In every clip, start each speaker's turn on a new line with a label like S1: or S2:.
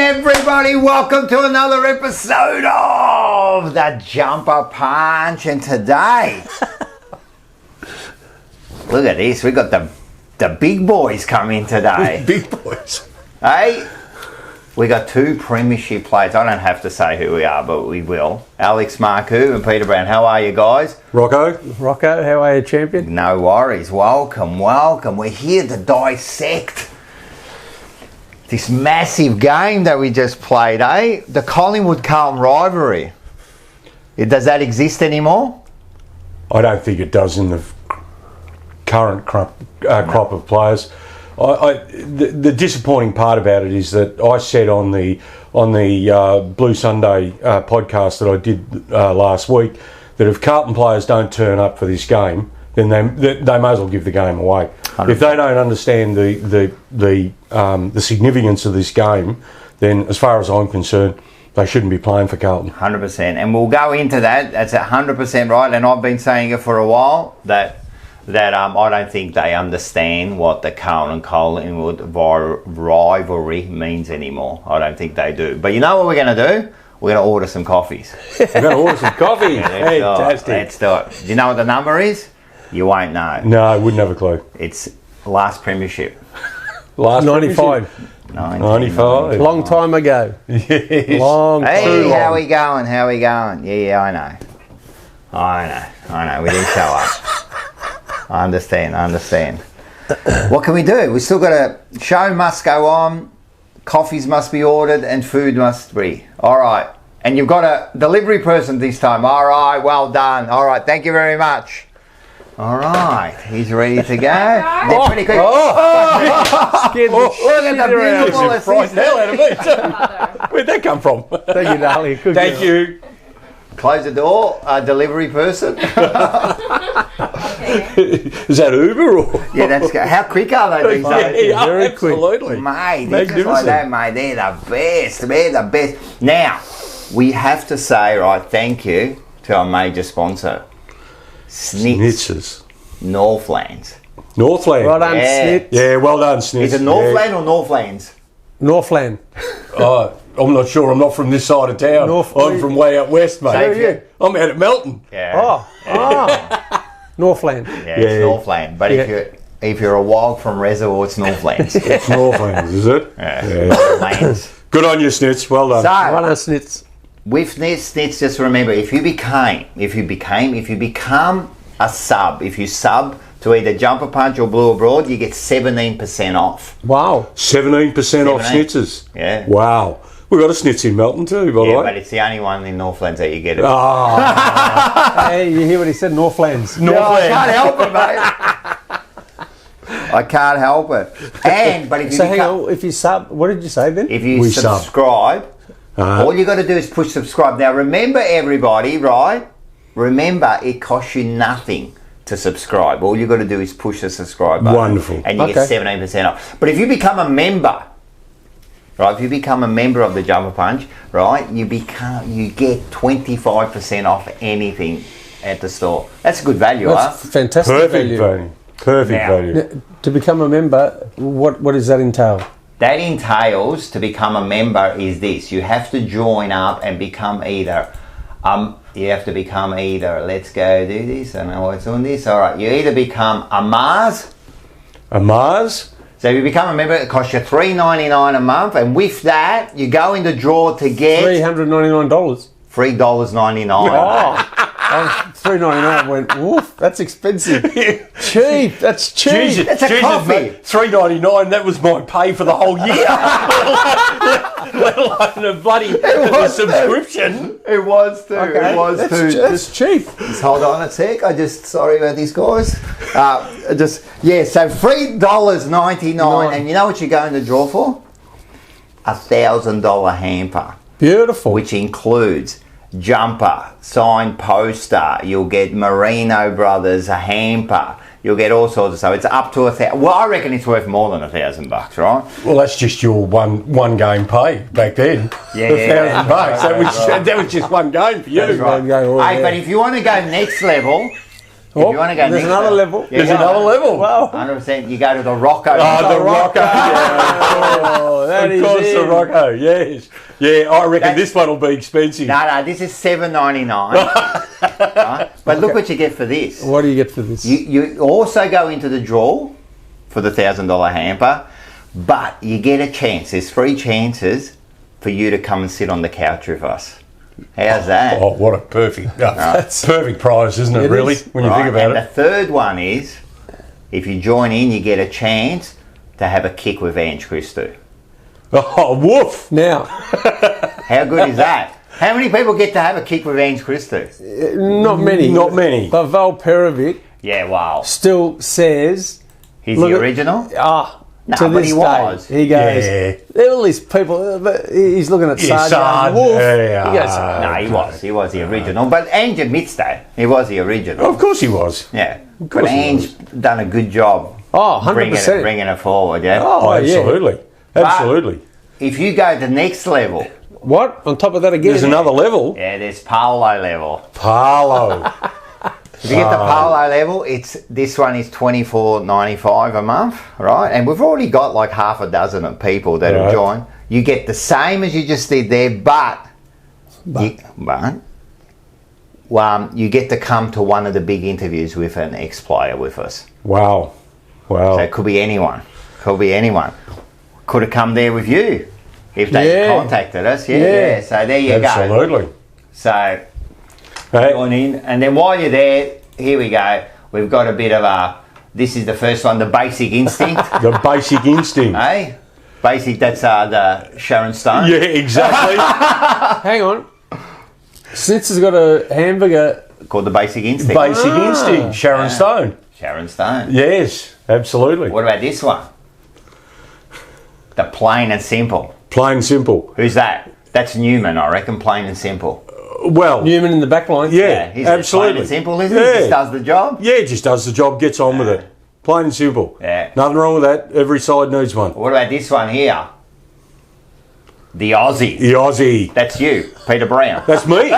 S1: everybody, welcome to another episode of the Jumper Punch. And today, look at this, we got the big boys coming today.
S2: Big boys.
S1: Hey, we got two premiership players. I don't have to say who we are, but we will. Alex Marcoux and Peter Brown. How are you guys?
S2: Rocco,
S3: how are you, champion?
S1: No worries. Welcome. We're here to dissect this massive game that we just played, eh? The Collingwood Carlton rivalry. Does that exist anymore?
S2: I don't think it does in the current crop of players. The disappointing part about it is that I said on the Blue Sunday podcast that I did last week that if Carlton players don't turn up for this game, then they may as well give the game away. 100%. If they don't understand the significance of this game, then as far as I'm concerned, they shouldn't be playing for Carlton.
S1: 100%, and we'll go into that. That's 100% right, and I've been saying it for a while that I don't think they understand what the Collingwood rivalry means anymore. I don't think they do. But you know what we're going to do? We're going to order some coffees.
S2: We're going to order some coffee.
S1: Yeah, let's do it. Do you know what the number is? You won't know.
S2: No, I wouldn't have a clue.
S1: It's last premiership.
S3: Last 95.
S2: 95.
S3: Long time ago.
S2: Yes.
S3: Long.
S1: Hey, how we going? Yeah, I know. We didn't show up. I understand. What can we do? We still got a show must go on, coffees must be ordered, and food must be. All right. And you've got a delivery person this time. All right, well done. All right, thank you very much. All right, he's ready to go. They're pretty quick.
S3: Look at
S1: the beautiful assistant.
S2: Where'd that come from?
S3: Thank you, darling.
S2: Thank you.
S1: Close the door, delivery person.
S2: Is that Uber or?
S1: Yeah, that's good. How quick are they these days?
S2: Yeah,
S3: Very
S2: absolutely.
S1: Mate, they're just like that, mate. They're the best. Now, we have to say, right, thank you to our major sponsor,
S2: Snitzers.
S1: Northlands.
S2: Northland.
S3: Well done,
S1: Yeah.
S3: Snit.
S2: Yeah, well done, Snitz.
S1: Is it Northland or Northlands?
S3: Northland.
S2: Oh, I'm not sure. I'm not from this side of town. I'm from way out west, mate.
S1: So you?
S2: I'm out at Melton.
S1: Yeah.
S3: Northland.
S1: Yeah, it's Northland. But if you're a wog from Reservoir, it's Northlands.
S2: It's Northlands, is it?
S1: Yeah. Lands.
S2: Good on you, Snitz. Well done.
S3: Well done, Snits.
S1: With Snits, just remember, if you become a sub, if you sub to either Jumper Punch or Blue Abroad, you get 17% off.
S3: Wow.
S2: 17% off Snitzers.
S1: Yeah.
S2: Wow. We've got a Snitz in Melton too, by the way.
S1: But it's the only one in Northlands that you get it.
S3: Hey, you hear what he said? Northlands.
S1: I can't help it, mate. I can't help it. But if you
S3: hang on, if you sub, what did you say then?
S1: If you subscribe, all you got to do is push subscribe. Now remember, everybody, right? Remember, it costs you nothing to subscribe. All you got to do is push the subscribe button.
S2: Wonderful.
S1: And you get 17% off. But if you become a member, right? If you become a member of the Jumper Punch, right? You get 25% off anything at the store. That's a good value,
S3: That's fantastic
S2: Perfect value. Perfect value.
S3: Now, to become a member, what does that entail?
S1: That entails, to become a member, is this. You have to join up and become either, let's go do this, I know what's on this. All right, you either become a Mars.
S2: A Mars?
S1: So if you become a member, it costs you $3.99 a month, and with that, you go in the draw to get
S3: $399.
S1: $3.99.
S3: Oh, $3.99 went, woof, that's expensive. Cheap, that's cheap.
S2: Jesus,
S1: It's a coffee.
S2: mate, $3.99, that was my pay for the whole year. Let alone a bloody subscription.
S1: It was too.
S3: Okay,
S1: It was too.
S3: That's cheap.
S1: Just hold on a sec. Sorry about these guys. So $3.99, and you know what you go in the draw for? $1,000 hamper.
S3: Beautiful.
S1: Which includes jumper, signed poster. You'll get Merino Brothers a hamper. You'll get all sorts of stuff. It's up to $1,000. Well, I reckon it's worth more than $1,000, right?
S2: Well, that's just your one game pay back then.
S1: Yeah,
S2: $1,000. That was just one game for you.
S1: That's right. But if you want to go next level, If you want to go
S3: there's
S1: next
S3: another level.
S1: Yeah,
S2: There's
S1: yeah.
S2: another level.
S3: Wow.
S1: 100%. You go to the Rocco.
S2: The Rocco.
S3: Oh, that
S2: Of
S3: is
S2: course, the
S3: it.
S2: Rocco. Yes. Yeah, I reckon
S1: That's-
S2: this one will be expensive.
S1: No, this is $7.99. Right? But look what you get for this.
S3: What do you get for this?
S1: You also go into the draw for the $1,000 hamper, but you get a chance. There's 3 chances for you to come and sit on the couch with us. How's that?
S2: Oh, what a perfect, perfect prize, isn't it?
S3: It
S2: Really,
S3: is.
S2: when you
S1: Right,
S2: think about
S1: and
S2: it.
S1: the third one is, if you join in, you get a chance to have a kick with Ange Christou.
S2: Oh, woof!
S3: Now,
S1: How good is that? How many people get to have a kick with Ange Christou?
S3: not many.
S2: Not many.
S3: But Val Perovic
S1: Yeah, wow.
S3: still says,
S1: He's
S3: Look
S1: the
S3: at-
S1: original?
S3: to
S1: but
S3: this
S1: he
S3: day,
S1: was.
S3: he goes,
S2: Yeah.
S3: all these people, he's looking at
S2: Yeah,
S3: Sarge,
S2: Sarge,
S3: Wolf.
S2: yeah,
S3: He goes,
S1: No, he was the original. But Ange admits that. He was the original.
S2: Of course he was.
S1: Yeah.
S2: course
S1: But
S2: he
S1: Ange done a good job
S3: Oh, 100%.
S1: bringing it forward, yeah?
S2: Oh,
S3: yeah.
S2: absolutely. Absolutely.
S1: If you go to the next level,
S3: What? On top of that again?
S2: There's another level.
S1: yeah, there's Paolo level.
S2: Parlo.
S1: If you get the Paolo level, this one is $24.95 a month, right? And we've already got like half a dozen of people that have
S2: Right.
S1: joined. You get the same as you just did there, but you get to come to one of the big interviews with an ex-player with us.
S2: Wow.
S1: So
S2: Wow.
S1: it could be anyone. Could be anyone. Could have come there with you if they
S3: Yeah.
S1: contacted us. Yeah,
S3: Yeah.
S1: yeah. So there you go.
S2: Absolutely.
S1: So
S2: Hey,
S1: join in, and then while you're there, here we go. We've got a bit of a. This is the first one, the basic instinct.
S2: the basic instinct.
S1: Hey, basic. That's the Sharon Stone.
S2: Yeah, exactly.
S3: Hang on. Since has got a hamburger,
S1: Called the basic instinct.
S2: Basic instinct. Sharon Stone.
S1: Sharon Stone.
S2: Yes, absolutely.
S1: What about this one? The plain and simple.
S2: Plain and simple.
S1: Who's that? That's Newman, I reckon. Plain and simple.
S2: Well,
S3: Newman in the back line.
S2: yeah,
S1: He's
S2: absolutely.
S1: plain and simple, isn't he? He just does the job.
S2: Yeah, just does the job, gets on with it. Plain and simple.
S1: Yeah.
S2: Nothing wrong with that. Every side needs one.
S1: What about this one here? The Aussie.
S2: The Aussie.
S1: That's you, Peter Brown.
S2: That's me.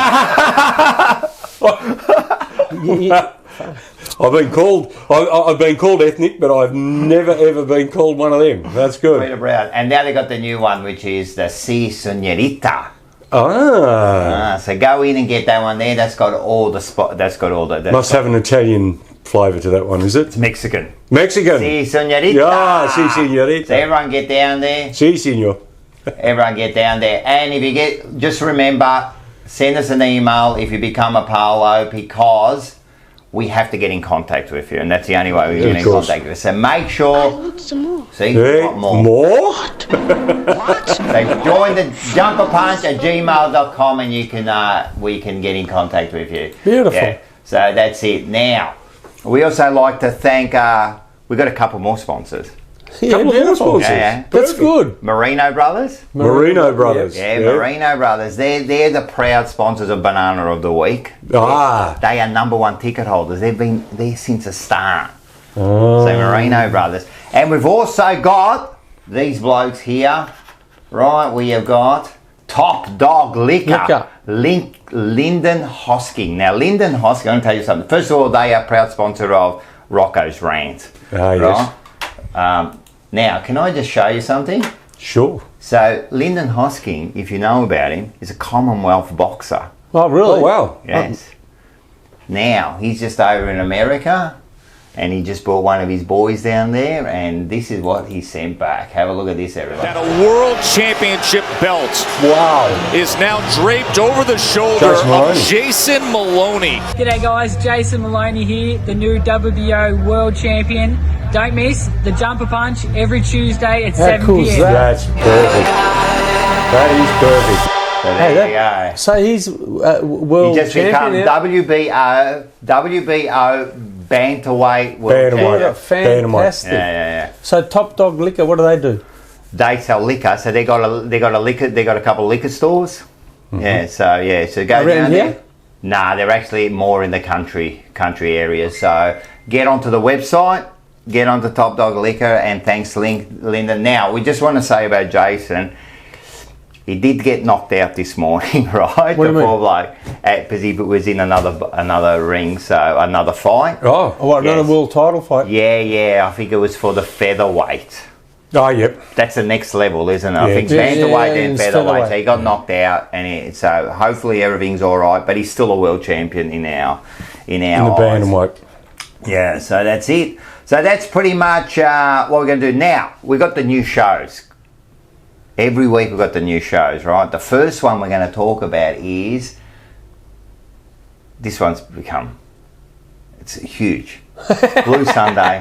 S2: I've been called. I've been called ethnic, but I've never ever been called one of them. That's good.
S1: Peter Brown. And now they got the new one, which is the Si Senorita. So go in and get that one there. That's got all the spot. That's got all the.
S2: Must have an Italian flavour to that one, is it?
S1: Mexican.
S2: Mexican.
S1: Si Senorita.
S2: Yeah, si,
S1: So
S2: señorita.
S1: everyone get down there.
S2: Si, señor.
S1: Everyone get down there. And if you get, just remember, send us an email if you become a Paolo, because we have to get in contact with you, and that's the only way we
S2: Of
S1: get in
S2: course.
S1: contact with you. So make sure.
S4: want some more.
S1: See,
S2: Hey,
S1: want more.
S2: more?
S1: So join the jumperpunch@gmail.com and you can we can get in contact with you.
S3: Beautiful.
S1: Yeah. So that's it. Now, we also like to thank. We've got a couple more sponsors.
S3: Yeah,
S2: Couple of more
S3: beautiful.
S2: sponsors.
S1: Yeah.
S3: That's good.
S1: Merino Brothers.
S2: Merino Brothers.
S1: Yeah, Merino Brothers. They're the proud sponsors of Banana of the Week.
S2: Ah.
S1: They are #1 ticket holders. They've been there since the start. So Merino Brothers. And we've also got these blokes here. Right, we have got Top Dog Liquor. Lyndon Hosking. Now, Lyndon Hosking, I'm going to tell you something. First of all, they are proud sponsor of Rocco's Rant.
S2: Ah, yes.
S1: Now, can I just show you something?
S2: Sure.
S1: So, Lyndon Hosking, if you know about him, is a Commonwealth boxer.
S3: Oh, really?
S2: Oh, wow.
S1: Yes. Now, he's just over in America, and he just brought one of his boys down there, and this is what he sent back. Have a look at this, everyone.
S5: That a world championship belt
S2: Wow.
S5: is now draped over the shoulder
S2: Jason
S5: of
S2: Maloney.
S5: Jason Maloney.
S6: G'day guys, Jason Maloney here, the new WBO World Champion. Don't miss the Jumper Punch every Tuesday at
S3: How
S6: 7
S3: cool is
S6: p.m.
S3: that?
S2: That's perfect. That is perfect.
S1: So there you go.
S3: So he's world
S1: He just
S3: champion
S1: become
S3: now?
S1: WBO bantamweight world
S2: Bantamweight.
S1: champion.
S3: Fantastic.
S1: Yeah.
S3: So Top Dog Liquor, what do?
S1: They sell liquor, so they got a couple of liquor stores. So go
S3: Around
S1: down
S3: here?
S1: there. Nah, they're actually more in the country areas. So get onto the website, get onto Top Dog Liquor, and thanks Linda. Now we just want to say about Jason. He did get knocked out this morning, right?
S3: What do you mean?
S1: Poor bloke, because he was in another ring, so another fight.
S2: Oh,
S3: What, another
S1: Yes.
S3: world title fight?
S1: Yeah, I think it was for the featherweight.
S2: oh, yep.
S1: That's the next level, isn't it? I
S2: Yeah.
S1: think
S3: Yeah,
S1: bantamweight
S3: yeah,
S1: then
S3: it's
S1: featherweight.
S3: featherweight.
S1: So he got knocked out, and so hopefully everything's all right. But he's still a world champion in our
S2: In the
S1: eyes.
S2: bantamweight.
S1: Yeah, so that's it. So that's pretty much what we're going to do. Now, we've got the new shows. Every week we've got the new shows, right? The first one we're going to talk about is... This one's become... It's huge. Blue Sunday.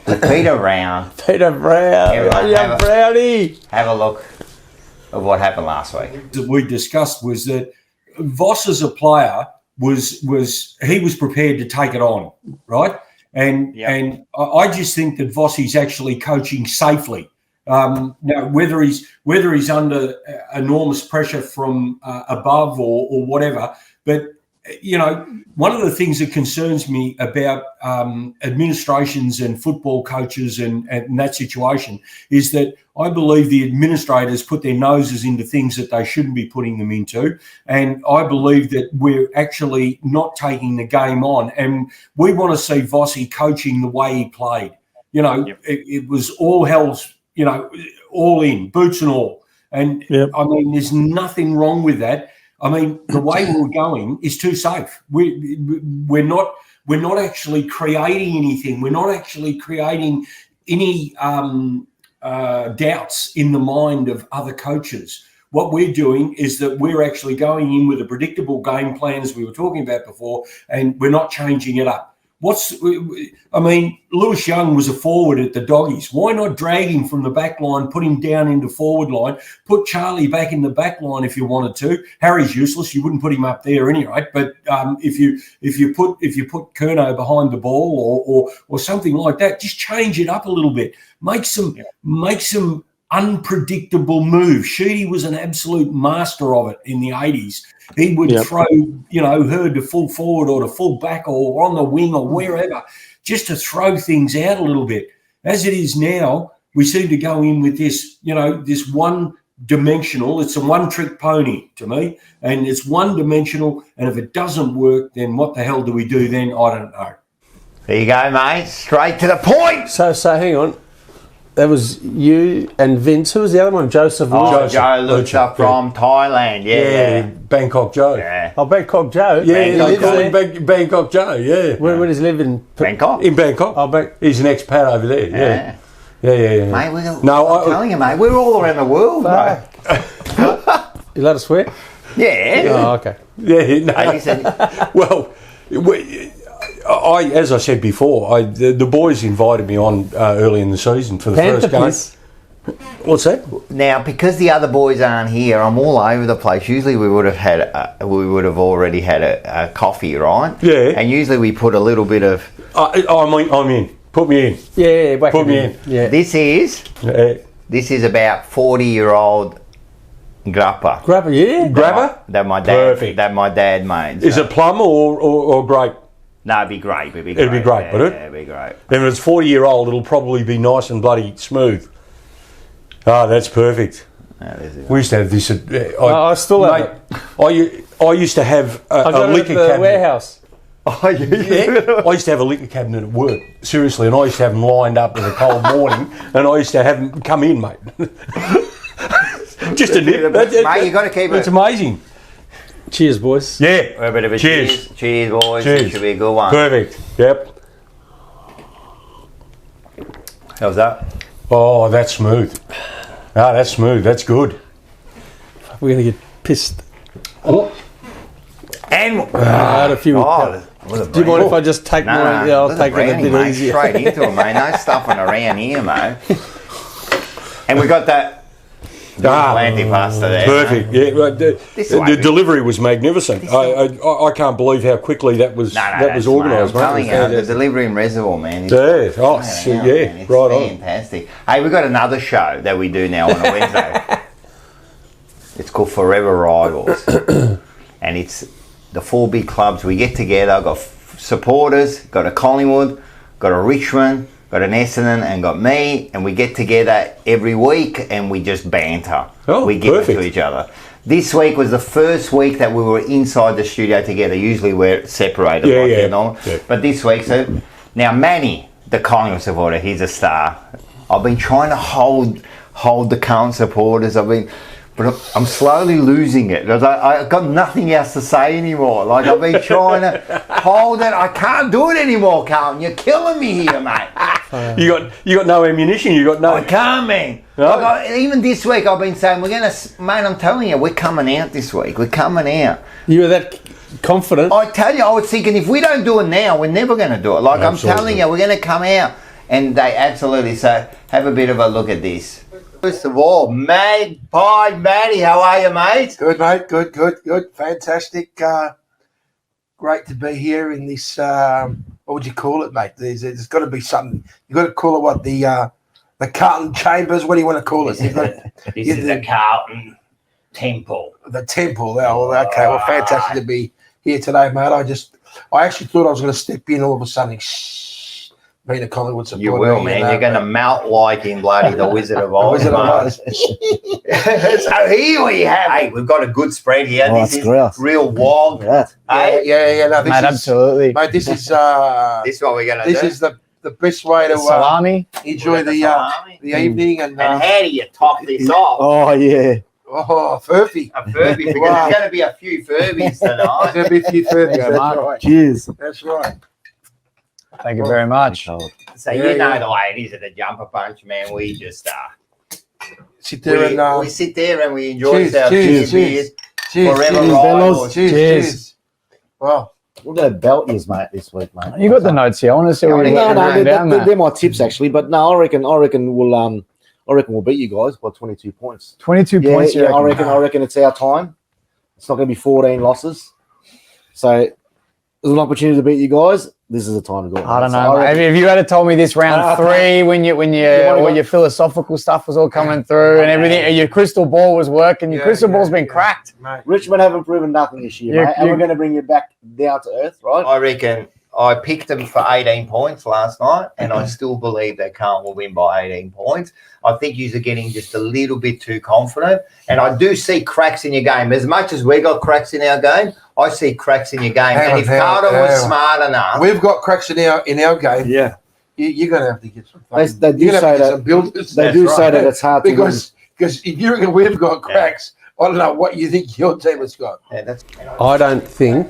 S1: The Peter Round.
S3: Peter Brown.
S1: Everyone
S3: Yeah, Brownie.
S1: Have a look of what happened last week.
S4: that we discussed was that Voss as a player was prepared to take it on, right? And I just think that Voss is actually coaching safely. Now, whether he's under enormous pressure from above or whatever, but one of the things that concerns me about administrations and football coaches and that situation is that I believe the administrators put their noses into things that they shouldn't be putting them into. And I believe that we're actually not taking the game on. And we want to see Vossi coaching the way he played. It was all hell's, all in, boots and all. And I mean, there's nothing wrong with that. I mean, the way we're going is too safe. We're not actually creating anything. We're not actually creating any doubts in the mind of other coaches. What we're doing is that we're actually going in with a predictable game plan, as we were talking about before, and we're not changing it up. Lewis Young was a forward at the Doggies. Why not drag him from the back line, put him down into forward line, put Charlie back in the back line if you wanted to? Harry's useless. You wouldn't put him up there anyway. But if you put Curnow behind the ball or something like that, just change it up a little bit. Make some unpredictable moves. Sheedy was an absolute master of it in the 80s. He would throw, her to full forward or to full back or on the wing or wherever, just to throw things out a little bit. As it is now, we seem to go in with this, this one-dimensional. It's a one-trick pony to me, and it's one-dimensional, and if it doesn't work, then what the hell do we do then? I don't know.
S1: There you go, mate. Straight to the point.
S3: So hang on. That was you and Vince. Who was the other one? Joseph.
S1: Joe Lucha from Thailand. Yeah.
S2: Bangkok Joe.
S1: Yeah.
S3: Oh, Bangkok Joe.
S2: Yeah,
S3: he
S2: they
S3: lives
S2: call
S3: there.
S2: him Bangkok Joe, yeah.
S3: Where does he live in?
S1: Bangkok.
S2: In Bangkok.
S3: Oh,
S2: He's an expat over there, yeah. Yeah.
S1: Mate, I'm
S2: I'm
S1: telling you, mate, we're all around the world, mate.
S3: You let us swear?
S1: Yeah.
S3: Oh, okay.
S2: Yeah, no.
S1: Hey, listen,
S2: Well, as I said before, the boys invited me on early in the season for the first game. What's that?
S1: now, because the other boys aren't here, I'm all over the place. Usually we would have already had a coffee, right?
S2: Yeah.
S1: And usually we put a little bit of...
S2: I'm in. Put me in.
S3: Yeah, whack
S2: Put
S3: him
S2: me in.
S3: Yeah.
S1: This is about 40-year-old grappa.
S3: Grabber, yeah.
S2: Grabber?
S1: That my dad.
S2: Perfect.
S1: That my dad made.
S2: Is it plum or grape?
S1: No, it'd be great. It'd be
S2: great,
S1: yeah,
S2: would it?
S1: Yeah, it'd be great.
S2: Then if it's 40-year-old, it'll probably be nice and bloody smooth. Oh, that's perfect. We used to have this.
S3: I still have it.
S2: I used to have
S3: I
S2: a
S3: got it
S2: liquor
S3: at the
S2: cabinet.
S3: warehouse.
S2: Yeah, I used to have a liquor cabinet at work, seriously, and I used to have them lined up in a cold morning, and I used to have them come in, mate. Just a nip.
S1: Mate, you got to keep it.
S2: It's amazing.
S3: Cheers, boys.
S2: Yeah.
S1: A bit of a
S2: Cheers.
S1: Cheers, boys.
S2: Cheers.
S1: It should be a good one.
S2: Perfect. Yep.
S1: How's that?
S2: Oh, that's smooth. Ah, that's smooth. That's good.
S3: We're going to get pissed.
S2: Oh.
S1: And
S3: I had a few.
S1: what a
S3: Do you mind if I just take
S1: No,
S3: mine? Yeah, I'll
S1: look
S3: take
S1: at
S3: it a
S1: Brownie,
S3: bit
S1: mate.
S3: easier.
S1: Straight into it, mate. No stuffing around here, mate. And we got that antipasta there.
S2: Perfect. Yeah, the delivery was magnificent. I can't believe how quickly that was
S1: That's
S2: organised.
S1: mate. I'm telling
S2: mate.
S1: you, the delivery in Reservoir, man. Is
S2: Yeah. Oh,
S1: hell,
S2: yeah.
S1: man, it's
S2: Right on.
S1: fantastic. Hey, we've got another show that we do now on a Wednesday. It's called Forever Rivals. And it's the 4 big clubs. We get together, got supporters, got a Collingwood, got a Richmond, got an Essendon and got me, and we get together every week and we just banter.
S2: Oh,
S1: we give it
S2: perfect.
S1: to each other. This week was the first week that we were inside the studio together. Usually we're separated,
S2: Yeah.
S1: But this week, so now Manny, the Collingwood supporter, he's a star. I've been trying to hold the Carlton supporters. But I'm slowly losing it. I've got nothing else to say anymore. Like, I've been trying to hold it. I can't do it anymore, Carlton. You're killing me here, mate.
S2: You got no ammunition. You got no.
S1: I can't, man.
S2: No?
S1: Like, even this week, I've been saying, mate, I'm telling you, we're coming out this week. We're coming out.
S3: You were that confident.
S1: I tell you, I was thinking, if we don't do it now, we're never going to do it. Like,
S2: Absolutely.
S1: I'm telling you, we're going to come out. And they absolutely, so have a bit of a look at this. First of all, Matty, how are you, mate?
S7: Good, mate. Good. Fantastic. Great to be here in this. What would you call it, mate? There's got to be something. You got to call it what the Carlton Chambers. What do you want to call it?
S1: This is the Carlton Temple.
S7: The Temple. Oh, okay. Well, fantastic to be here today, mate. I actually thought I was going to step in all of a sudden. Being a Collingwood supporter.
S1: You will, man. You're going to melt like in bloody The Wizard of Oz. So here we have. Hey, we've got a good spread here. This is real wog.
S7: Yeah. No,
S8: Mate, absolutely.
S7: Mate, this is.
S1: This is what we're going to do.
S7: This is the best way to
S8: Salami.
S7: enjoy the evening. And
S1: how do you top this off?
S8: Oh, yeah.
S7: Oh, Furphy.
S1: A Furby, because there's going to be a few Furbies tonight.
S7: There'll be a few Furbies. That's right.
S8: Cheers.
S7: That's right.
S8: Thank you very much.
S1: So you know the way it is at the jumper punch, man. We just
S7: Sit there and
S1: we sit there and we enjoy
S7: cheers,
S1: ourselves.
S7: cheers.
S1: Forever
S7: Cheers,
S1: rivals.
S7: Cheers. Wow.
S9: We'll go belt years, mate, this week, mate.
S8: You got the notes here. I want to see what you're writing down,
S9: they're my tips actually. But no, I reckon we'll beat you guys by 22 points.
S8: 22 points.
S9: Yeah, I reckon it's our time. It's not going to be 14 losses. So there's an opportunity to beat you guys. This is the time to go.
S8: I don't know. Mate. If you had told me this round 3 when your philosophical stuff was all coming through and everything, and your crystal ball was working, your crystal ball's been cracked.
S9: Mate. Richmond haven't proven nothing this year, mate, and we're going to bring you back down to earth, right?
S1: I reckon I picked them for 18 points last night, and I still believe that Carlton will win by 18 points. I think you are getting just a little bit too confident, and I do see cracks in your game. As much as we got cracks in our game, I see cracks in your game. And if Carlton was smart enough,
S7: we've got cracks in our game.
S8: Yeah,
S7: you're going to have to get some.
S9: They do say that. They do say that it's hard
S7: because if you reckon we've got cracks, I don't know what you think your team has got.
S1: Yeah,
S3: I don't think,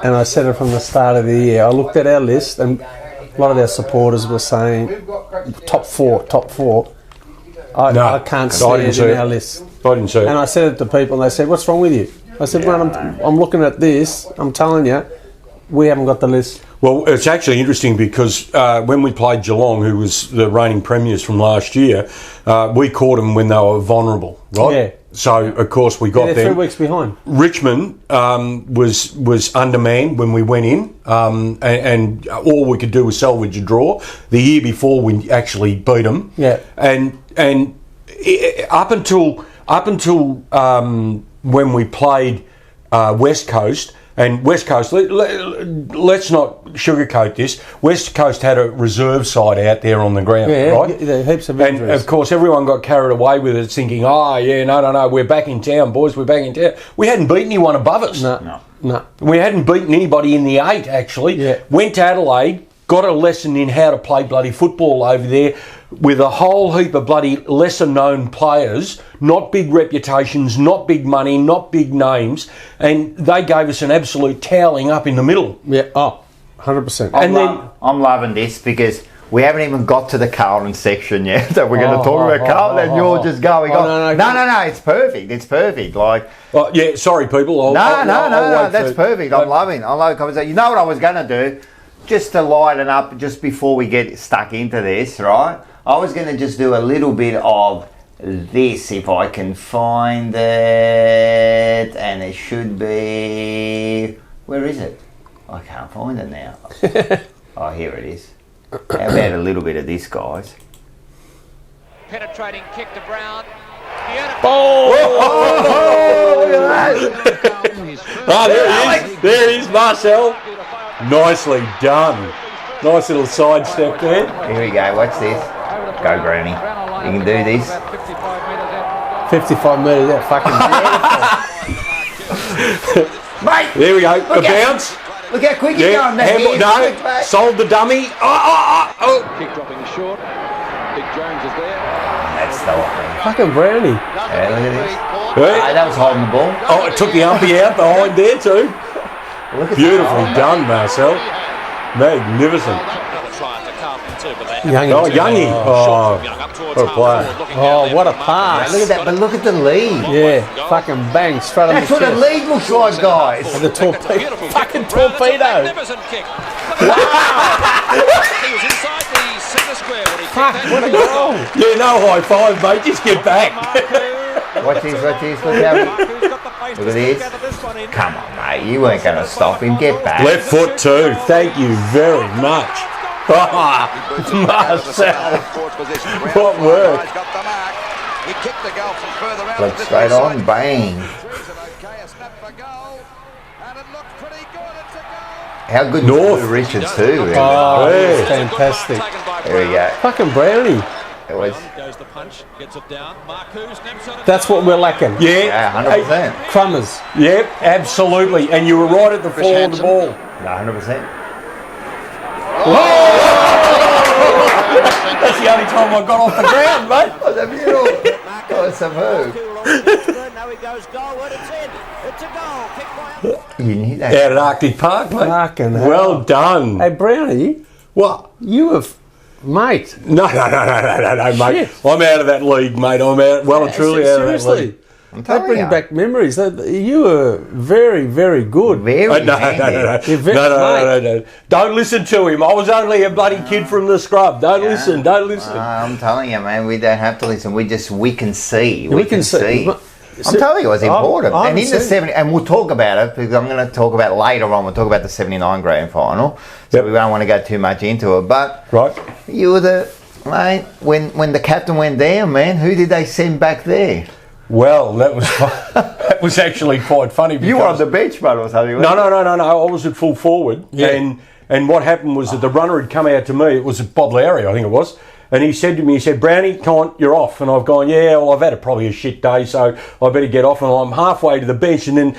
S3: and I said it from the start of the year, I looked at our list and a lot of our supporters were saying top four. I can't see it in our list.
S2: I didn't see it.
S3: And I said it to people and they said, what's wrong with you? I said, man, I'm looking at this, I'm telling you, we haven't got the list.
S2: Well, it's actually interesting because when we played Geelong, who was the reigning premiers from last year, we caught them when they were vulnerable, right?
S3: Yeah.
S2: So, of course, we got
S3: they're
S2: them.
S3: 3 weeks behind.
S2: Richmond was undermanned when we went in, and all we could do was salvage a draw. The year before, we actually beat them.
S3: Yeah.
S2: And up until when we played West Coast. And West Coast, let's not sugarcoat this. West Coast had a reserve side out there on the ground, right?
S3: Yeah, heaps of
S2: and
S3: injuries.
S2: of course, everyone got carried away with it, thinking, no, we're back in town, boys, we're back in town. We hadn't beaten anyone above us.
S3: No.
S2: We hadn't beaten anybody in the 8, actually.
S3: Yeah.
S2: Went to Adelaide, got a lesson in how to play bloody football over there with a whole heap of bloody lesser-known players, not big reputations, not big money, not big names, and they gave us an absolute toweling up in the middle.
S3: Yeah, 100%.
S1: I'm loving this because we haven't even got to the Carlton section yet that we're going to talk about Carlton, and you're just going on. No, it's perfect. It's perfect. Like,
S2: yeah, sorry, people.
S1: No, that's perfect. I'm loving the conversation. You know what I was going to do? Just to lighten up, just before we get stuck into this, right? I was going to just do a little bit of this, if I can find it, and it should be... Where is it? I can't find it now. Oh, here it is. How about a little bit of this, guys?
S5: Penetrating kick to Brown.
S2: There he is, Marcel. Nicely done. Nice little sidestep there.
S1: Here we go. Watch this. Go, Brownie. You can do this.
S3: 55 metres, that fucking beautiful.
S1: Mate!
S2: There we go. A bounce.
S1: Look how quick you're going.
S2: No, sold the dummy. Oh.
S5: Kick dropping short. Big Jones is there.
S1: That's the one.
S3: Fucking Brownie.
S1: Yeah, look at this.
S2: Yeah.
S1: That was holding the ball.
S2: Oh, it took the umpy out behind there too.
S1: Look at
S2: Beautifully done, Marcel. Magnificent.
S3: Youngie.
S2: Oh, what a player.
S3: Oh, what a pass.
S1: Look at that, but look at the lead.
S3: Yeah, fucking bang, straight on the
S1: That's what a
S3: chest.
S1: lead looks like, guys.
S3: And the torpedo. Fucking torpedo.
S5: Kick. He was inside the centre square when he
S3: Fuck,
S5: kicked
S3: what a
S5: that.
S3: goal.
S2: Yeah, no high five, mate. Just get back.
S1: Watch this. Look how look at this. Come on, mate. You weren't going to stop him. Get back.
S2: Left foot too. Thank you very much. Marcel. What work.
S1: Flip straight on. Bang. How good
S2: North.
S1: was Richards too? Really?
S3: Oh,
S2: Yeah.
S3: that's fantastic.
S1: There we go.
S3: Fucking Brownie.
S1: It was,
S5: Goes the punch, gets it down. Marku snaps on it.
S3: That's what we're lacking.
S2: Yeah.
S1: 100%.
S3: Crummers.
S2: Yep, absolutely. And you were right at the fall of the ball.
S1: No, 100%.
S2: That's the only time I got off the ground, mate.
S1: Oh, that beautiful. Oh, it's a move.
S5: Now he goes goal. It's in. It's a goal. Kick by
S1: You need that.
S2: Out at Arctic Park, mate.
S3: Fucking hell.
S2: Well done.
S3: Hey, Brownie,
S2: What?
S3: you were... Mate.
S2: No, mate.
S3: Shit.
S2: I'm out of that league, mate. I'm out, well and truly out of that league.
S3: Seriously. That
S1: telling
S3: brings
S1: you.
S3: back memories. You were very, very good.
S1: Very
S2: No.
S1: handy.
S2: No. Don't listen to him. I was only a bloody kid from the scrub. Don't listen.
S1: I'm telling you, man, we don't have to listen. We can see.
S3: We can see.
S1: I'm telling you, it was important.
S3: I
S1: And in the
S3: haven't
S1: 70, and we'll talk about it because I'm going to talk about it later on. We'll talk about the 79 grand final. So
S2: Yep.
S1: we don't want to go too much into it. But
S2: Right.
S1: you were the mate when the captain went down, man. Who did they send back there?
S2: Well, that was actually quite funny.
S1: You were on
S2: because-
S1: the bench, mate, or something.
S2: No. I was at full forward.
S3: Yeah.
S2: And what happened was that the runner had come out to me. It was Bob Lowry, I think it was. And he said to me, Brownie, come on, you're off. And I've gone, yeah, well, I've had probably a shit day, so I better get off. And I'm halfway to the bench, and then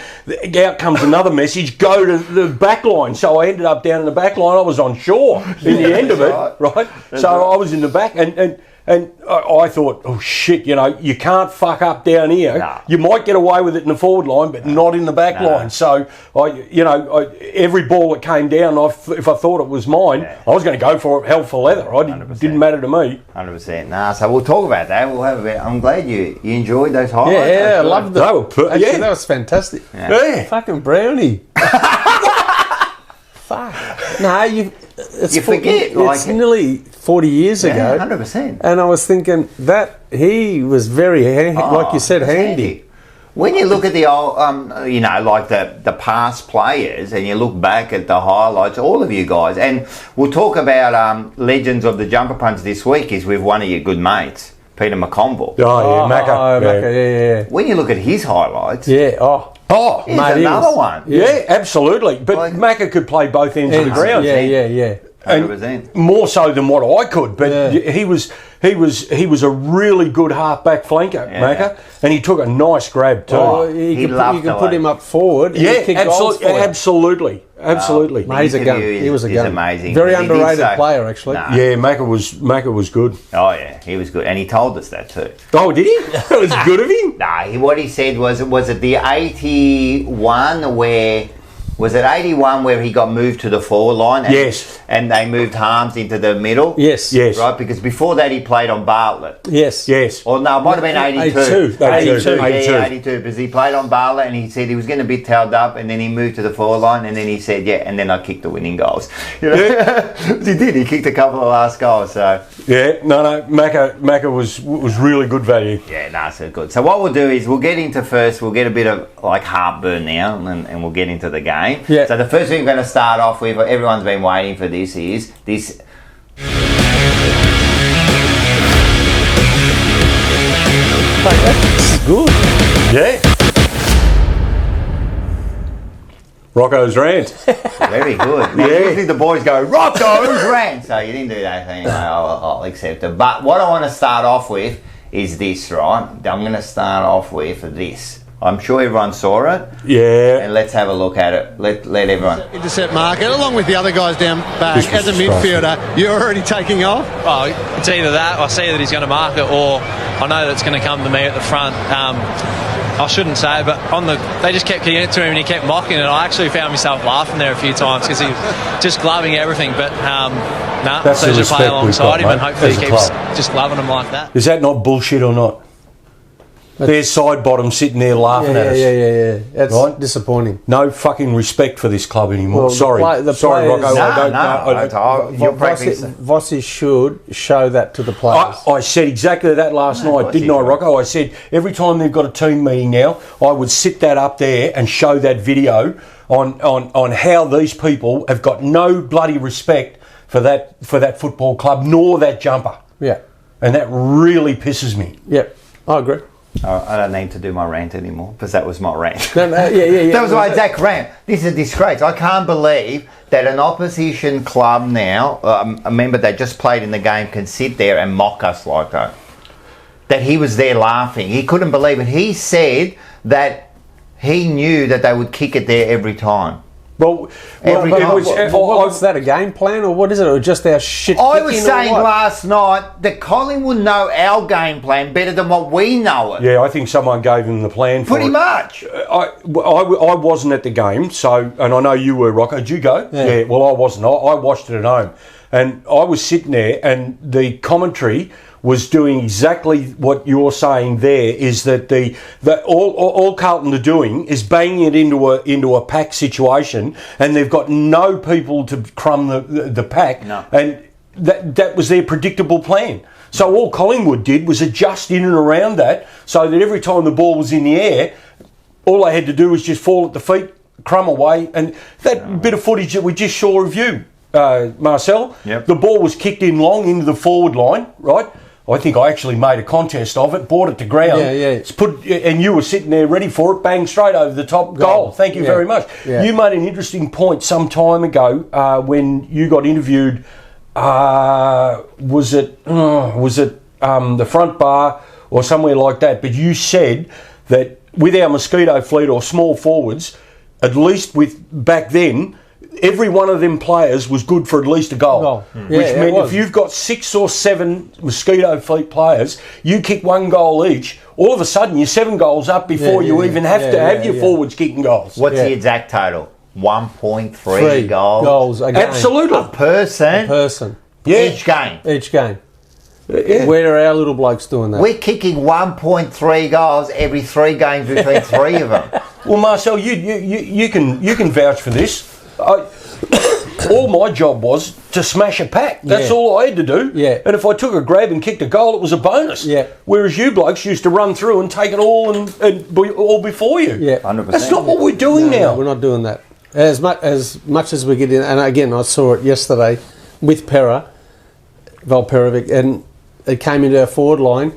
S2: out comes another message, go to the back line. So I ended up down in the back line. I was on shore in the end of it, right? So I was in the back, and I thought, oh shit, you can't fuck up down here.
S1: Nah.
S2: You might get away with it in the forward line, but not in the back line. So every ball that came down, if I thought it was mine, I was going to go for it, hell for leather. It didn't matter to me.
S1: 100%. Nah, so we'll talk about that. We'll have a bit. I'm glad you enjoyed those highlights.
S3: Yeah, I loved it.
S2: They were
S3: Actually, that was fantastic.
S2: Yeah.
S3: Fucking Brownie. Fuck. No, you
S1: forget,
S3: It's nearly 40 years ago.
S1: 100%.
S3: And I was thinking that he was very, like you said,
S1: that's
S3: handy.
S1: When you look at the old, like the past players, and you look back at the highlights, all of you guys, and we'll talk about legends of the jumper punch this week is with one of your good mates, Peter McConville.
S2: Oh, yeah, Macca.
S3: Macca, yeah.
S1: When you look at his highlights,
S3: Yeah,
S1: here's
S3: mate,
S1: another
S3: he was-
S1: one.
S2: Yeah, absolutely. But Macca could play both ends of the ground.
S3: Yeah.
S1: 100%.
S2: More so than what I could, but he was a really good half-back flanker, Macca, and he took a nice grab too.
S3: Oh, you can put him up forward.
S2: Yeah,
S3: and kick goals for you.
S2: absolutely.
S3: Mate, he's a gun. He was a gun.
S1: Amazing.
S3: Very
S1: He did
S3: underrated
S1: so-
S3: player, actually.
S1: Nah.
S2: Yeah, Macca was good.
S1: Oh yeah, he was good, and he told us that too.
S2: Oh, did he? That was good of him.
S1: Nah, what he said was it the 81 where. Was it 81 where he got moved to the forward line? And,
S2: Yes.
S1: And they moved Harms into the middle?
S3: Yes.
S1: Right, because before that he played on Bartlett.
S3: Yes.
S1: Or no, it might have been 82.
S3: 82.
S1: 82, because he played on Bartlett and he said he was going to be tailed up and then he moved to the forward line and then he said, and then I kicked the winning goals. He did, he kicked a couple of last goals, so.
S2: Yeah, no, Macca was really good value.
S1: Yeah, so good. So what we'll do is we'll get a bit of like heartburn now and we'll get into the game.
S3: Yeah.
S1: So the first thing we're going to start off with, everyone's been waiting for this, is this.
S3: That's good.
S2: Yeah. Rocco's rant.
S1: Very good. Now, usually the boys go, Rocco's rant. So you didn't do that thing. I'll accept it. But what I want to start off with is this, right? I'm going to start off with this. I'm sure everyone saw it.
S2: Yeah.
S1: And let's have a look at it. Let everyone.
S10: Intercept market, along with the other guys down back. As a midfielder, you're already taking off?
S11: Well, it's either that, I see that he's going to mark it, or I know that it's going to come to me at the front. I shouldn't say it, but they just kept getting it to him and he kept mocking it. I actually found myself laughing there a few times because he was just gloving everything. But so just play alongside him and hopefully he keeps just loving him like that.
S2: Is that not bullshit or not? There's side bottom sitting there laughing at us.
S3: Yeah. That's right? Disappointing.
S2: No fucking respect for this club anymore.
S3: Well,
S2: Sorry, Rocco.
S3: Vossi should show that to the players.
S2: I said exactly that last night, didn't I, Rocco? I said every time they've got a team meeting now, I would sit that up there and show that video on how these people have got no bloody respect for that football club nor that jumper.
S3: Yeah,
S2: and that really pisses me.
S3: Yep, I agree.
S1: I don't need to do my rant anymore because that was my rant.
S3: Yeah.
S1: That was my exact rant. This is a disgrace. I can't believe that an opposition club now, a member that just played in the game, can sit there and mock us like that. That he was there laughing. He couldn't believe it. He said that he knew that they would kick it there every time.
S3: What's that, a game plan or what is it? Or just our shit
S1: I was saying last night that Collingwood know our game plan better than what we know it.
S2: Yeah, I think someone gave them the plan for
S1: Pretty much.
S2: I wasn't at the game, so, and I know you were, Rocco. Did you go? Yeah, well, I wasn't. I watched it at home. And I was sitting there and the commentary was doing exactly what you're saying there, is that all Carlton are doing is banging it into a pack situation, and they've got no people to crumb the pack.
S1: No.
S2: And that was their predictable plan. So all Collingwood did was adjust in and around that, so that every time the ball was in the air, all they had to do was just fall at the feet, crumb away. And that bit of footage that we just saw of you, Marcel, the ball was kicked in long into the forward line, right? I think I actually made a contest of it, brought it to ground. It's and you were sitting there ready for it, bang, straight over the top, goal. Thank you very much.
S3: Yeah.
S2: You made an interesting point some time ago when you got interviewed. Was it the front bar or somewhere like that? But you said that with our mosquito fleet or small forwards, at least with back then, every one of them players was good for at least a goal. Which meant if you've got 6 or 7 mosquito fleet players, you kick 1 goal each, all of a sudden you're 7 goals up before you even have to have your forwards kicking goals.
S1: What's the exact total? 1.3
S3: goals a game.
S2: Absolutely.
S1: A person.
S2: Yeah.
S1: Each game.
S3: Yeah. Where are our little blokes doing that?
S1: We're kicking 1.3 goals every 3 games between 3 of them.
S2: Well, Marcel, you can vouch for this. All my job was to smash a pack. That's all I had to do.
S3: Yeah.
S2: And if I took a grab and kicked a goal, it was a bonus.
S3: Yeah.
S2: Whereas you blokes used to run through and take it all and be all before you.
S3: Yeah.
S1: 100%.
S2: That's not what we're doing now.
S3: No, we're not doing that. As much as we get in, and again, I saw it yesterday with Valperovic, and it came into our forward line.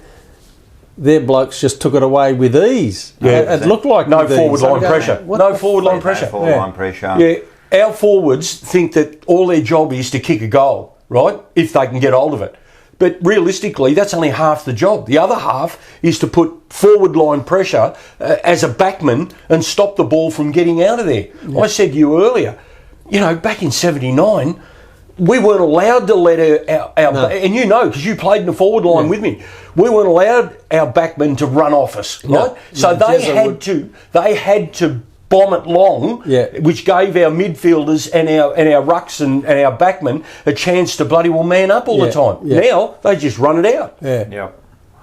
S3: Their blokes just took it away with ease.
S2: Yeah.
S3: It looked like
S2: no forward line pressure. No forward line pressure.
S1: No forward line pressure.
S2: Yeah. Our forwards think that all their job is to kick a goal, right? If they can get hold of it. But realistically, that's only half the job. The other half is to put forward line pressure as a backman and stop the ball from getting out of there. Yeah. I said to you earlier, back in 79, we weren't allowed to let our and you know, because you played in the forward line with me, we weren't allowed our backmen to run off us, right? So they had to bomb it long, which gave our midfielders and our rucks and our backmen a chance to bloody well man up all the time. Yeah. Now they just run it out.
S1: Yeah,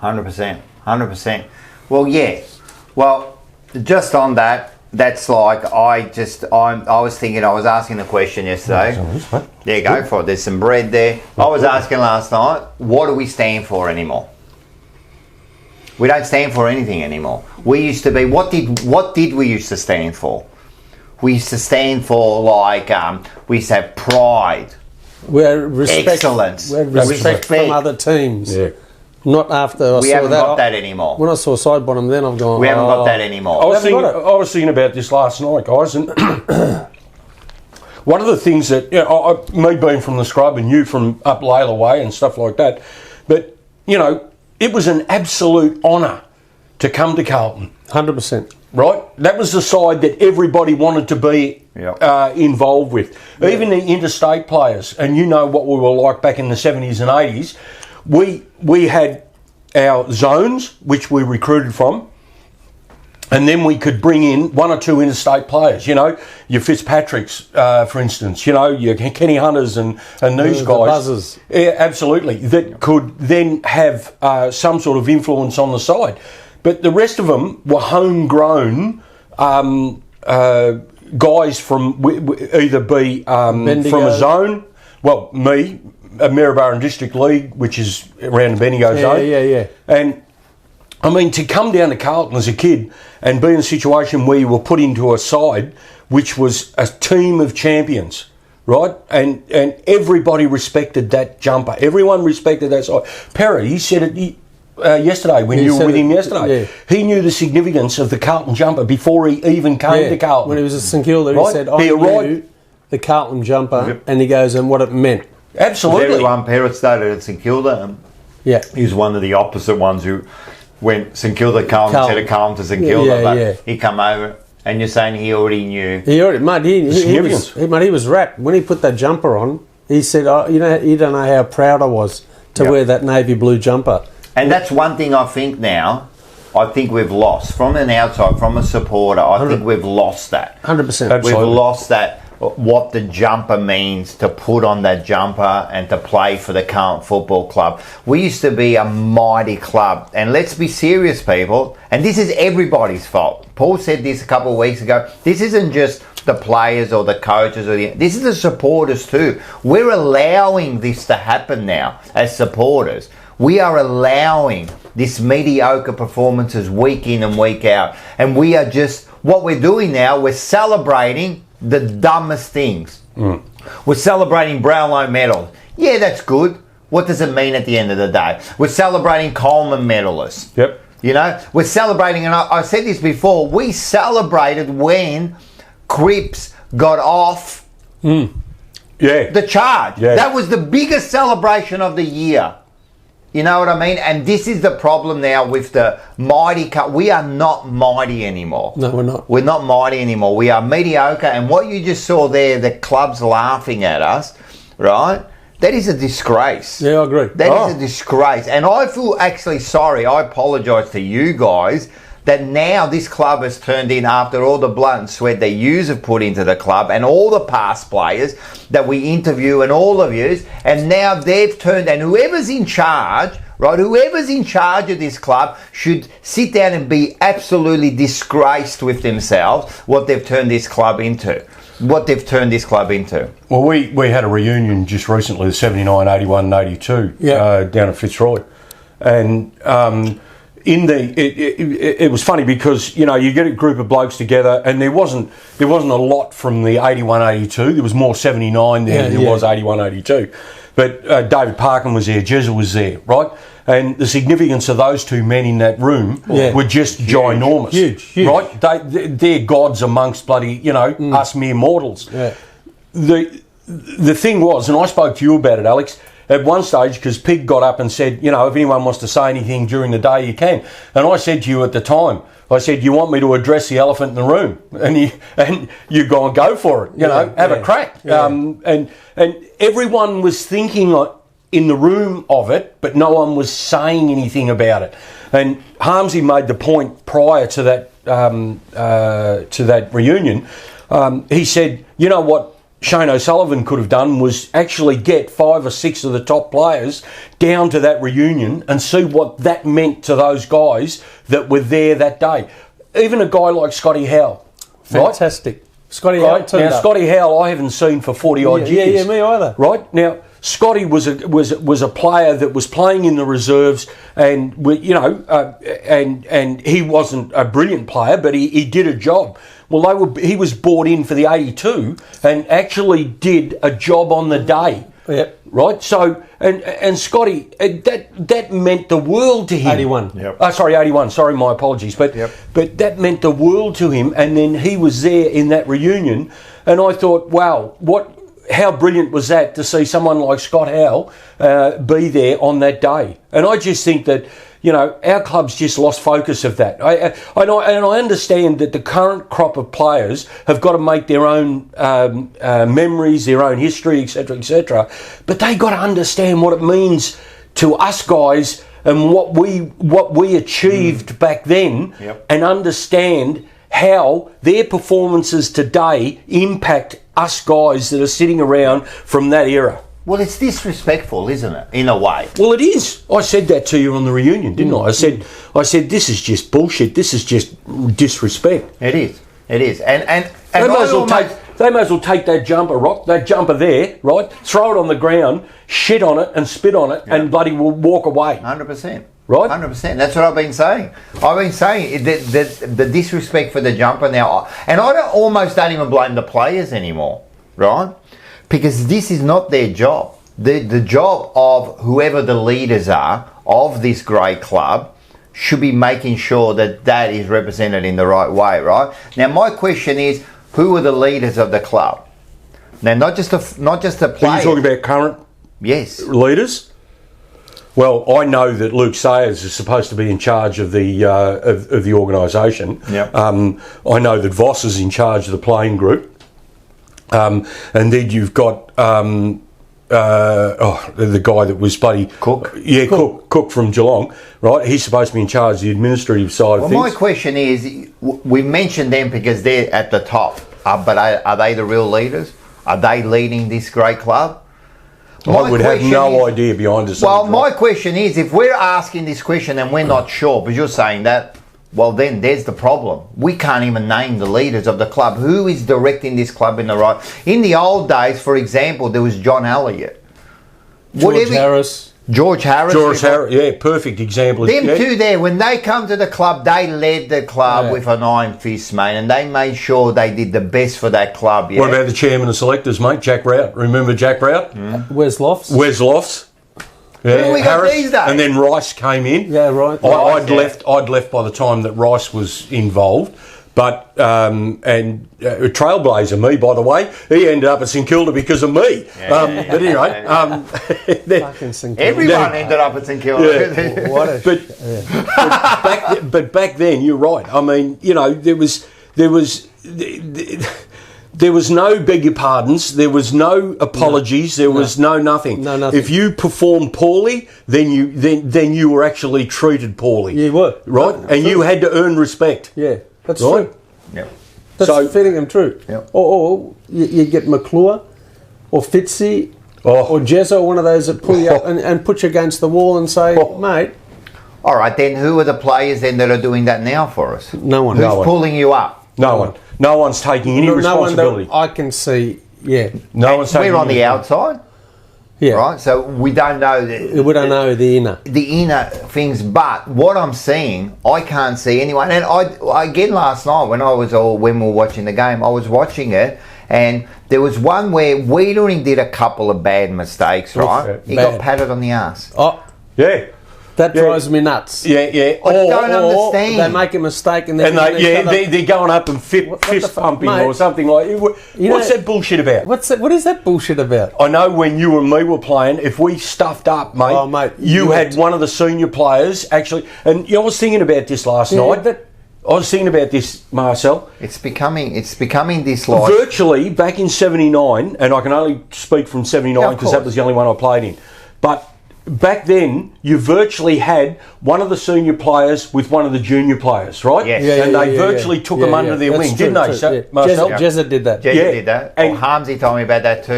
S1: 100%. Well, just on that. That's like I was thinking. I was asking the question yesterday. Yeah, go for it. There's some bread there. I was asking last night, what do we stand for anymore? We don't stand for anything anymore. We used to be. What did we used to stand for? We used to stand for we used to have pride.
S3: We had respect.
S1: Excellence.
S3: We had respect from other teams.
S2: Yeah.
S3: Not after
S1: we haven't got that anymore.
S3: When I saw side bottom, then I've gone.
S1: We haven't got that anymore.
S2: I was thinking about this last night, guys, and one of the things that me being from the scrub and you from up Layla Way and stuff like that, but it was an absolute honour to come to Carlton.
S3: 100%.
S2: Right? That was the side that everybody wanted to be involved with. Yep. Even the interstate players, and you know what we were like back in the 70s and 80s, we had our zones, which we recruited from, and then we could bring in one or two interstate players, your Fitzpatricks, for instance, your Kenny Hunters and these guys.
S3: The buzzers.
S2: Yeah, absolutely. That could then have some sort of influence on the side. But the rest of them were homegrown guys from either be from a zone, well, me, a Maryborough District League, which is around the Bendigo zone.
S3: Yeah.
S2: And, I mean, to come down to Carlton as a kid and be in a situation where you were put into a side which was a team of champions, right? And everybody respected that jumper. Everyone respected that side. Perry, he said it... yesterday, when you were with him yesterday, he knew the significance of the Carlton jumper before he even came to Carlton.
S3: When he was at St Kilda, he said, I knew the Carlton jumper, and he goes, and what it meant.
S2: Absolutely.
S1: Everyone, Perrott started at St Kilda.
S3: He
S1: was one of the opposite ones who went St Kilda, Carlton, instead of Carlton to St Kilda. He come over, and you're saying he already knew.
S3: He was wrapped. When he put that jumper on, he said, you don't know how proud I was to wear that navy blue jumper.
S1: And that's one thing I think now, I think we've lost. From an outside, from a supporter, I think we've lost that.
S3: 100%.
S1: We've lost that, what the jumper means, to put on that jumper and to play for the Carlton Football Club. We used to be a mighty club. And let's be serious, people. And this is everybody's fault. Paul said this a couple of weeks ago. This isn't just the players or the coaches. This is the supporters too. We're allowing this to happen now as supporters. We are allowing this mediocre performances week in and week out. And we are just, what we're doing now, we're celebrating the dumbest things. We're celebrating Brownlow medals. Yeah, that's good. What does it mean at the end of the day? We're celebrating Coleman medalists.
S2: Yep.
S1: We're celebrating, and I said this before, we celebrated when Cripps got off the charge. Yeah. That was the biggest celebration of the year. You know what I mean? And this is the problem now with the mighty cup. We are not mighty anymore.
S3: No, we're not.
S1: We're not mighty anymore. We are mediocre. And what you just saw there, the club's laughing at us, right? That is a disgrace.
S3: Yeah, I agree.
S1: That is a disgrace. And I feel actually sorry. I apologise to you guys that now this club has turned in, after all the blood and sweat that yous have put into the club and all the past players that we interview and all of yous, and now they've turned, and whoever's in charge, right, whoever's in charge of this club should sit down and be absolutely disgraced with themselves, what they've turned this club into. Well,
S2: we had a reunion just recently, the 79, 81 and 82 down at Fitzroy. And it was funny because you get a group of blokes together, and there wasn't a lot from the 81-82. There was more 79 than there was 81-82. But David Parkin was there, Jezza was there, right? And the significance of those two men in that room were just ginormous,
S3: huge,
S2: right? They're gods amongst bloody us mere mortals.
S3: Yeah.
S2: The thing was, and I spoke to you about it, Alex. At one stage, because Pig got up and said, if anyone wants to say anything during the day, you can. And I said to you at the time, I said, you want me to address the elephant in the room? And you go for it, have a crack.
S3: Yeah.
S2: And everyone was thinking in the room of it, but no one was saying anything about it. And Harmsy made the point prior to that reunion. He said, you know what Shane O'Sullivan could have done was actually get 5 or 6 of the top players down to that reunion and see what that meant to those guys that were there that day. Even a guy like Scotty Howell.
S3: Fantastic.
S2: Right?
S3: Scotty Howell turned up.
S2: Scotty Howell I haven't seen for 40-odd years.
S3: Yeah, me either.
S2: Right? Now, Scotty was a player that was playing in the reserves, and and he wasn't a brilliant player, but he did a job. Well, he was brought in for the 82 and actually did a job on the day
S3: Yep.
S2: Right? So, and Scotty, that meant the world to him.
S3: 81.
S2: Yep. Sorry, 81. Sorry, my apologies. But that meant the world to him. And then he was there in that reunion. And I thought, wow, how brilliant was that to see someone like Scott Howe be there on that day. And I just think that, you know, our club's just lost focus of that. I understand that the current crop of players have got to make their own memories, their own history, etc., but they got to understand what it means to us guys and what we achieved back then, and understand how their performances today impact us guys that are sitting around from that era.
S1: Well, it's disrespectful, isn't it? In a way.
S2: Well, it is. I said that to you on the reunion, didn't I? I said this is just bullshit. This is just disrespect.
S1: It is. It is. And
S2: they may as well take that jumper there, right? Throw it on the ground, shit on it, and spit on it, and bloody will walk away.
S1: 100%.
S2: Right?
S1: 100%. That's what I've been saying. I've been saying the disrespect for the jumper now, and I almost don't even blame the players anymore, right? Because this is not their job. The job of whoever the leaders are of this great club should be making sure that is represented in the right way, right? Now, my question is, who are the leaders of the club? Now, not just the players.
S2: Are you talking about current leaders? Well, I know that Luke Sayers is supposed to be in charge of the organisation.
S1: Yep.
S2: I know that Voss is in charge of the playing group. And then you've got the guy that was bloody
S1: Cook.
S2: Yeah, Cook from Geelong, right? He's supposed to be in charge of the administrative side of things.
S1: Well, my question is, we mentioned them because they're at the top, but are they the real leaders? Are they leading this great club?
S2: I would have no idea behind us.
S1: Well, my question is, if we're asking this question and we're not sure, because you're saying that, well, then there's the problem. We can't even name the leaders of the club. Who is directing this club in the right? In the old days, for example, there was John Elliott.
S3: George Harris,
S2: yeah, perfect example.
S1: Them two there, when they come to the club, they led the club with an iron fist, mate, and they made sure they did the best for that club. Yeah?
S2: What about the chairman of selectors, mate? Jack Rout. Remember Jack Rout?
S3: Wes Lofts.
S2: Yeah,
S1: we got these days?
S2: And then Rice came in.
S3: Yeah, right.
S2: I'd left by the time that Rice was involved. But trailblazer, me, by the way, he ended up at St Kilda because of me. But anyway,
S1: everyone ended up at St Kilda.
S2: But back then, you're right. I mean, you know, there was no beg your pardons. There was no apologies. There was no nothing.
S3: No nothing.
S2: If you performed poorly, then you were actually treated poorly.
S3: You were
S2: right, and you had to earn respect.
S3: Yeah, that's
S2: right?
S3: true.
S1: Yeah,
S3: that's fitting and true.
S1: Yep.
S3: Or you get McClure or Fitzy or Jezzo, one of those that pull you up and put you against the wall and say, mate.
S1: All right, then who are the players then that are doing that now for us?
S3: No one.
S1: Who's pulling you up?
S2: No one. No one's taking any responsibility.
S3: No one that I can see,
S2: No one's taking
S1: We're on the outside.
S3: Yeah.
S1: Right? So we don't know.
S3: We don't know the inner.
S1: The inner things. But what I'm seeing, I can't see anyone. And I again, last night when we were watching the game, I was watching it, and there was one where Wiedering did a couple of bad mistakes, right? He got patted on the ass.
S3: Oh.
S2: Yeah.
S3: That drives me nuts.
S2: Yeah.
S1: I don't understand.
S3: They make a mistake and
S2: they're going up and fist pumping or something like. What's that bullshit about?
S3: What is that bullshit about?
S2: I know when you and me were playing, if we stuffed up, mate, you had one of the senior players actually. And I was thinking about this last night. I was thinking about this, Marcel.
S1: It's becoming this like
S2: virtually back in '79, and I can only speak from '79 because that was the only one I played in, but. Back then, you virtually had one of the senior players with one of the junior players, right?
S1: Yes.
S2: And they virtually took them under their wing, didn't they?
S3: Jezza did that.
S1: Jezza did that. And Harmsy told me about that too.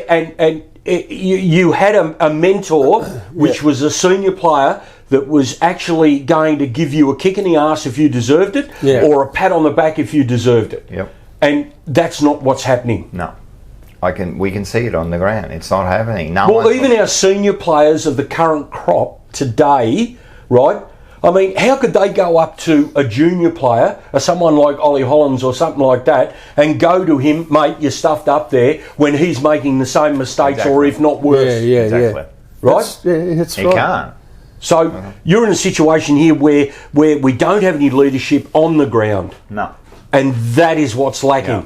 S2: And you had a mentor, which was a senior player that was actually going to give you a kick in the arse if you deserved it, or a pat on the back if you deserved it.
S1: Yep.
S2: And that's not what's happening.
S1: No. We can see it on the ground. It's not happening.
S2: Even our senior players of the current crop today, right, I mean, how could they go up to a junior player, or someone like Ollie Hollands or something like that, and go to him, mate, you're stuffed up there, when he's making the same mistakes or if not worse?
S1: Exactly.
S2: Right?
S3: That's
S1: You
S3: right.
S1: can't.
S2: So you're in a situation here where we don't have any leadership on the ground.
S1: No.
S2: And that is what's lacking.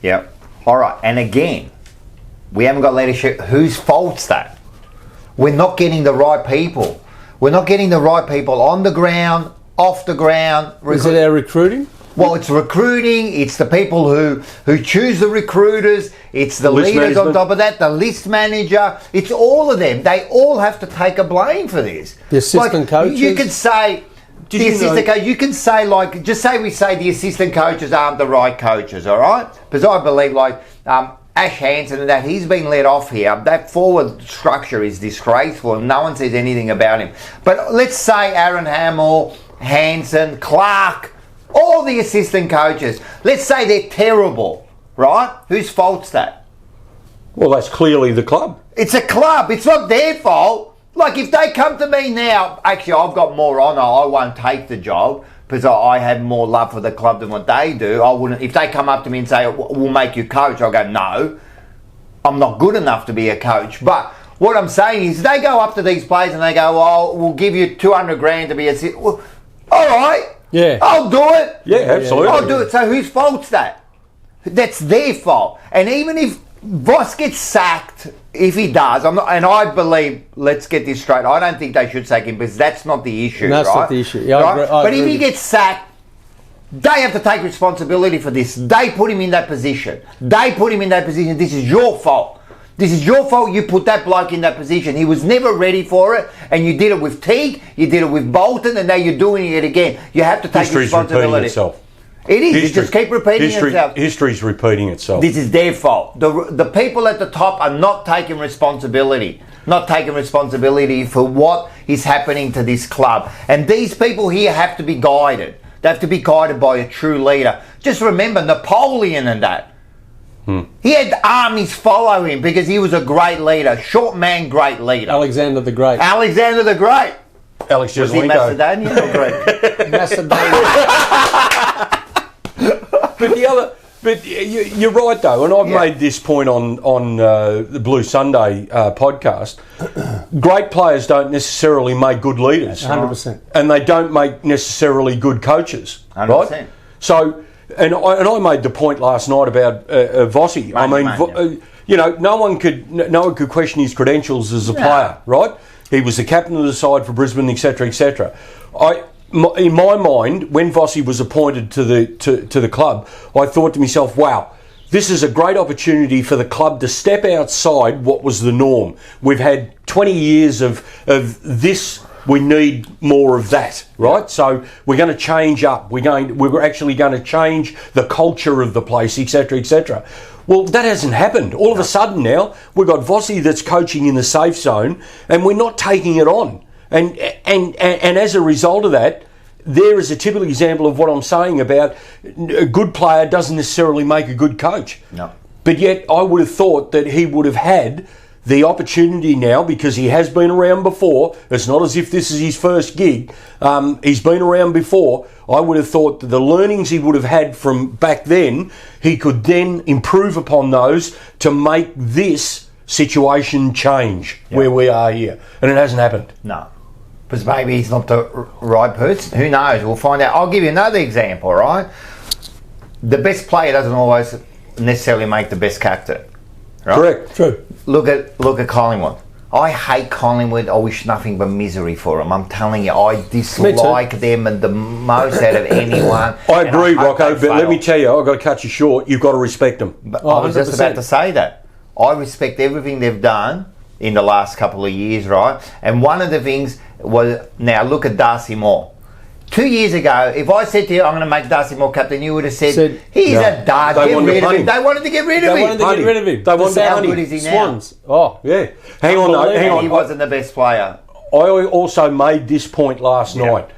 S1: Yeah. All right. And again, we haven't got leadership. Whose fault's that? We're not getting the right people. We're not getting the right people on the ground, off the ground.
S3: Is it our recruiting?
S1: Well, it's recruiting. It's the people who choose the recruiters. It's the
S2: List
S1: leaders
S2: management.
S1: on top of that, the list manager. It's all of them. They all have to take a blame for this.
S3: The assistant coaches.
S1: You could say... You can say, like, just say we say the assistant coaches aren't the right coaches, all right? Because I believe, like, Ash Hansen and that, he's been let off here. That forward structure is disgraceful and no one says anything about him. But let's say Aaron Hamill, Hansen, Clark, all the assistant coaches, let's say they're terrible, right? Whose fault's that?
S2: Well, that's clearly the club.
S1: It's a club. It's not their fault. Like, if they come to me now, actually, I've got more honour. I won't take the job because I have more love for the club than what they do. I wouldn't. If they come up to me and say, we'll make you coach, I'll go, no, I'm not good enough to be a coach. But what I'm saying is they go up to these players and they go, oh, we'll give you 200 grand to be a... Well, all right.
S3: Yeah.
S1: I'll do it.
S2: Yeah, absolutely.
S1: I'll do it. So whose fault's that? That's their fault. And even if Voss gets sacked, if he does, and I believe, let's get this straight, I don't think they should sack him because that's not the issue,
S3: That's
S1: right?
S3: not the issue. Yeah,
S1: right?
S3: I
S1: But if
S3: agree
S1: he
S3: with
S1: gets sacked, they have to take responsibility for this. They put him in that position. They put him in that position. This is your fault. This is your fault. You put that bloke in that position. He was never ready for it, and you did it with Teague, you did it with Bolton, and now you're doing it again. You have to take
S2: History's
S1: responsibility.
S2: repeating itself.
S1: It is. You just keep repeating itself.
S2: History's repeating itself.
S1: This is their fault. The people at the top are not taking responsibility. Not taking responsibility for what is happening to this club. And these people here have to be guided. They have to be guided by a true leader. Just remember Napoleon and that. He had armies follow him because he was a great leader. Short man, great leader.
S3: Alexander the Great.
S1: Alexander the Great.
S2: Alex
S1: Was he
S2: Jesselenko.
S1: Macedonian or Greek?
S3: Macedonia.
S2: But you're right though, and I've made this point on the Blue Sunday podcast. Great players don't necessarily make good leaders,
S3: 100%,
S2: and they don't make necessarily good coaches,
S1: 100%.
S2: right? So, and I made the point last night about Vossi. I mean, you know, no one could question his credentials as a player, right? He was the captain of the side for Brisbane, etc., etc. In my mind, when Vossi was appointed to the club, I thought to myself, wow, this is a great opportunity for the club to step outside what was the norm. We've had 20 years of this, we need more of that, right? So we're going to change up. We're actually going to change the culture of the place, etc., etc. Well, that hasn't happened. All of a sudden now, we've got Vossi that's coaching in the safe zone, and we're not taking it on. And as a result of that, there is a typical example of what I'm saying about a good player doesn't necessarily make a good coach.
S1: No.
S2: But yet I would have thought that he would have had the opportunity now, because he has been around before. It's not as if this is his first gig. He's been around before. I would have thought that the learnings he would have had from back then, he could then improve upon those to make this situation change where we are here. And it hasn't happened.
S1: No. Because maybe he's not the right person. Who knows? We'll find out. I'll give you another example, right? The best player doesn't always necessarily make the best captain. Right?
S2: Correct. True.
S1: Look at Collingwood. I hate Collingwood. I wish nothing but misery for them. I'm telling you, I dislike them and the most out of anyone.
S2: I agree, Rocco, but let me tell you, I've got to cut you short. You've got to respect them.
S1: But I was just about to say that. I respect everything they've done in the last couple of years, right? And one of the things was, now look at Darcy Moore. 2 years ago, if I said to you, I'm going to make Darcy Moore captain, you would have said he's a dart. Get rid of him. They wanted to get rid of him.
S3: They wanted to get rid of him.
S2: They wanted to
S1: How good is he now?
S3: Swans. Oh,
S2: yeah. Hang on, though. Hang on.
S1: He wasn't the best player.
S2: I also made this point last night.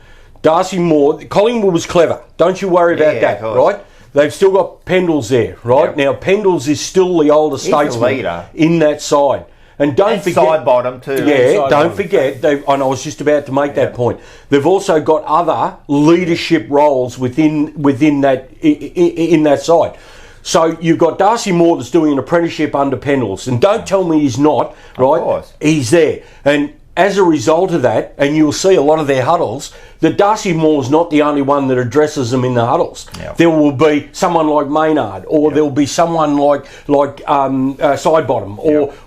S2: Darcy Moore, Collingwood was clever. Don't you worry about that, right? They've still got Pendles there, right? Now, Pendles is still the older statesman in that side. And don't forget
S1: side bottom too.
S2: Yeah, don't forget. And I was just about to make that point. They've also got other leadership roles within that in that side. So you've got Darcy Moore that's doing an apprenticeship under Pendles, and don't tell me he's not. Right? Of course. He's there, and as a result of that, and you'll see a lot of their huddles, that Darcy Moore's not the only one that addresses them in the huddles. Yep. There will be someone like Maynard, or there will be someone like Sidebottom,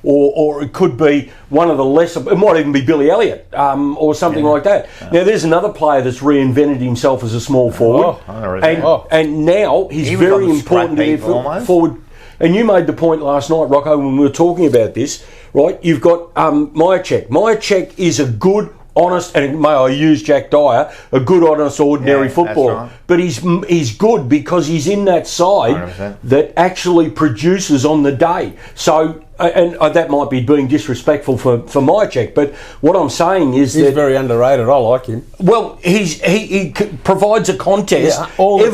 S2: or it could be one of the lesser. It might even be Billy Elliott, or something like that. Now there's another player that's reinvented himself as a small forward, and now he's very important in forward. And you made the point last night, Rocco, when we were talking about this, right? You've got Myercheck. Myercheck is a good, honest, and may I use Jack Dyer, a good, honest, ordinary footballer. Right. But he's good because he's in that side 100%. That actually produces on the day. So, and that might be being disrespectful for Myercheck, but what I'm saying is
S3: he's very underrated. I like him.
S2: Well, he provides a contest
S3: all the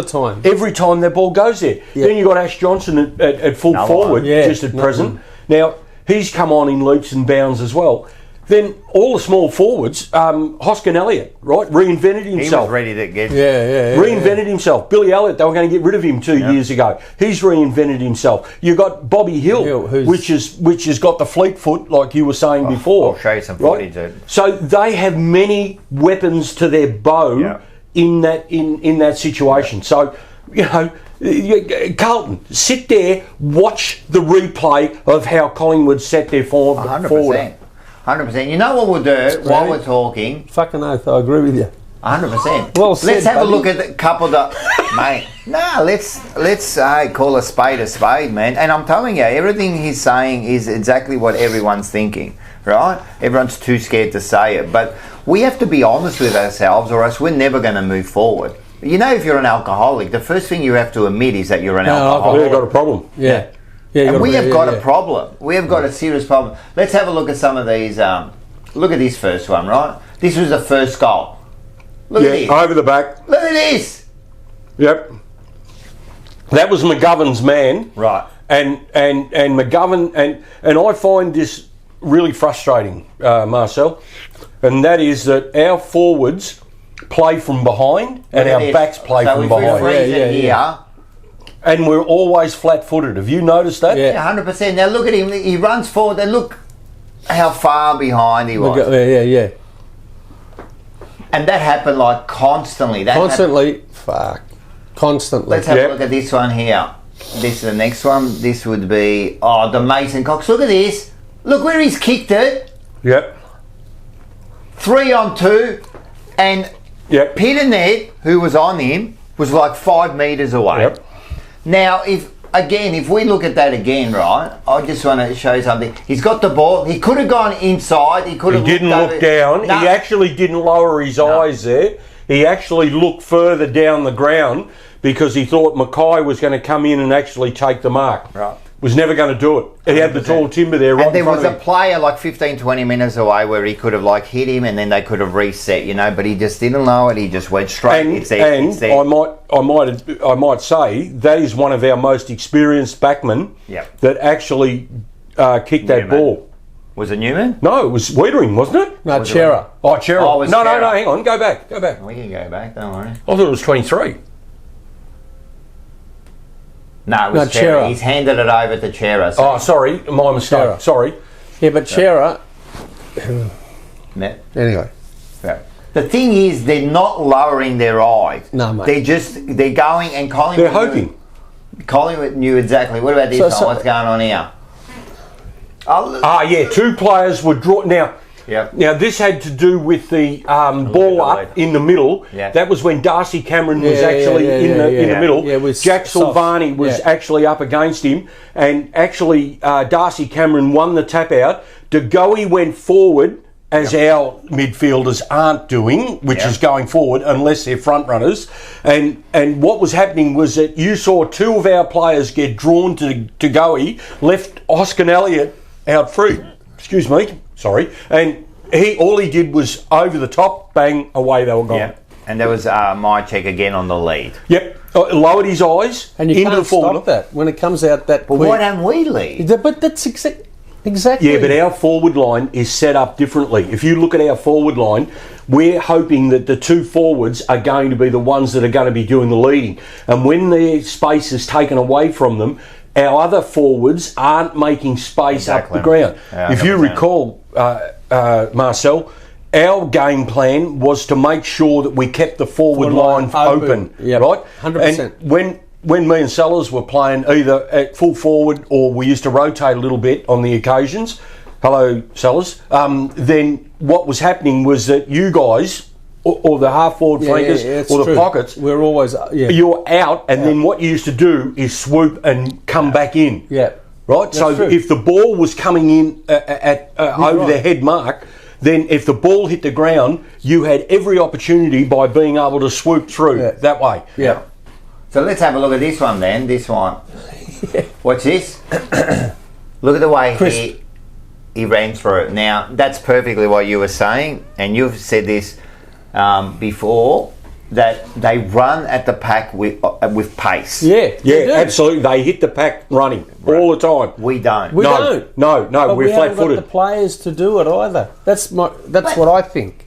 S3: time.
S2: Every time that ball goes there. Yeah. Then you've got Ash Johnson at full forward, just at present. Now, he's come on in leaps and bounds as well. Then all the small forwards, Hoskin Elliott, right, reinvented himself.
S1: He was ready to get...
S2: Reinvented himself. Billy Elliott, they were going to get rid of him 2 years ago. He's reinvented himself. You've got Bobby Hill, which has got the fleet foot, like you were saying before.
S1: I'll show you some footage. Right?
S2: So they have many weapons to their bow in that situation. So, you know... Carlton, sit there, watch the replay of how Collingwood set their forward.
S1: 100%. You know what we'll do while we're talking?
S3: Fucking oath, I agree with you.
S1: 100%.
S3: Well said,
S1: let's have a look at a couple of mate. No, let's call a spade, man. And I'm telling you, everything he's saying is exactly what everyone's thinking, right? Everyone's too scared to say it, but we have to be honest with ourselves, or else we're never going to move forward. You know, if you're an alcoholic, the first thing you have to admit is that you're an alcoholic.
S2: We've got a problem.
S3: Yeah,
S1: and we have got a problem. We have got a serious problem. Let's have a look at some of these. Look at this first one, right? This was the first goal. Look at this.
S2: Over the back.
S1: Look at this.
S2: Yep. That was McGovern's man.
S1: Right.
S2: And McGovern, and I find this really frustrating, Marcel, and that is that our forwards play from behind and our backs play from behind. And we're always flat-footed. Have you noticed that?
S1: Yeah, 100%. Now look at him. He runs forward and look how far behind he was.
S3: Yeah.
S1: And that happened like constantly.
S3: Constantly.
S1: Let's have a look at this one here. This is the next one. This would be, the Mason Cox. Look at this. Look where he's kicked it.
S2: Yep.
S1: 3-on-2. And Peter Ned, who was on him, was like 5 metres away.
S2: Yep.
S1: Now, if we look at that again, right, I just want to show you something. He's got the ball. He could have gone inside. He
S2: didn't look down. No. He actually didn't lower his eyes there. He actually looked further down the ground because he thought Mackay was going to come in and actually take the mark.
S1: Right.
S2: Was never going to do it. He had the tall timber there right in front of him.
S1: And there was a player like 15, 20 minutes away where he could have like hit him and then they could have reset, but he just didn't know it. He just went straight.
S2: I might say that is one of our most experienced backmen that actually kicked that ball.
S1: Was it Newman?
S2: No, it was Wiedering, wasn't it?
S3: No, Chera.
S2: Chera. No, hang on. Go back.
S1: We can go back, don't worry.
S2: I thought it was 23.
S1: No, it was Chera. He's handed it over to Chera.
S2: So sorry, my mistake. Chera. Sorry.
S3: Yeah, but Chera.
S1: Anyway. Yeah. The thing is, they're not lowering their eyes.
S3: No, mate.
S1: They're going and Collingwood.
S2: They're hoping.
S1: Collingwood knew exactly. What about this one? What's going on here?
S2: Two players were drawn. Now this had to do with the ball up in the middle.
S1: Yeah.
S2: That was when Darcy Cameron was actually in the middle. Jack Silvani was actually up against him, and actually Darcy Cameron won the tap out. De Goey went forward, as our midfielders aren't doing, which is going forward unless they're front runners. And what was happening was that you saw two of our players get drawn to De Goey, left Hoskin Elliott out free. Excuse me. Sorry, and all he did was over the top, bang, away they were gone.
S1: Yeah. And there was Myercheck again on the lead.
S2: Yep, lowered his eyes
S3: and you can't stop that when it comes out that.
S1: But why don't we lead?
S3: But that's exactly. Exactly.
S2: Yeah, but our forward line is set up differently. If you look at our forward line, we're hoping that the two forwards are going to be the ones that are going to be doing the leading. And when their space is taken away from them, our other forwards aren't making space up the ground.
S1: Yeah,
S2: if you recall, Marcel, our game plan was to make sure that we kept the forward line open,
S3: yep.
S2: right?
S3: 100%.
S2: And when me and Sellers were playing either at full forward or we used to rotate a little bit on the occasions, hello Sellers, then what was happening was that you guys, or the half forward flankers, or the pockets,
S3: we're always
S2: you're out, and then what you used to do is swoop and come back in.
S3: Yeah.
S2: Right?
S3: That's
S2: so
S3: true.
S2: if the ball was coming in over the head mark, then if the ball hit the ground, you had every opportunity by being able to swoop through that way.
S3: Yeah.
S1: So let's have a look at this one then. This one. Watch this. Look at the way he ran through it. Now, that's perfectly what you were saying, and you've said this before, that they run at the pack with pace.
S2: Yeah, absolutely. They hit the pack running all the time.
S1: We don't.
S3: We don't.
S2: No,
S3: but
S2: we're
S3: we haven't
S2: flat-footed.
S3: got the players to do it either. That's what I think.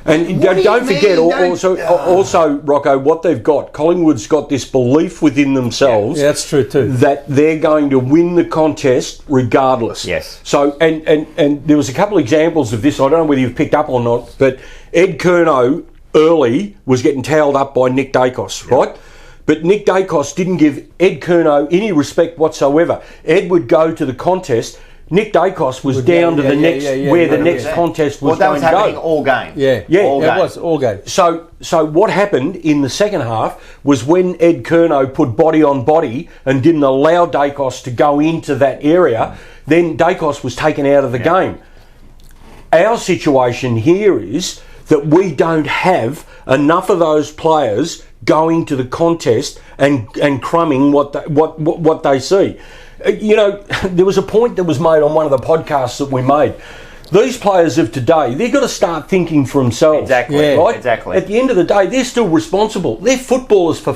S2: And don't forget, also, Rocco, what they've got, Collingwood's got this belief within themselves.
S3: Yeah, that's true too.
S2: That they're going to win the contest regardless.
S1: Yes.
S2: So, and there was a couple of examples of this. I don't know whether you've picked up or not, but Ed Curnow early was getting towelled up by Nick Dacos, right? But Nick Dacos didn't give Ed Curnow any respect whatsoever. Ed would go to the contest. Nick Dacos was down to the next the next contest was going to go.
S1: That was happening all game.
S3: It was all game.
S2: So what happened in the second half was when Ed Curnow put body on body and didn't allow Dacos to go into that area, then Dacos was taken out of the game. Our situation here is that we don't have enough of those players going to the contest and crumbing what they see. You know, there was a point that was made on one of the podcasts that we made. These players of today, they've got to start thinking for themselves.
S1: Exactly.
S2: Right?
S1: Exactly.
S2: At the end of the day, they're still responsible. They're footballers, for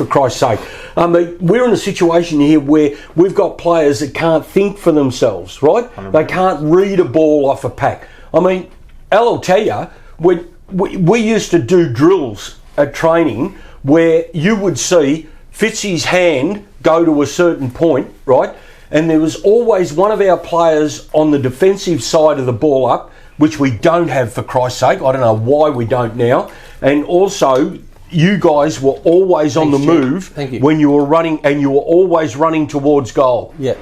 S2: Christ's sake. I mean, we're in a situation here where we've got players that can't think for themselves, right? 100%. They can't read a ball off a pack. I mean, I'll tell you, when we used to do drills at training where you would see Fitzy's hand go to a certain point, right? And there was always one of our players on the defensive side of the ball up, which we don't have, for Christ's sake. I don't know why we don't now. And also, you guys were always on the move when you were running, and you were always running towards goal.
S3: Yeah.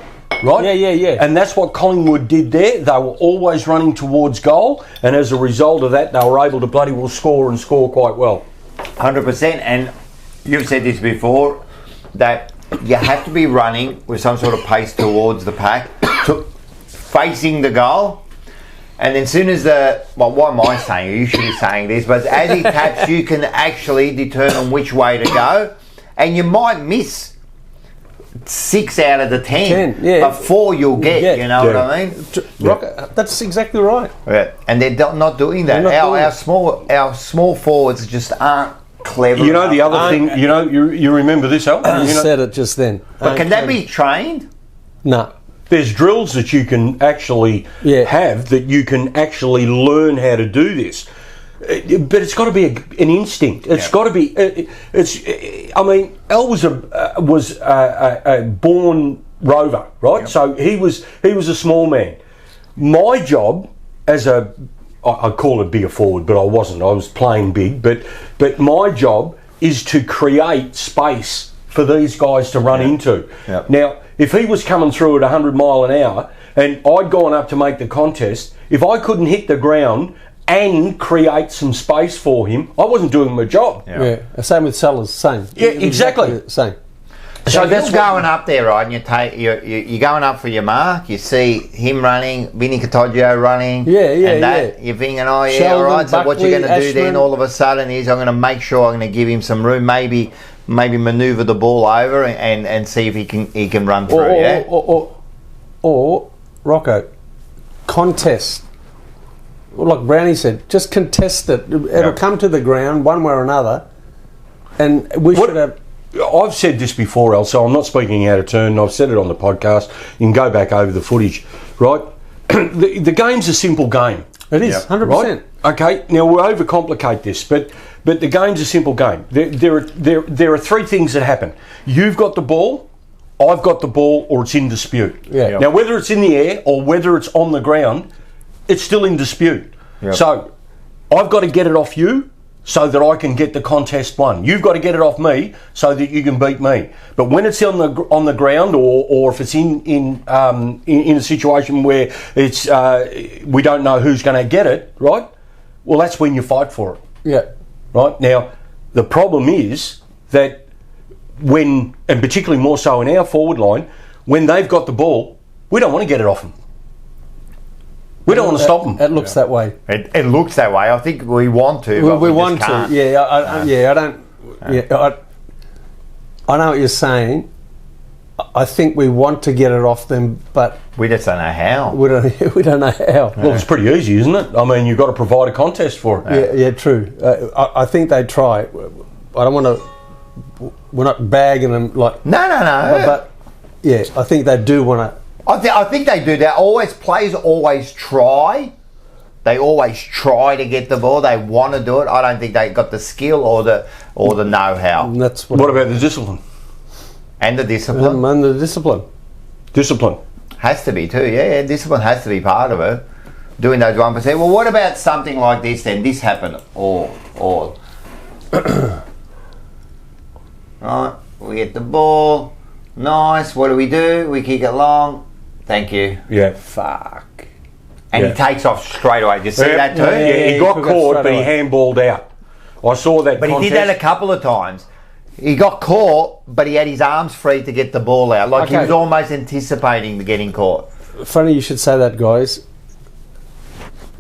S2: Right?
S3: Yeah.
S2: And that's what Collingwood did there. They were always running towards goal, and as a result of that, they were able to bloody well score quite well.
S1: 100%. And you've said this before, that you have to be running with some sort of pace towards the pack, facing the goal. And then as soon as what am I saying? You should be saying this, but as he taps, you can actually determine which way to go. And you might miss 6 out of the 10, but 4 you'll get, you know what I mean?
S3: That's exactly right.
S1: Yeah. And they're not doing that. Our small forwards just aren't clever.
S2: You know the other thing, you remember this, Al?
S3: You said it just then.
S1: But can that be trained?
S3: No.
S2: There's drills that you can actually have that you can actually learn how to do this. But it's got to be an instinct. It's got to be. I mean, Al was a born rover, right? Yep. So he was a small man. My job as I call it be a forward, but I wasn't. I was playing big. But my job is to create space for these guys to run into. Yep. Now, if he was coming through at 100 mile an hour and I'd gone up to make the contest, if I couldn't hit the ground and create some space for him, I wasn't doing my job.
S3: Yeah. Same with Sellers. Same.
S2: Yeah, exactly.
S3: Same.
S1: So that's going up there, right? And you're going up for your mark. You see him running, Vinny Katoggio running. You're thinking, all right. So what you're going to do then? All of a sudden is I'm going to make sure I'm going to give him some room. Maybe manoeuvre the ball over and see if he can run through.
S3: Or Rocco, contest. Like Brownie said, just contest it. It'll come to the ground one way or another, and we should have.
S2: I've said this before, El, so I'm not speaking out of turn. I've said it on the podcast. You can go back over the footage, right? The game's a simple game.
S3: It is, 100%.
S2: Right? Okay, now we overcomplicate this, but the game's a simple game. There are three things that happen. You've got the ball, I've got the ball, or it's in dispute.
S3: Yeah.
S2: Now, whether it's in the air or whether it's on the ground, it's still in dispute.
S1: Yep.
S2: So I've got to get it off you so that I can get the contest won. You've got to get it off me so that you can beat me. But when it's on the ground, or if it's in a situation where it's we don't know who's going to get it, right? Well, that's when you fight for it.
S3: Yeah.
S2: Right? Now, the problem is that when, and particularly more so in our forward line, when they've got the ball, we don't want to get it off them. We don't want to stop them.
S3: It looks that way.
S1: It looks that way. I think we want to. But
S3: we want to. Yeah, I don't. Yeah, I know what you're saying. I think we want to get it off them, but
S1: we just don't know how.
S3: We don't know how.
S2: Well, it's pretty easy, isn't it? I mean, you've got to provide a contest for it.
S3: Yeah, true. I think they try. I don't want to. We're not bagging them like.
S1: No.
S3: But yeah, I think they do want to.
S1: I think they do. Players always try. They always try to get the ball. They want to do it. I don't think they got the skill or the know-how.
S3: That's
S2: what about the discipline?
S1: And the discipline.
S3: And the discipline.
S2: Discipline
S1: has to be too. Yeah, discipline has to be part of it. Doing those 1%. Well, what about something like this? Then this happened, or right? We get the ball. Nice. What do? We kick it long. Thank you.
S2: Yeah.
S3: Fuck.
S1: And he takes off straight away. Did you see that too?
S2: Yeah, he got caught, but he handballed out. I saw that.
S1: But he did that a couple of times. He got caught, but he had his arms free to get the ball out. Like he was almost anticipating getting caught.
S3: Funny you should say that, guys.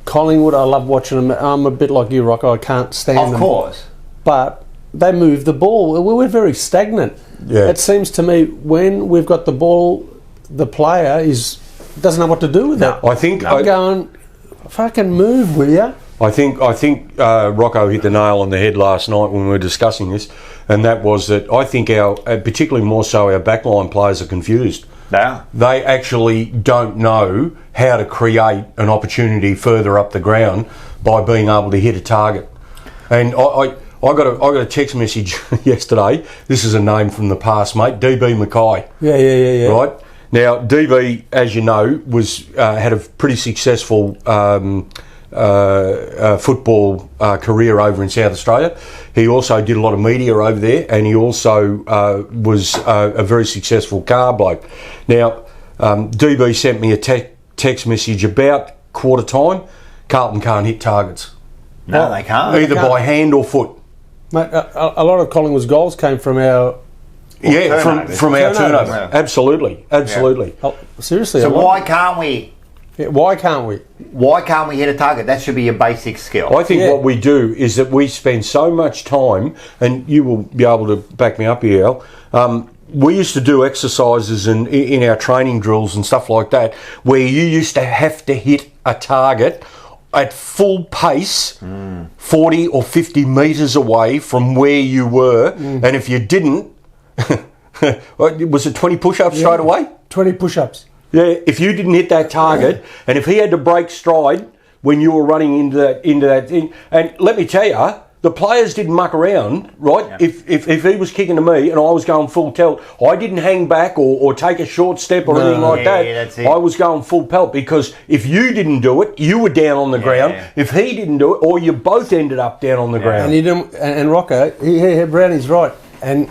S3: Collingwood, I love watching them. I'm a bit like you, Rocco. I can't stand them.
S1: Of course.
S3: But they move the ball. We're very stagnant.
S2: Yeah.
S3: It seems to me when we've got the ball, the player doesn't know what to do with it.
S2: I think
S3: I'm going, fucking move, will ya?
S2: I think Rocco hit the nail on the head last night when we were discussing this, and that was that I think particularly more so our backline players are confused.
S1: Yeah.
S2: They actually don't know how to create an opportunity further up the ground by being able to hit a target. And I got a text message yesterday. This is a name from the past, mate. DB Mackay.
S3: Yeah.
S2: Right. Now, DB, as you know, had a pretty successful football career over in South Australia. He also did a lot of media over there, and he also was a very successful car bloke. Now, DB sent me a text message about quarter time. Carlton can't hit targets.
S1: No, they can't.
S2: Either by hand or foot.
S3: Mate, a lot of Collingwood's goals came from our...
S2: from our turnover. Yeah. Absolutely.
S3: Yeah. Oh, seriously.
S1: So why can't we?
S3: Yeah, why can't we?
S1: Why can't we hit a target? That should be a basic skill.
S2: I think what we do is that we spend so much time, and you will be able to back me up here, Al. We used to do exercises in our training drills and stuff like that, where you used to have to hit a target at full pace, 40 or 50 metres away from where you were, and if you didn't, was it 20 push-ups straight away?
S3: 20 push-ups.
S2: Yeah, if you didn't hit that target, and if he had to break stride when you were running into that thing, and let me tell you, the players didn't muck around, right? Yeah. If he was kicking to me and I was going full pelt, I didn't hang back or take a short step or anything like that.
S1: That's it.
S2: I was going full pelt, because if you didn't do it, you were down on the ground. If he didn't do it, or you both ended up down on the ground.
S3: And you didn't. And Rocco, Brownie's right. And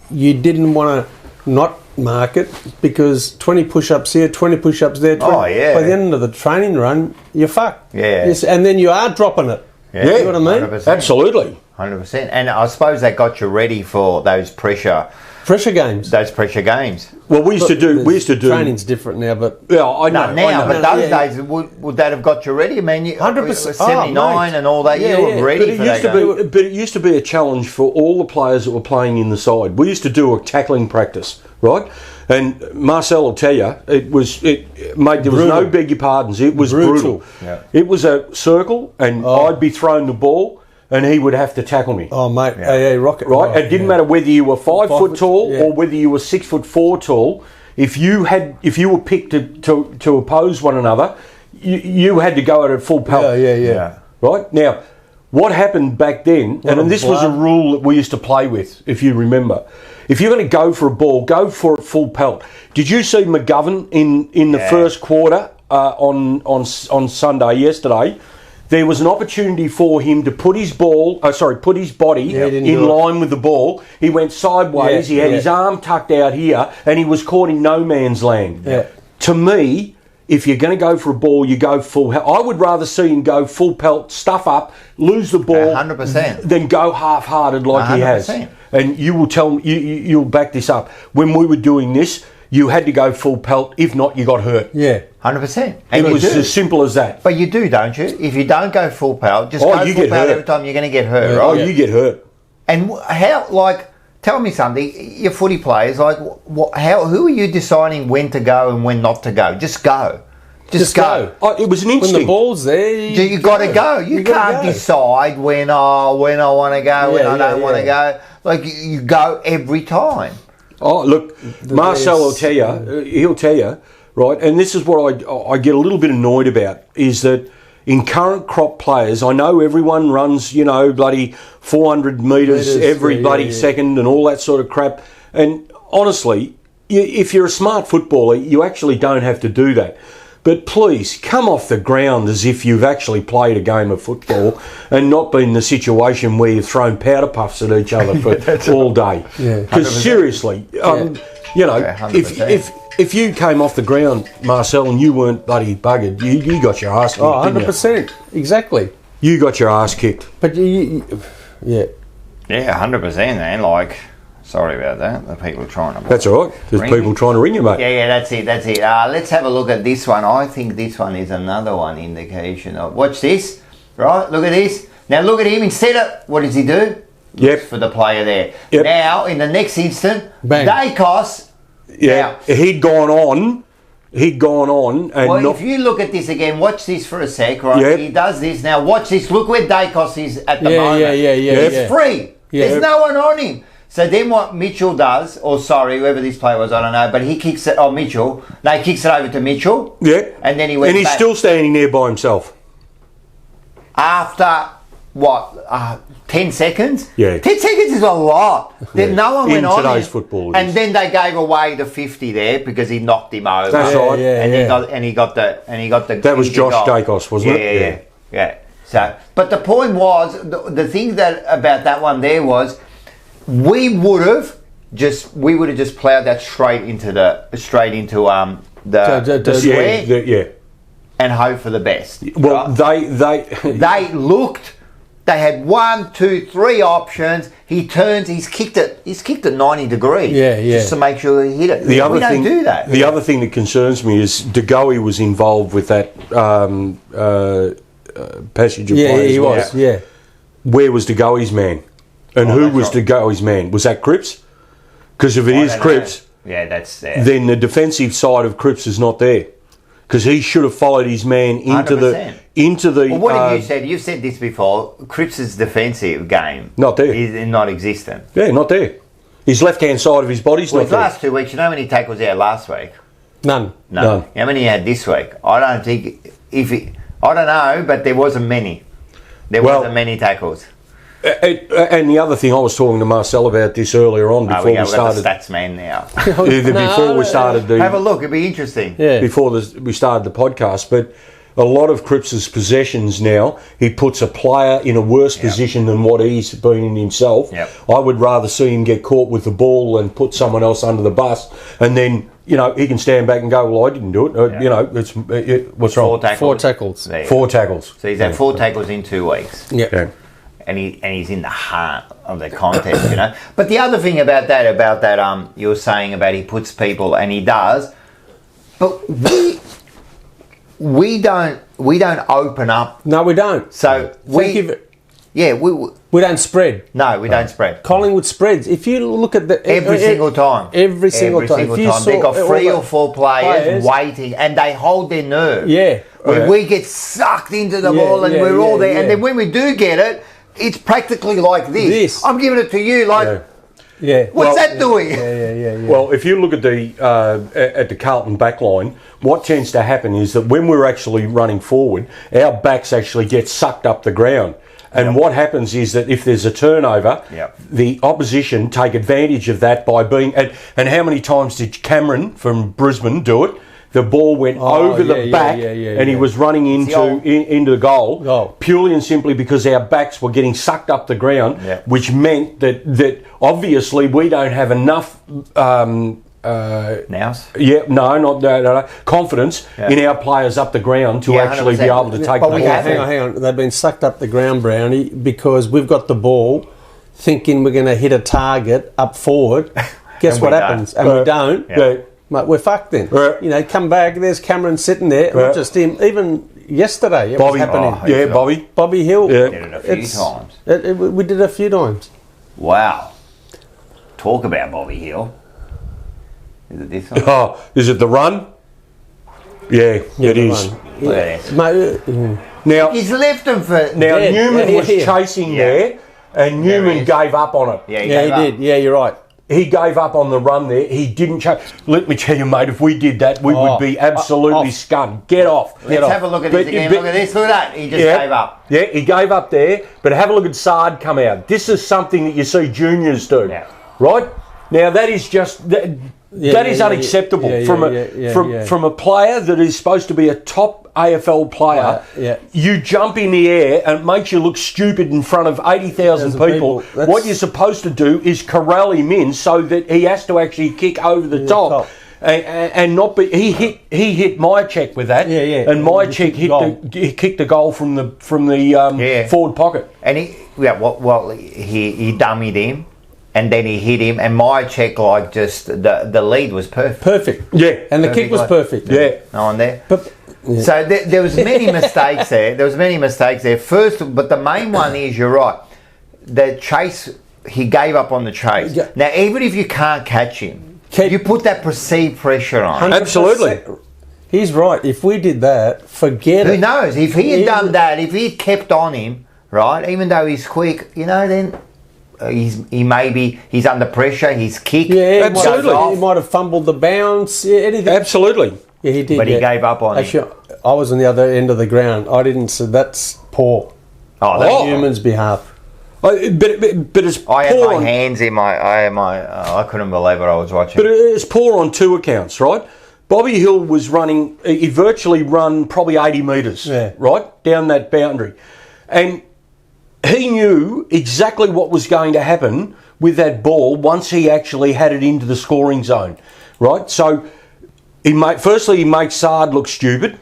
S3: you didn't want to not mark it, because 20 push-ups here, 20 push-ups there. 20, by the end of the training run, you're fucked.
S1: Yeah.
S3: Yes, and then you are dropping it.
S2: Yeah,
S3: you know what I mean?
S1: 100%.
S2: Absolutely.
S1: 100%. And I suppose that got you ready for those pressure
S3: games.
S1: Those pressure games.
S2: Well, we used to do.
S3: Training's different now, but
S2: yeah, I know.
S1: But those days would that have got you ready? I mean,
S3: 100%.
S1: 79 and all that. You were ready for that.
S2: But it used to be a challenge for all the players that were playing in the side. We used to do a tackling practice, right? And Marcel will tell you, mate, there was no beg your pardons. It was brutal.
S1: Yeah.
S2: It was a circle, and I'd be throwing the ball, and he would have to tackle me.
S3: Oh, mate. Yeah, rocket.
S2: Right?
S3: Oh,
S2: it didn't matter whether you were 5 foot tall or whether you were 6'4" tall. If you were picked to oppose one another, you had to go at it full pelt.
S3: Yeah.
S2: Right? Now, what happened back then, and this was a rule that we used to play with, if you remember. If you're going to go for a ball, go for it full pelt. Did you see McGovern in the first quarter on Sunday yesterday? There was an opportunity for him to put his body in line with the ball. He went sideways. He had his arm tucked out here, and he was caught in no man's land.
S3: Yeah.
S2: To me, if you're going to go for a ball, you go full. I would rather see him go full pelt, stuff up, lose the ball,
S1: 100%,
S2: than go half-hearted like 100%. He has. And you will tell me, you'll back this up. When we were doing this, you had to go full pelt. If not, you got hurt.
S3: Yeah.
S1: 100%.
S2: And it was as simple as that.
S1: But you do, don't you? If you don't go full pelt, just go full pelt every time, you're going to get hurt, right?
S2: Oh, you get hurt.
S1: And tell me something. Your footy players, who are you deciding when to go and when not to go? Just go. Just go.
S2: Oh, it was an instinct.
S3: When the ball's there,
S1: you got to go. You can't decide when I want to go, when I don't want to go. Like you go every time.
S2: Oh, look, Marcel will tell you. He'll tell you, right? And this is what I get a little bit annoyed about is that in current crop players, I know everyone runs, bloody 400 metres every bloody second and all that sort of crap. And honestly, if you're a smart footballer, you actually don't have to do that. But please, come off the ground as if you've actually played a game of football and not been in the situation where you've thrown powder puffs at each other for all day. Because seriously, if you came off the ground, Marcel, and you weren't bloody buggered, you got your ass kicked.
S3: Oh, 100%. Exactly.
S2: You got your ass kicked.
S3: But
S1: Yeah, 100%, man. Sorry about that. The people are trying to...
S2: That's all right. There's people trying to ring you, mate.
S1: Yeah, that's it. Let's have a look at this one. I think this one is another one indication of... Watch this. Right? Look at this. Now look at him. Instead of... What does he do?
S2: Yep.
S1: For the player there.
S2: Yep.
S1: Now, in the next instant,
S3: bang.
S1: Dacos...
S2: Yeah.
S1: Now,
S2: He'd gone on and...
S1: Well, if you look at this again, watch this for a sec, right?
S2: Yep.
S1: He does this. Now, watch this. Look where Dacos is at the moment.
S3: Yeah.
S1: He's free. There's no one on him. So then what Mitchell does, whoever this player was, I don't know, but he kicks it, Mitchell. No, he kicks it over to Mitchell.
S2: Yeah.
S1: And then he went
S2: And he's
S1: back.
S2: still standing there by himself.
S1: After, 10 seconds?
S2: Yeah.
S1: 10 seconds is a lot. Then no one went on
S2: today's
S1: him.
S2: football.
S1: And then they gave away the 50 there because he knocked him over.
S2: That's right.
S1: He got the...
S2: That was Josh Dacos, wasn't it?
S1: Yeah. So, but the point was, the thing about that one there was, we would have just ploughed that straight into the square, and hope for the best.
S2: Well,
S1: right? they looked. They had 1, 2, 3 options. He turns. He's kicked it 90 degrees. Just to make sure he hit it. We don't do that.
S2: The other thing that concerns me is De Goey was involved with that passage of play.
S3: He was. Yeah.
S2: Where was De Goey's man? And who was De Goey's man? Was that Cripps? Because if it is Cripps,
S1: that's there.
S2: Then the defensive side of Cripps is not there. Because he should have followed his man into
S1: 100%.
S2: the.
S1: Well, what have you said? You've said this before. Cripps' defensive game
S2: not there.
S1: Is non-existent.
S2: Yeah, not there. His left-hand side of his body's not
S1: his
S2: there.
S1: Last 2 weeks, you know how many tackles he had last week?
S3: None.
S1: How many he had this week? I don't think I don't know, but there wasn't many. There wasn't many tackles.
S2: And the other thing, I was talking to Marcel about this earlier on before we started.
S1: The stats man now.
S2: Before we started
S1: have a look. It'd be interesting.
S3: Yeah.
S2: Before we started the podcast, but a lot of Cripps' possessions now, he puts a player in a worse position than what he's been in himself.
S1: Yep.
S2: I would rather see him get caught with the ball and put someone else under the bus, and then he can stand back and go, "Well, I didn't do it." What's wrong?
S3: 4 tackles.
S1: There.
S2: 4 tackles.
S1: So he's had 4 tackles in 2 weeks.
S3: Yeah.
S1: And he's in the heart of the contest, But the other thing about that, you were saying about he puts people, and he does, but we don't open up.
S3: No, we don't.
S1: So we
S3: don't spread.
S1: No, we don't spread.
S3: Collingwood spreads. If you look at
S1: every single time,
S3: every single time,
S1: they've got 3 or 4 players waiting, and they hold their nerve.
S3: Yeah.
S1: When we get sucked into the ball, and we're all there, and then when we do get it. it's practically like this. I'm giving it to you like.
S3: Yeah.
S1: What's that doing?
S3: Yeah.
S2: Well, if you look at the Carlton back line, what tends to happen is that when we're actually running forward, our backs actually get sucked up the ground. And what happens is that if there's a turnover, the opposition take advantage of that by being... And how many times did Cameron from Brisbane do it? The ball went over the back and he was running into the goal purely and simply because our backs were getting sucked up the ground, which meant that obviously we don't have enough...
S1: Nows?
S2: Yeah, no, confidence in our players up the ground to actually be able to take the ball.
S3: Hang on. They've been sucked up the ground, Brownie, because we've got the ball thinking we're going to hit a target up forward. Guess what happens? And we don't. Mate, we're fucked then. You know, come back, there's Cameron sitting there, not just him, even yesterday it was happening. Bobby Hill.
S1: Did it a few times.
S3: We did it a few times.
S1: Wow. Talk about Bobby Hill. Is it this one?
S2: Oh, is it the run? Yeah, it is.
S1: Look at this.
S2: Now,
S1: he's left him for...
S2: Now, Newman was chasing there, and Newman gave up on it.
S1: Yeah,
S3: he did. Yeah, you're right.
S2: He gave up on the run there. He didn't chase. Let me tell you, mate, if we did that, we would be absolutely stunned. Get off.
S1: Let's have a look at this again. Look at this. Look at that. He just gave up.
S2: Yeah, he gave up there. But have a look at Saad come out. This is something that you see juniors do. Yeah. Right? Now, that is just... That is unacceptable from a player that is supposed to be a top AFL player. You jump in the air and it makes you look stupid in front of 80,000 people. What you're supposed to do is corral him in so that he has to actually kick over the top. And not be. He hit my check with that. And my check kicked the goal from the forward pocket.
S1: And he dummied him. And then he hit him, and my check, like, just the lead was perfect.
S3: Yeah, and the kick was perfect.
S1: Yeah, on there. So there was many mistakes there. First, but the main one is, you're right. The chase, he gave up on the chase. Yeah. Now, even if you can't catch him, you put that perceived pressure on.
S3: 100%.
S2: Absolutely.
S3: He's right. If we did that, forget it.
S1: Who knows? If he had done that, if he had kept on him, right, even though he's quick, then... he's under pressure. He's kicked.
S3: Yeah, absolutely. He might have fumbled the bounce. Yeah, anything.
S2: Absolutely.
S3: Yeah, he did.
S1: But he gave up on
S3: it. I was on the other end of the ground. I didn't. So that's poor.
S1: That's
S3: on Newman's behalf.
S2: But it's poor.
S1: I had my hands in my. I couldn't believe what I was watching.
S2: But it's poor on two accounts, right? Bobby Hill was running. He virtually run probably 80 metres, right down that boundary, and. He knew exactly what was going to happen with that ball once he actually had it into the scoring zone, right? So, firstly, he makes Saad look stupid,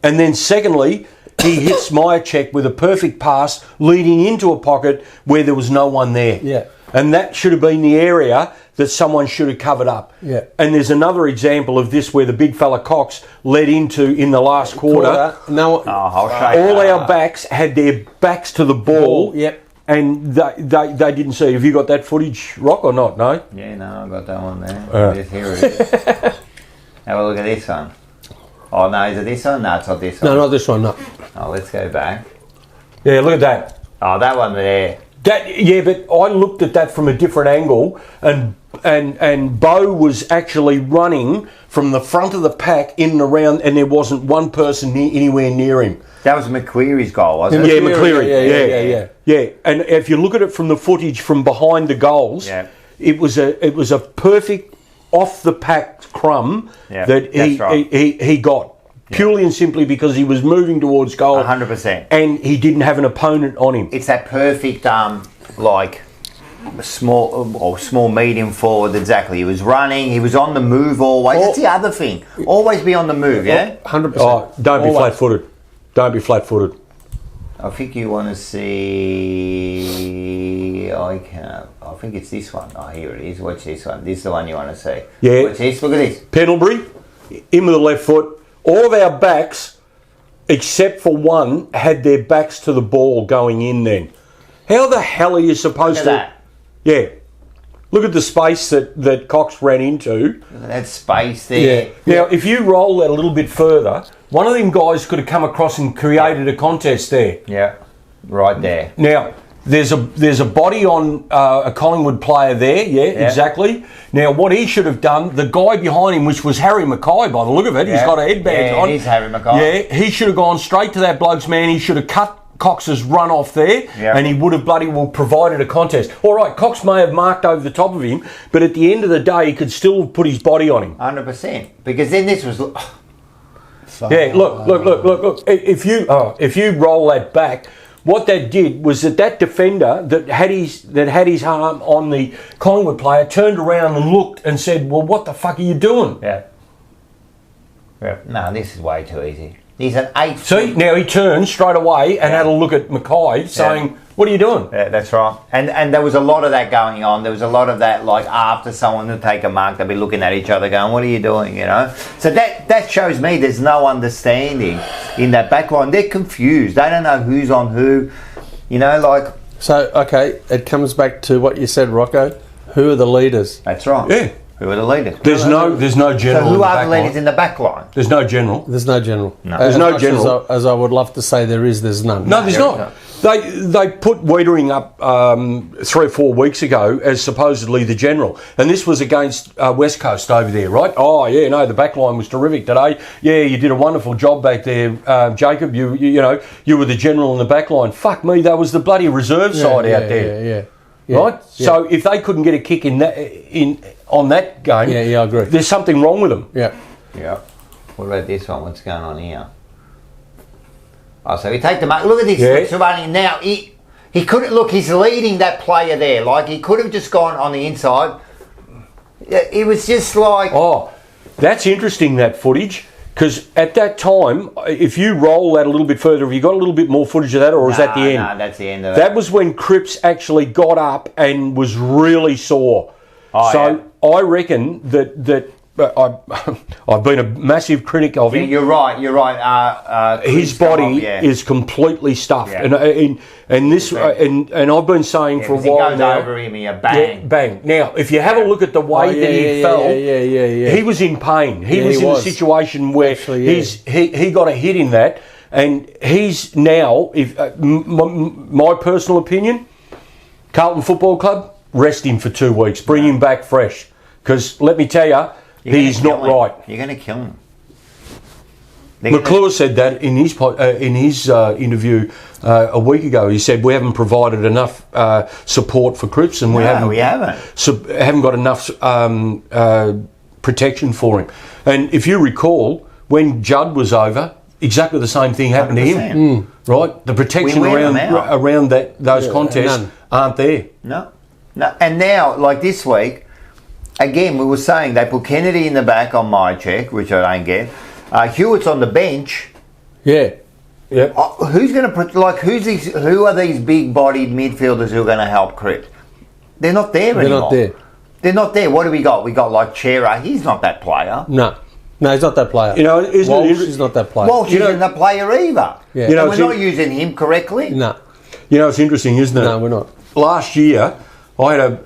S2: and then secondly, he hits Myercheck with a perfect pass leading into a pocket where there was no one there.
S3: Yeah.
S2: And that should have been the area that someone should have covered up.
S3: Yeah.
S2: And there's another example of this where the big fella Cox led into in the last quarter.
S3: No,
S1: I'll show
S2: all our backs had their backs to the ball.
S3: Yep.
S2: And they didn't see. Have you got that footage, Rock, or not? No?
S1: Yeah, no, I've got that one there. Here it is. Have a look at this one. Oh, no, is it this one? No, it's not this one.
S3: No, not this one, no.
S1: Oh, let's go back.
S2: Yeah, look at that.
S1: Oh, that one there.
S2: But I looked at that from a different angle, and Bo was actually running from the front of the pack in and around, and there wasn't one person anywhere near him.
S1: That was McCleary's goal, wasn't
S2: it? Yeah, McCleary. Yeah. And if you look at it from the footage from behind the goals, it was a perfect off the pack crumb that he got. Purely and simply because he was moving towards goal.
S1: 100%.
S2: And he didn't have an opponent on him.
S1: It's that perfect, small medium forward, exactly. He was running, he was on the move always. That's the other thing. Always be on the move,
S3: 100%.
S2: Oh, don't be flat-footed. Don't be flat-footed.
S1: I think you want to see... I think it's this one. Oh, here it is. Watch this one. This is the one you want to see.
S2: Yeah.
S1: Watch this. Look at this.
S2: Pendlebury, in with the left foot. All of our backs, except for one, had their backs to the ball going in then. How the hell are you supposed
S1: Look at
S2: to... Yeah. Look at the space that Cox ran into.
S1: Look at that space there.
S2: Yeah. Now, if you roll that a little bit further, one of them guys could have come across and created a contest there.
S1: Yeah. Right there.
S2: Now, There's a body on a Collingwood player there, yeah, exactly. Now, what he should have done, the guy behind him, which was Harry Mackay, by the look of it, he's got a headband on.
S1: Yeah, he's Harry Mackay.
S2: Yeah, he should have gone straight to that bloke's man. He should have cut Cox's run off there, and he would have bloody well provided a contest. All right, Cox may have marked over the top of him, but at the end of the day, he could still put his body on him.
S1: 100%. Because then this was...
S2: Yeah, look. If you roll that back... What that did was that defender that had his arm on the Collingwood player turned around and looked and said, "Well, what the fuck are you doing?"
S1: Yeah. No, this is way too easy. He's an 8.
S2: See, now he turned straight away and had a look at Mackay, saying, "What are you doing?"
S1: Yeah, that's right. And there was a lot of that going on. There was a lot of that, like after someone would take a mark, they'd be looking at each other, going, "What are you doing?" You know. So that shows me there's no understanding in that back line. They're confused. They don't know who's on who. You know, like...
S3: So, okay, it comes back to what you said, Rocco. Who are the leaders?
S1: That's right.
S2: Yeah.
S1: Who are the leaders?
S2: There's no general.
S1: So who are the leaders in the back line?
S2: There's no general.
S3: There's no general.
S1: No.
S2: There's no general.
S3: As I would love to say there's none.
S2: No, there's not. They put Wiedering up 3 or 4 weeks ago as supposedly the general, and this was against West Coast over there, right? Oh yeah, no, the back line was terrific today. Yeah, you did a wonderful job back there, Jacob. You know you were the general in the back line. Fuck me, that was the bloody reserve side out there. Yeah. Right. Yeah. So if they couldn't get a kick on that game,
S3: I agree.
S2: There's something wrong with them.
S1: Yeah. What about this one? What's going on here? Oh, so we take the mark. Look at this. Now he couldn't look. He's leading that player there. Like he could have just gone on the inside. It was just like.
S2: Oh, that's interesting. That footage. Because at that time, if you roll that a little bit further, have you got a little bit more footage of that, or is that the end?
S1: No, that's the end of it.
S2: That was when Cripps actually got up and was really sore. I reckon that I've been a massive critic of him.
S1: Yeah, you're right.
S2: His body is completely stuffed, and this and I've been saying for a while
S1: he goes
S2: now.
S1: over him, bang,
S2: bang. Now, if you have a look at the way that he fell, he was in pain. He was in a situation where he got a hit in that, and he's now, if my personal opinion, Carlton Football Club, rest him for 2 weeks, bring him back fresh, because let me tell you. He's not right.
S1: You're going to kill him.
S2: McClure said that in his interview a week ago. He said we haven't provided enough support for Cripps, and we haven't got enough protection for him. And if you recall, when Judd was over, exactly the same thing happened 100%. To him. Right, the protection around those contests aren't there.
S1: No. And now, like this week. Again, we were saying they put Kennedy in the back on my check, which I don't get. Hewitt's on the bench.
S3: Yeah.
S1: Who's going to put? Like, who are these big-bodied midfielders who are going to help Cripps? They're not there anymore. They're not there. What do we got? We got like Chera. He's not that player.
S3: No, he's not that player.
S2: You know,
S3: Walsh is not that player.
S1: Walsh isn't that player either.
S3: Yeah.
S1: You know, we're not using him correctly.
S3: No.
S2: You know, it's interesting, isn't it?
S3: No, we're not.
S2: Last year. I had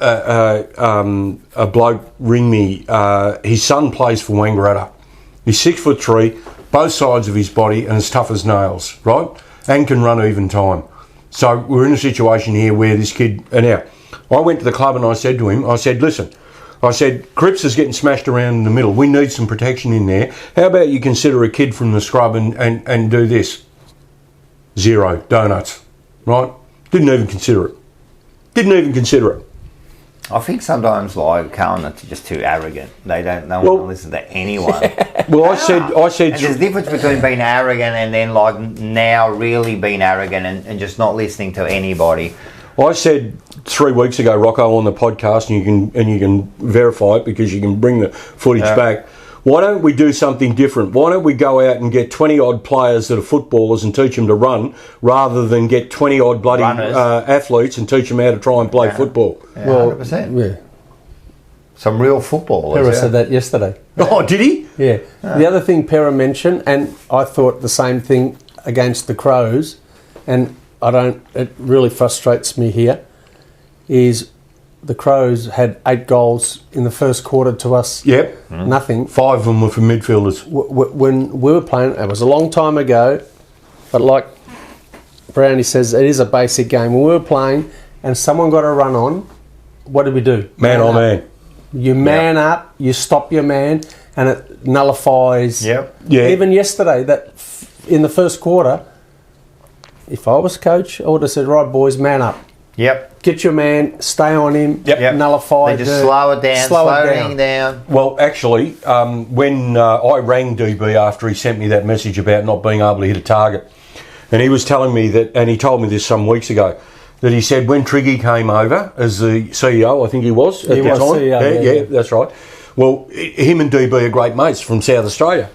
S2: a bloke ring me. His son plays for Wangaratta. He's 6'3", both sides of his body, and as tough as nails, right? And can run even time. So we're in a situation here where this kid. And now, I went to the club and I said to him, listen, Cripps is getting smashed around in the middle. We need some protection in there. How about you consider a kid from the scrub and do this? 0 donuts, right? Didn't even consider it.
S1: I think sometimes like Carlton are just too arrogant. They don't want to listen to anyone.
S2: Well, I said.
S1: And there's a difference between being arrogant and then like now really being arrogant and just not listening to anybody.
S2: I said 3 weeks ago, Rocco, on the podcast, and you can verify it because you can bring the footage back. Why don't we do something different? Why don't we go out and get 20-odd players that are footballers and teach them to run, rather than get 20-odd bloody athletes and teach them how to try and play football?
S1: Yeah, 100%.
S3: Yeah.
S1: Some real footballers.
S3: Pera said that yesterday.
S2: Oh, did he?
S3: Yeah. The other thing Pera mentioned, and I thought the same thing against the Crows, and it really frustrates me here, is the Crows had 8 goals in the first quarter to us.
S2: Yep.
S3: Nothing.
S2: 5 of them were from midfielders.
S3: When we were playing, it was a long time ago, but like Brownie says it is a basic game. When we were playing and someone got a run on, what did we do?
S2: Man on man.
S3: You man up, you stop your man, and it nullifies.
S1: Yep.
S2: Yeah.
S3: Even yesterday, in the first quarter, if I was coach, I would have said, right, boys, man up.
S1: Yep.
S3: Get your man, stay on him, nullify.
S1: They just slow it down, slow it down.
S2: Well, actually, when I rang DB after he sent me that message about not being able to hit a target, and he was telling me that, and he told me this some weeks ago, that he said when Triggy came over as the CEO, I think he was at the time.
S3: CEO,
S2: yeah, that's right. Well, him and DB are great mates from South Australia.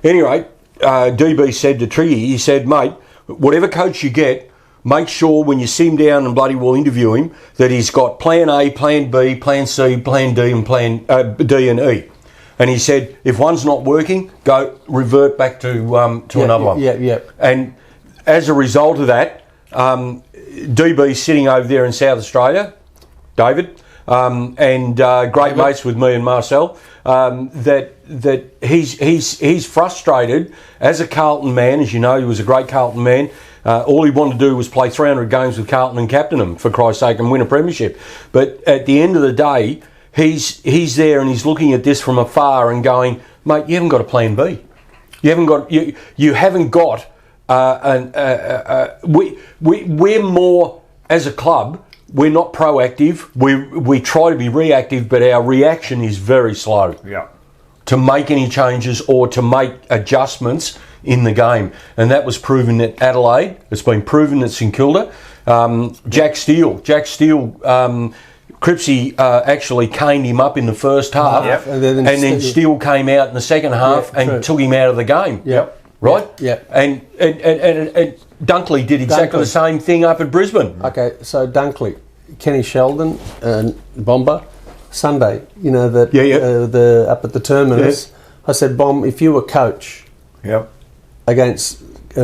S2: Anyway, DB said to Triggy, he said, mate, whatever coach you get, make sure when you sit him down and bloody well interview him that he's got plan A, plan B, plan C, plan D and plan D and E. And he said, if one's not working, go revert back to another one.
S3: Yeah.
S2: And as a result of that, DB's sitting over there in South Australia, David, and great mates with me and Marcel, that he's frustrated as a Carlton man. As you know, he was a great Carlton man. All he wanted to do was play 300 games with Carlton and captain them, for Christ's sake, and win a premiership. But at the end of the day, he's there and he's looking at this from afar and going, mate, you haven't got a plan B. You haven't got we're more, as a club, we're not proactive. We try to be reactive, but our reaction is very slow.
S1: Yeah. To
S2: make any changes or to make adjustments in the game. And that was proven at Adelaide. It's been proven at St Kilda. Jack Steele, Cripsy actually caned him up in the first half, and then Steele came out in the second half and took him out of the game.
S3: Yep.
S2: Right?
S3: Yeah.
S2: And Dunkley did exactly the same thing up at Brisbane.
S3: Okay, so Dunkley, Kenny Sheldon and Bomber, Sunday, you know, the up at the terminus. Yeah. I said, Bomb, if you were coach against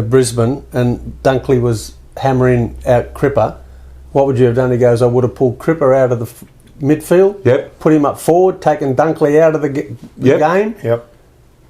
S3: Brisbane and Dunkley was hammering out Cripper, what would you have done? He goes, I would have pulled Cripper out of the midfield, put him up forward, taken Dunkley out of the game.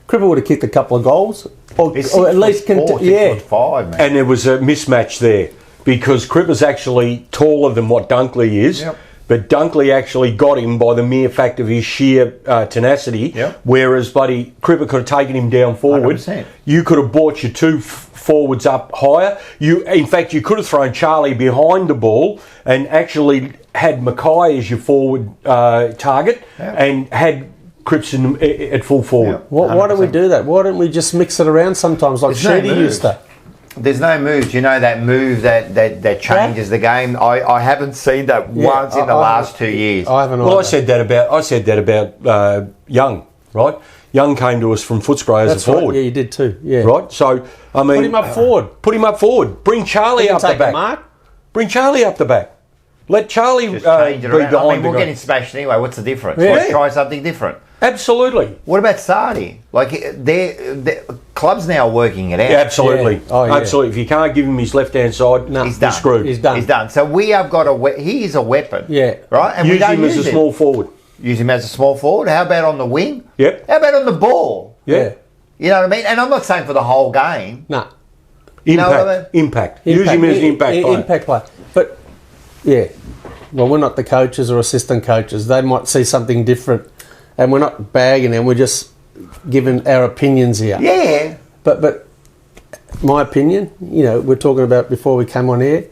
S3: Cripper would have kicked a couple of goals, or at least
S1: 5, man.
S2: And there was a mismatch there because Cripper's actually taller than what Dunkley is. Yep. But Dunkley actually got him by the mere fact of his sheer tenacity, whereas Buddy Cripper could have taken him down forward.
S1: 100%.
S2: You could have brought your two forwards up higher. In fact, you could have thrown Charlie behind the ball and actually had Mackay as your forward target and had Cripps at full forward.
S3: Why don't we do that? Why don't we just mix it around sometimes like Sheedy used to?
S1: There's no moves. You know that move that changes the game. I haven't seen that once in the last 2 years.
S3: I haven't.
S2: Well, I said that about Young, right? Young came to us from Footscray as a forward.
S3: Yeah, you did too. Yeah.
S2: Right. So I mean, Put him up forward. Bring Charlie up the back. Bring Charlie up the back. Let Charlie be behind.
S1: We're getting smashed anyway. What's the difference?
S2: Yeah.
S1: Let's try something different.
S2: Absolutely.
S1: What about Sardi? Like, their club's now working it out.
S2: Yeah, absolutely.
S3: Yeah. Oh, yeah.
S2: Absolutely. If you can't give him his left-hand side,
S1: he's done.
S2: He's screwed.
S3: He's done.
S1: He's done. So we have got he is a weapon.
S3: Yeah.
S1: Right? And
S2: use
S1: we don't
S2: him as a small forward.
S1: Use him as a small forward. How about on the wing?
S2: Yep.
S1: How about on the ball?
S2: Yeah.
S1: You know what I mean? And I'm not saying for the whole game.
S3: No.
S2: Impact. Use him as an impact player.
S3: Impact player. But, yeah. Well, we're not the coaches or assistant coaches. They might see something different. And we're not bagging them. We're just giving our opinions here.
S1: Yeah.
S3: But my opinion, you know, we're talking about before we came on air,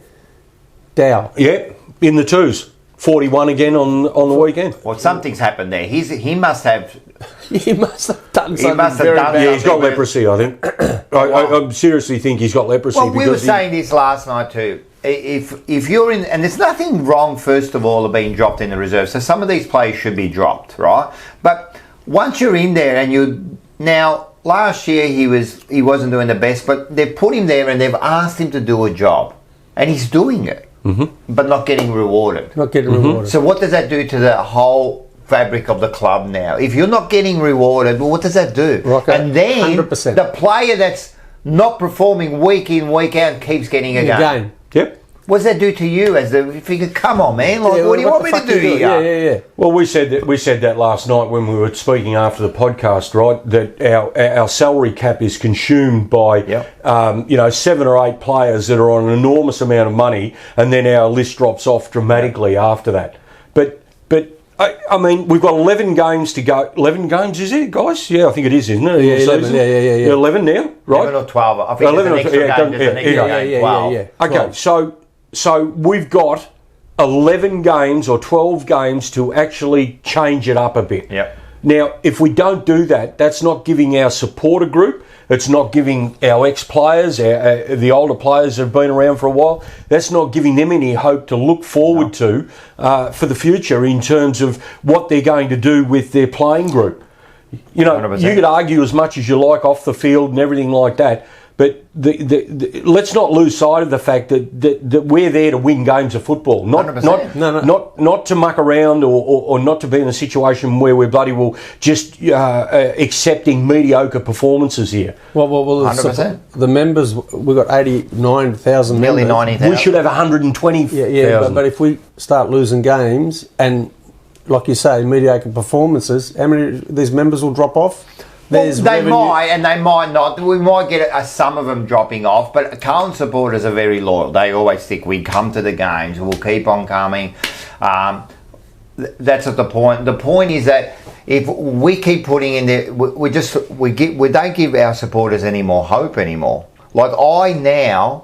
S3: Dow.
S2: Yeah, in the twos. 41 again on the weekend.
S1: Well, something's happened there. He must have...
S3: He must have done something
S2: Yeah, he's got leprosy, I think. I seriously think he's got leprosy.
S1: Well, we were saying this last night too. If you're in, and there's nothing wrong, first of all, of being dropped in the reserve. So some of these players should be dropped, right? But once you're in there and now last year he wasn't doing the best, but they've put him there and they've asked him to do a job, and he's doing it, but not getting rewarded.
S3: Not getting rewarded.
S1: So what does that do to the whole fabric of the club now? If you're not getting rewarded, well, what does that do? And then
S3: 100%.
S1: the player that's not performing week in, week out keeps getting a game.
S2: Yep.
S1: What does that do to you? If you could come on, man, like, what do you want me to do here?
S3: Yeah.
S2: Well, we said that last night when we were speaking after the podcast, right? That our salary cap is consumed by 7 or 8 players that are on an enormous amount of money, and then our list drops off dramatically after that. But I mean, we've got 11 games to go. 11 games, is it, guys? Yeah, I think it is, isn't it?
S3: Yeah, 11, yeah.
S2: 11 now, right?
S1: 11 or 12. I think 11 there's an extra game. There's an extra game. 12.
S2: Okay, so we've got 11 games or 12 games to actually change it up a bit.
S1: Yep.
S2: Now, if we don't do that, that's not giving our supporter group, it's not giving our ex-players, the older players that have been around for a while, that's not giving them any hope to look forward to for the future in terms of what they're going to do with their playing group. You know, 100%. You could argue as much as you like off the field and everything like that, but let's not lose sight of the fact that we're there to win games of football, not to muck around or not to be in a situation where we're bloody well just accepting mediocre performances here.
S3: Well, 100%. The members, we've got 89,000
S1: nearly
S3: members.
S1: 90,000.
S2: We should have 120,000.
S3: Yeah, but if we start losing games and, like you say, mediocre performances, how many of these members will drop off?
S1: Well, they might and they might not. We might get some of them dropping off, but Carlton supporters are very loyal. They always think we come to the games, we'll keep on coming. That's not the point. The point is that if we keep putting in there, we don't give our supporters any more hope anymore. Like I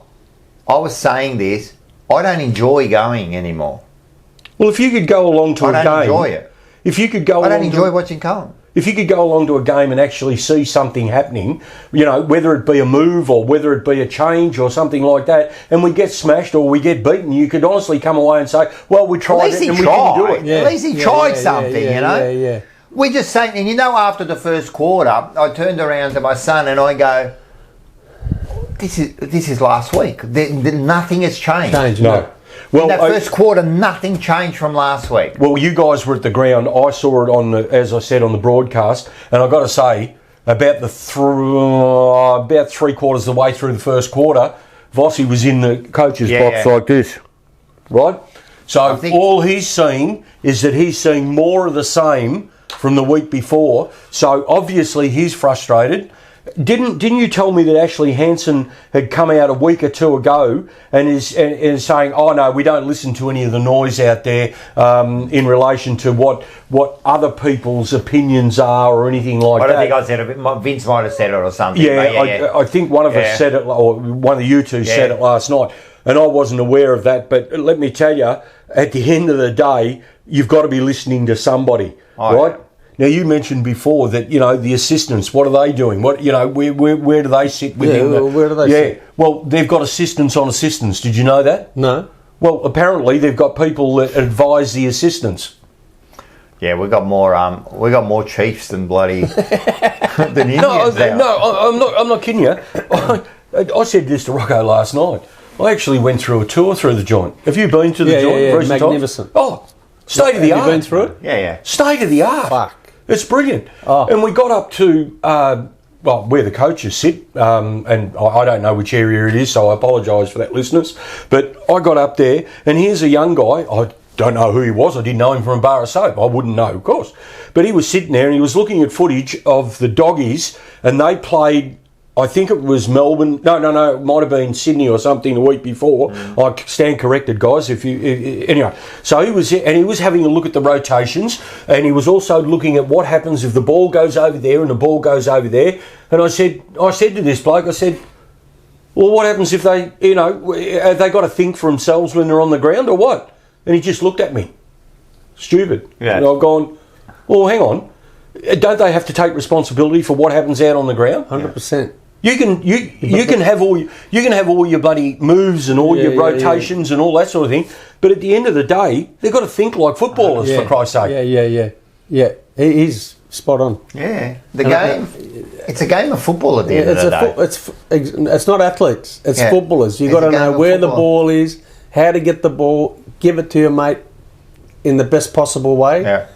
S1: was saying this, I don't enjoy going anymore.
S2: Well, if you could go along to a game,
S1: I don't enjoy it.
S2: If you could go,
S1: I don't enjoy watching Carlton.
S2: If you could go along to a game and actually see something happening, you know, whether it be a move or whether it be a change or something like that, and we get smashed or we get beaten, you could honestly come away and say, well, we tried it and we didn't do it.
S1: Yeah. At least he tried something, you know. Yeah. We just say, and you know, after the first quarter, I turned around to my son and I go, this is last week. Nothing has changed.
S2: No.
S1: Well, in that first quarter, nothing changed from last week.
S2: Well, you guys were at the ground. I saw it as I said, on the broadcast, and I've got to say, about 3/4 of the way through the first quarter, Vossi was in the coach's box like this, right? So all he's seeing is that he's seeing more of the same from the week before. So obviously he's frustrated. Didn't you tell me that Ashley Hansen had come out a week or two ago and is saying, oh no, we don't listen to any of the noise out there in relation to what other people's opinions are or anything like that?
S1: I don't think I said it. Vince might have said it or something.
S2: I think one of us said it, or one of you two said it last night, and I wasn't aware of that. But let me tell you, at the end of the day, you've got to be listening to somebody, right? Yeah. Now, you mentioned before that, you know, the assistants, what are they doing? What, you know, where do they sit within
S3: where do they sit?
S2: Well, they've got assistants on assistants. Did you know that?
S3: No.
S2: Well, apparently they've got people that advise the assistants.
S1: Yeah, we got more chiefs than bloody than Indians.
S2: I'm not kidding you. I said this to Rocco last night. I actually went through a tour through the joint. Have you been to the joint?
S3: Yeah, magnificent.
S2: Oh, state of the art.
S3: Have you been through it?
S1: Yeah.
S2: State of the art.
S3: Fuck.
S2: It's brilliant. Oh. And we got up to, where the coaches sit, and I don't know which area it is, so I apologise for that, listeners. But I got up there, and here's a young guy. I don't know who he was. I didn't know him from a bar of soap. I wouldn't know, of course. But he was sitting there, and he was looking at footage of the Doggies, and they played, I think it was Melbourne. No, it might have been Sydney or something the week before. I stand corrected, guys. Anyway, so he was having a look at the rotations, and he was also looking at what happens if the ball goes over there and the ball goes over there. And I said to this bloke, I said, well, what happens if they, have they got to think for themselves when they're on the ground or what? And he just looked at me, stupid. Yeah. And I've gone, well, hang on. Don't they have to take responsibility for what happens out on the ground?
S3: 100%.
S2: You can have all your bloody moves and all your rotations and all that sort of thing, but at the end of the day, they've got to think like footballers, for Christ's sake.
S3: Yeah. He's spot on.
S1: Yeah, the game. It's a game of football at the end of the day.
S3: It's not athletes. It's footballers. You've got to know where the ball is, how to get the ball, give it to your mate in the best possible way.
S1: Yeah.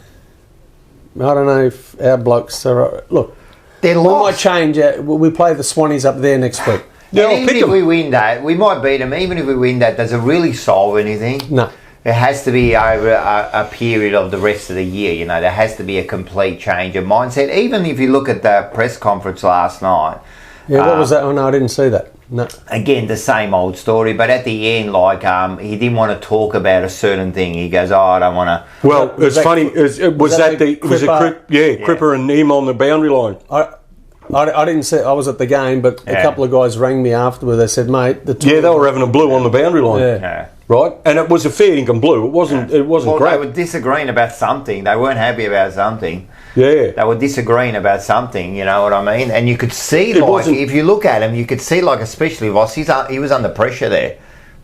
S3: I don't know if our blokes are... Look,
S1: they're
S3: we might change. We play the Swannies up there next week.
S2: Yeah,
S1: even if we win that, we might beat them. Even if we win that, does it really solve anything?
S3: No.
S1: It has to be over a period of the rest of the year. You know, there has to be a complete change of mindset. Even if you look at the press conference last night.
S3: Yeah, what was that? Oh, no, I didn't see that. No.
S1: Again, the same old story. But at the end, like, he didn't want to talk about a certain thing. He goes, "Oh, I don't want to."
S2: Well, it's funny. Was it Cripper and him on the boundary line?
S3: I didn't see. I was at the game, but a couple of guys rang me afterward. They said, "Mate,
S2: they were having a blue on the boundary line."
S3: Yeah.
S2: Right, and it was a fair income blue. It wasn't. It wasn't
S1: Well,
S2: great.
S1: they were disagreeing about something. They weren't happy about something.
S2: Yeah,
S1: they were disagreeing about something. You know what I mean? And you could see, if you look at him, you could see, like, especially Voss, he was under pressure there.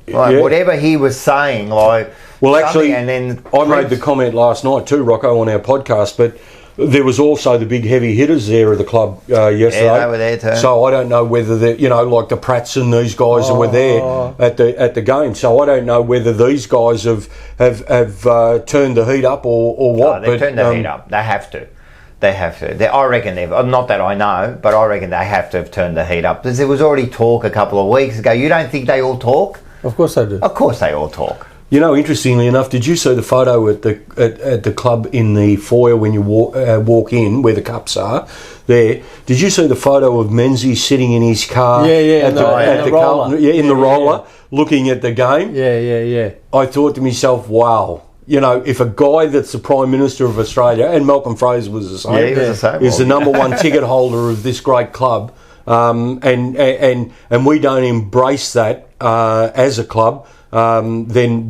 S1: Like, whatever he was saying, like.
S2: Well, actually,
S1: and then
S2: I made the comment last night too, Rocco, on our podcast, but. There was also the big heavy hitters there at the club yesterday.
S1: Yeah, they were there too.
S2: So I don't know whether like the Pratts and these guys who were there at the game. So I don't know whether these guys have turned the heat up or what.
S1: No, they've turned the heat up. They have to. I reckon they've. Not that I know, but I reckon they have to have turned the heat up because there was already talk a couple of weeks ago. You don't think they all talk?
S3: Of course they do.
S1: Of course they all talk.
S2: You know, interestingly enough, did you see the photo at the club in the foyer when you walk in, where the cups are? There, did you see the photo of Menzies sitting in his car?
S3: Yeah,
S2: at the Carlton, in the roller, looking at the game.
S3: Yeah.
S2: I thought to myself, wow. You know, if a guy that's the Prime Minister of Australia, and Malcolm Fraser was the same, is the number one ticket holder of this great club, and we don't embrace that as a club. Then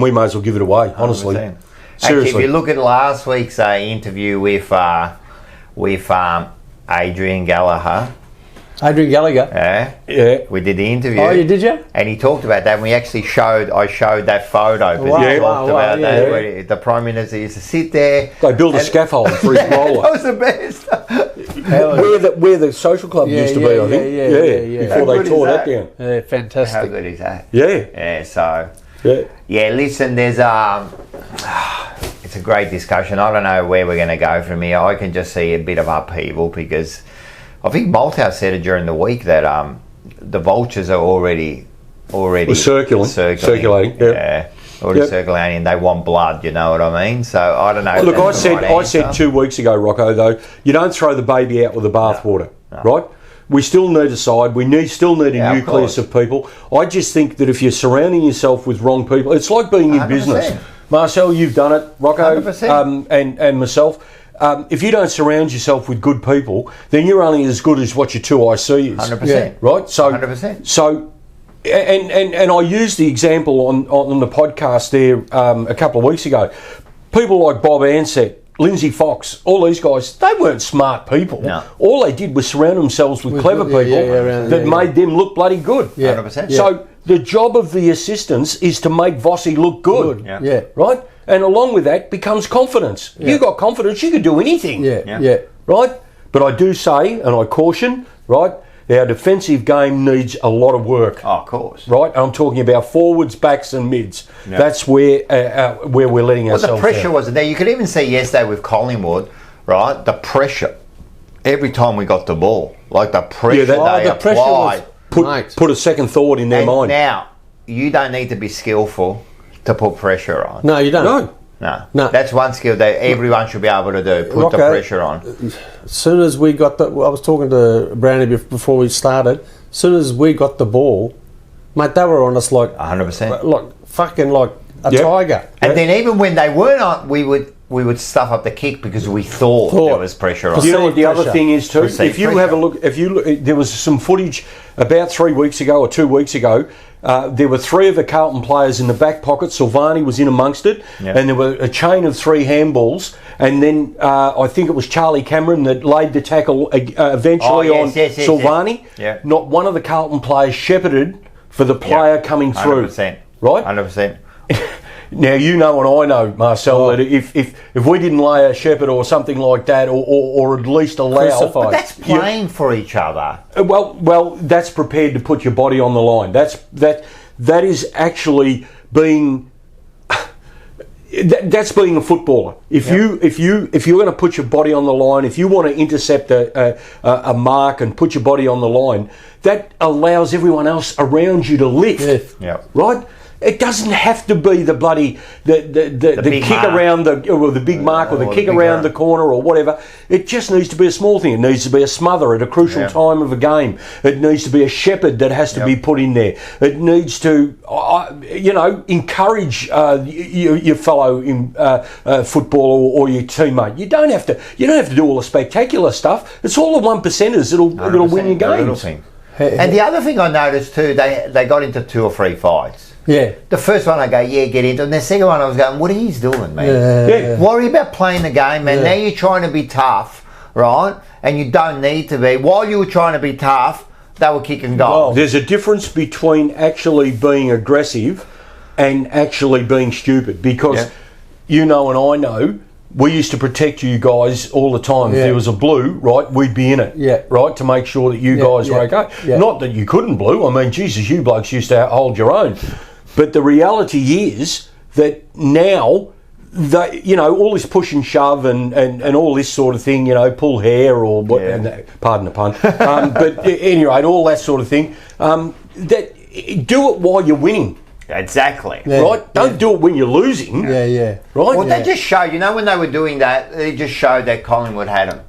S2: we may as well give it away. Honestly,
S1: 100%.
S2: Seriously.
S1: Actually, if you look at last week's interview with Adrian Gallagher.
S3: Adrian Gallagher.
S1: Yeah. We did the interview.
S3: Oh, you did you?
S1: And he talked about that. And we actually I showed that photo. Because he talked about that. Where the Prime Minister used to sit there.
S2: They built a scaffold for his roller.
S1: That was the best.
S2: where the social club used to be, I think. Yeah. Before they tore that down.
S3: Yeah, fantastic.
S1: How good is that?
S2: Yeah.
S1: Yeah. So.
S2: Yeah.
S1: Listen. There's it's a great discussion. I don't know where we're going to go from here. I can just see a bit of upheaval because I think Malthouse said it during the week that the vultures are already
S2: circulating.
S1: Yeah. Already circulating, and they want blood. You know what I mean? So I don't know.
S2: Look, I said 2 weeks ago, Rocco, though, you don't throw the baby out with the bathwater, right? We still need a side. We still need a nucleus of people. I just think that if you're surrounding yourself with wrong people, it's like being in
S1: 100%.
S2: business. Marcel, you've done it. Rocco,
S1: 100%.
S2: And myself. If you don't surround yourself with good people, then you're only as good as what your 2IC is.
S1: 100%.
S2: Right? So,
S1: 100%.
S2: So, and I used the example on the podcast there a couple of weeks ago. People like Bob Ansett, Lindsay Fox, all these guys, they weren't smart people.
S1: No.
S2: All they did was surround themselves with clever people that made them look bloody good.
S1: 100%.
S2: So the job of the assistants is to make Vossi look good.
S1: Yeah.
S2: Right? And along with that becomes confidence. You got confidence, you can do anything.
S3: Yeah.
S2: Right? But I do say, and I caution, right, our defensive game needs a lot of work.
S1: Oh, of course.
S2: Right? I'm talking about forwards, backs and mids. Yeah. That's where we're letting ourselves
S1: the pressure
S2: down.
S1: wasn't there. You could even see yesterday with Collingwood, right, the pressure every time we got the ball. Like the pressure they applied.
S2: Put a second thought in their mind.
S1: Now, you don't need to be skillful to put pressure on.
S3: No, you don't.
S1: No. That's one skill that everyone should be able to do, put the pressure on.
S3: As soon as we got I was talking to Brownie before we started, as soon as we got the ball, mate, they were on us like
S1: 100%.
S3: Like fucking like a tiger.
S1: And then even when they weren't on, we would stuff up the kick because we thought there was pressure on.
S2: You know what the other thing is too? If you have a look, there was some footage about 3 weeks ago or 2 weeks ago. There were 3 of the Carlton players in the back pocket. Silvani was in amongst it, and there were a chain of 3 handballs. And then I think it was Charlie Cameron that laid the tackle eventually on Silvani.
S1: Yeah.
S2: Not one of the Carlton players shepherded for the player coming through.
S1: 100%.
S2: Right?
S1: 100%.
S2: Now you know and I know, Marcel, that if we didn't lay a shepherd or something like that, or at least allow,
S1: but that's playing for each other.
S2: Well, that's prepared to put your body on the line. That is actually being. That's being a footballer. If you're going to put your body on the line, if you want to intercept a mark and put your body on the line, that allows everyone else around you to lift. Right? It doesn't have to be the bloody the kick
S1: mark.
S2: around the big mark or the kick around the corner or whatever. It just needs to be a small thing. It needs to be a smother at a crucial time of a game. It needs to be a shepherd that has to be put in there. It needs to, encourage your fellow footballer or your teammate. You don't have to do all the spectacular stuff. It's all the 1%ers that'll win your games.
S1: And the other thing I noticed too, they got into 2 or 3 fights.
S3: Yeah.
S1: The first one I go, get into it. And the second one I was going, what are you doing, man? Worry about playing the game, man. Now you're trying to be tough, right? And you don't need to be. While you were trying to be tough, they were kicking goals.
S2: There's a difference between actually being aggressive and actually being stupid, because you know and I know we used to protect you guys all the time. If there was a blue, right, we'd be in it, right, to make sure that you guys were okay. Not that you couldn't blue. I mean, Jesus, you blokes used to hold your own. But the reality is that now, all this push and shove and all this sort of thing, pull hair or what, pardon the pun, but anyway, all that sort of thing, that do it while you're winning.
S1: Exactly.
S2: Right? Don't do it when you're losing. Right?
S1: Well, they just showed, when they were doing that, they just showed that Collingwood had them.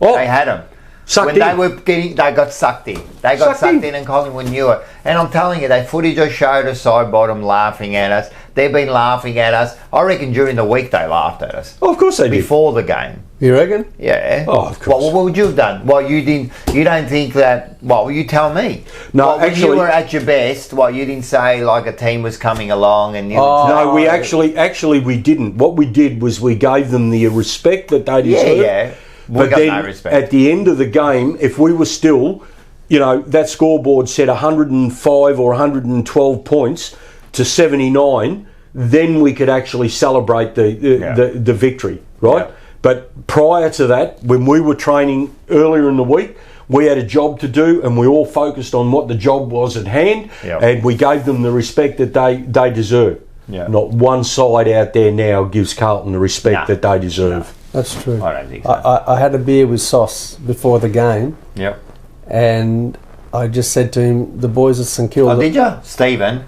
S1: They had them. They got sucked in. They got sucked in and Collingwood knew it. And I'm telling you, that footy just showed us side bottom laughing at us. They've been laughing at us. I reckon during the week they laughed at us.
S2: Oh, of course they did.
S1: Before the game.
S3: You reckon?
S1: Yeah.
S2: Oh, of course.
S1: What would you have done? You don't think that, you tell me.
S2: No,
S1: when you were at your best, you didn't say like a team was coming along and you
S2: no, we actually we didn't. What we did was we gave them the respect that they deserved.
S1: Yeah.
S2: But then at the end of the game, if we were still, that scoreboard said 105 or 112 points to 79, then we could actually celebrate the victory, right? Yeah. But prior to that, when we were training earlier in the week, we had a job to do and we all focused on what the job was at hand, and we gave them the respect that they deserve. Yeah. Not one side out there now gives Carlton the respect that they deserve.
S3: That's true.
S1: I don't think so.
S3: I had a beer with Sauce before the game.
S1: Yep.
S3: And I just said to him, the boys at St Kilda.
S1: Oh, did you? Stephen,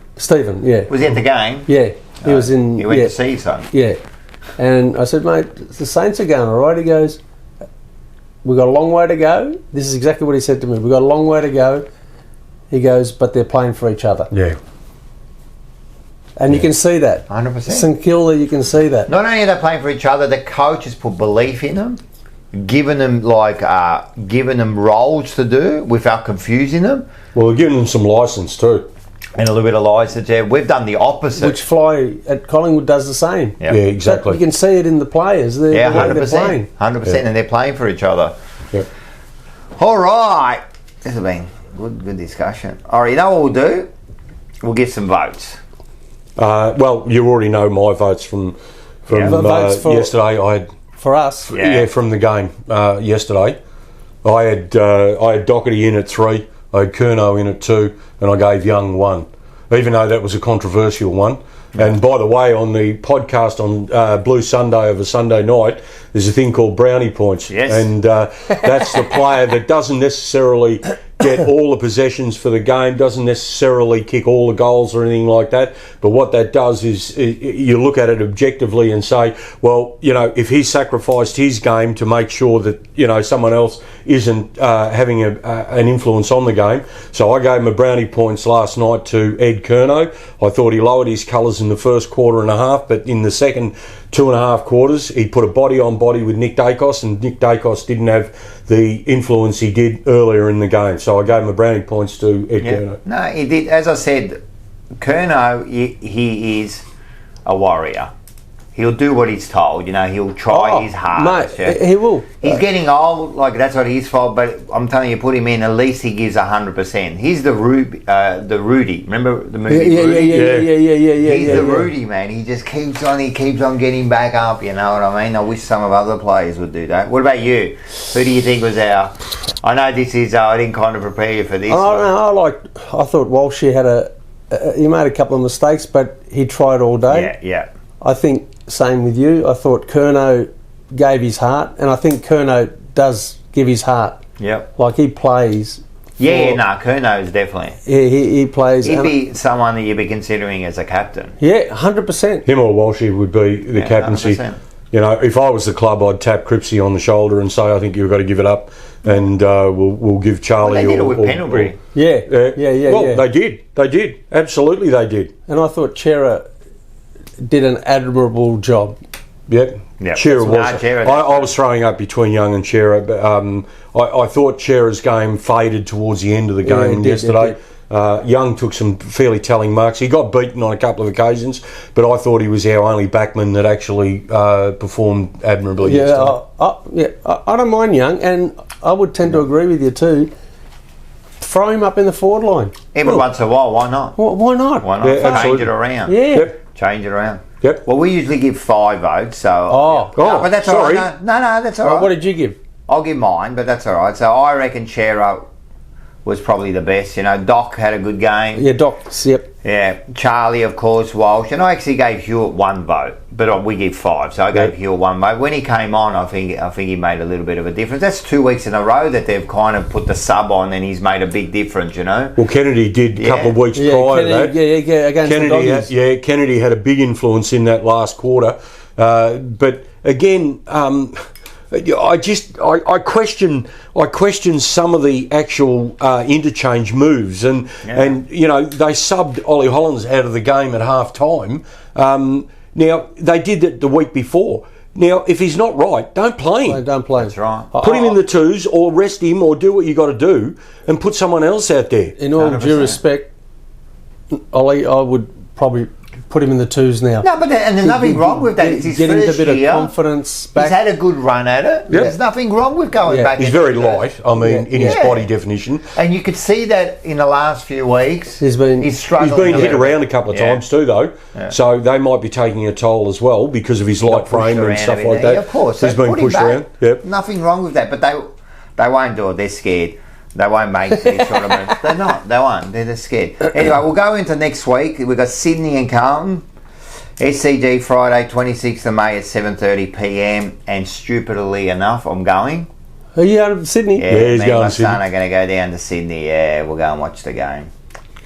S3: yeah.
S1: Was he at the game?
S3: Yeah. He was in...
S1: He went to see his son?
S3: Yeah. And I said, mate, the Saints are going all right. He goes, we've got a long way to go. This is exactly what he said to me. We've got a long way to go. He goes, but they're playing for each other.
S2: Yeah.
S3: And you can see that.
S1: 100%.
S3: St Kilda, you can see that.
S1: Not only are they playing for each other, the coach has put belief in them, giving them roles to do without confusing them.
S2: Well, we're giving them some licence too.
S1: And a little bit of license, yeah. We've done the opposite.
S3: Which Fly at Collingwood does the same.
S2: Yep. Yeah, exactly.
S3: You can see it in the players.
S1: 100%. 100%, and they're playing for each other.
S2: Yep.
S1: All right. This has been good discussion. All right, you know what we'll do? We'll get some votes.
S2: Well, you already know my votes from yesterday. I had
S3: for us.
S2: Yeah, from the game yesterday. I had Doherty in at 3. I had Curnow in at 2, and I gave Young 1, even though that was a controversial one. And by the way, on the podcast on Blue Sunday of a Sunday night, there's a thing called brownie points.
S1: Yes.
S2: And that's the player that doesn't necessarily get all the possessions for the game, doesn't necessarily kick all the goals or anything like that. But what that does is you look at it objectively and say, well, if he sacrificed his game to make sure that, someone else isn't having an influence on the game. So I gave him a brownie points last night to Ed Curnow. I thought he lowered his colours in the first quarter and a half, but in the second 2.5 quarters, he put a body on body with Nick Dacos, and Nick Dacos didn't have the influence he did earlier in the game. So I gave him a brownie points to Ed Curnow.
S1: No, he did. As I said, Curnow, he is a warrior. He'll do what he's told. He'll try his hardest.
S3: Mate, he will.
S1: He's getting old. That's not his fault. But I'm telling you, put him in. At least he gives 100%. He's the Rudy. Remember the movie?
S3: Yeah.
S1: He's the Rudy, man. He just keeps on. He keeps on getting back up. You know what I mean? I wish some of other players would do that. What about you? Who do you think was our? I know this is. I didn't kind of prepare you for this.
S3: I thought Walsh had he made a couple of mistakes, but he tried all day.
S1: Yeah.
S3: I think same with you. I thought Curnow gave his heart, and I think Curnow does give his heart.
S1: Yep.
S3: Like he plays.
S1: Curnow is definitely.
S3: Yeah, he plays.
S1: He'd be someone that you'd be considering as a captain.
S3: Yeah, 100%.
S2: Him or Walshy would be the captaincy.
S1: 100%.
S2: You know, if I was the club, I'd tap Cripsy on the shoulder and say, I think you've got to give it up, and we'll give Charlie.
S1: Well, they did it with Pendlebury.
S3: Yeah.
S2: They did. Absolutely, they did.
S3: And I thought Chera did an admirable job.
S2: Yep. Chera was. I was throwing up between Young and Chera, but I thought Chera's game faded towards the end of the game yesterday. Young took some fairly telling marks. He got beaten on a couple of occasions, but I thought he was our only backman that actually performed admirably yesterday.
S3: I don't mind Young, and I would tend to agree with you too. Throw him up in the forward line.
S1: Every once in a while, why not?
S3: Why not?
S1: Why not?
S2: Yeah,
S1: change it around.
S3: Yeah. Yep.
S1: Change it around.
S2: Yep.
S1: Well, we usually give 5 votes, so... but that's
S2: sorry.
S1: all right. No, that's all right.
S3: What did you give?
S1: I'll give mine, but that's all right. So I reckon Chera was probably the best. You know, Doc had a good game.
S3: Yeah, Doc's, yep.
S1: Yeah, Charlie, of course, Walsh. And I actually gave Hewitt 1 vote, but we give 5, so I gave Hewitt 1 vote. When he came on, I think he made a little bit of a difference. That's 2 weeks in a row that they've kind of put the sub on, and he's made a big difference, you know.
S2: Well, Kennedy did a couple of weeks prior to that.
S3: Yeah, against
S2: Kennedy
S3: the Doggies.
S2: Kennedy had a big influence in that last quarter. But again, I question some of the actual interchange moves, and you know, they subbed Ollie Hollands out of the game at half time. Now they did it the week before. Now, if he's not right, don't play him.
S3: Don't play him.
S1: That's right.
S2: Put him in the 2s, or rest him, or do what you got to do, and put someone else out there.
S3: In all due respect, Ollie, I would probably put him in the 2s now.
S1: No, but there's nothing wrong with that. It's his
S3: getting
S1: first
S3: a bit
S1: year.
S3: of confidence back.
S1: He's had a good run at it. Yep. There's nothing wrong with going back.
S2: He's very light, I mean, in his body definition.
S1: And you could see that in the last few weeks. He's struggling.
S2: He's been hit around a couple of times too, though. Yeah. So they might be taking a toll as well because of his light frame and stuff like that.
S1: Yeah, of course.
S2: He's been pushed around. Yep.
S1: Nothing wrong with that, but they won't do it. They're scared. They won't make these sort of moves. They're not. They won't. They're scared. Anyway, we'll go into next week. We've got Sydney and Carlton. SCG Friday 26th of May at 7:30 p.m. and stupidly enough, I'm going.
S3: Are you out of Sydney?
S1: Yeah, he's going to Sydney. My son are going to go down to Sydney. Yeah, we'll go and watch the game.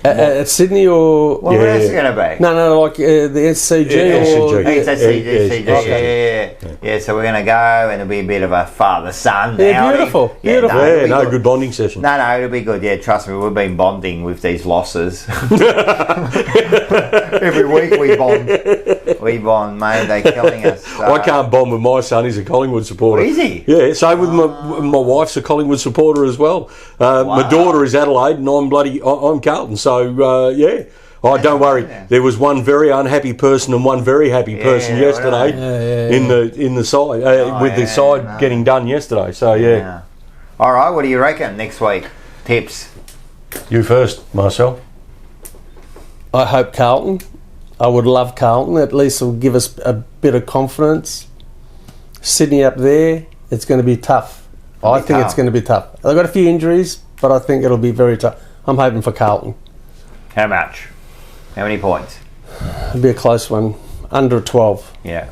S3: At Sydney or...
S1: Well, where else is it going to be?
S3: No, like the SCG or...
S1: It's SCG, yeah, so we're going to go and it'll be a bit of a father-son
S3: outing. Beautiful.
S2: No, good bonding session.
S1: No, it'll be good. Yeah, trust me, we've been bonding with these losses. Every week we bond. We bond, mate. They're killing us. So.
S2: I can't bond with my son. He's a Collingwood supporter.
S1: Is he?
S2: Yeah, same with my wife's a Collingwood supporter as well. My daughter is Adelaide and I'm Carlton, so yeah. Oh, don't worry. There was one very unhappy person and one very happy person yesterday in the side with the side getting done yesterday. So yeah.
S1: All right. What do you reckon next week? Tips.
S2: You first, Marcel.
S3: I hope Carlton. I would love Carlton. At least it'll give us a bit of confidence. Sydney up there, it's going to be tough. I think it's going to be tough. They've got a few injuries, but I think it'll be very tough. I'm hoping for Carlton.
S1: How much? How many points?
S3: It'll be a close one. Under 12.
S1: Yeah.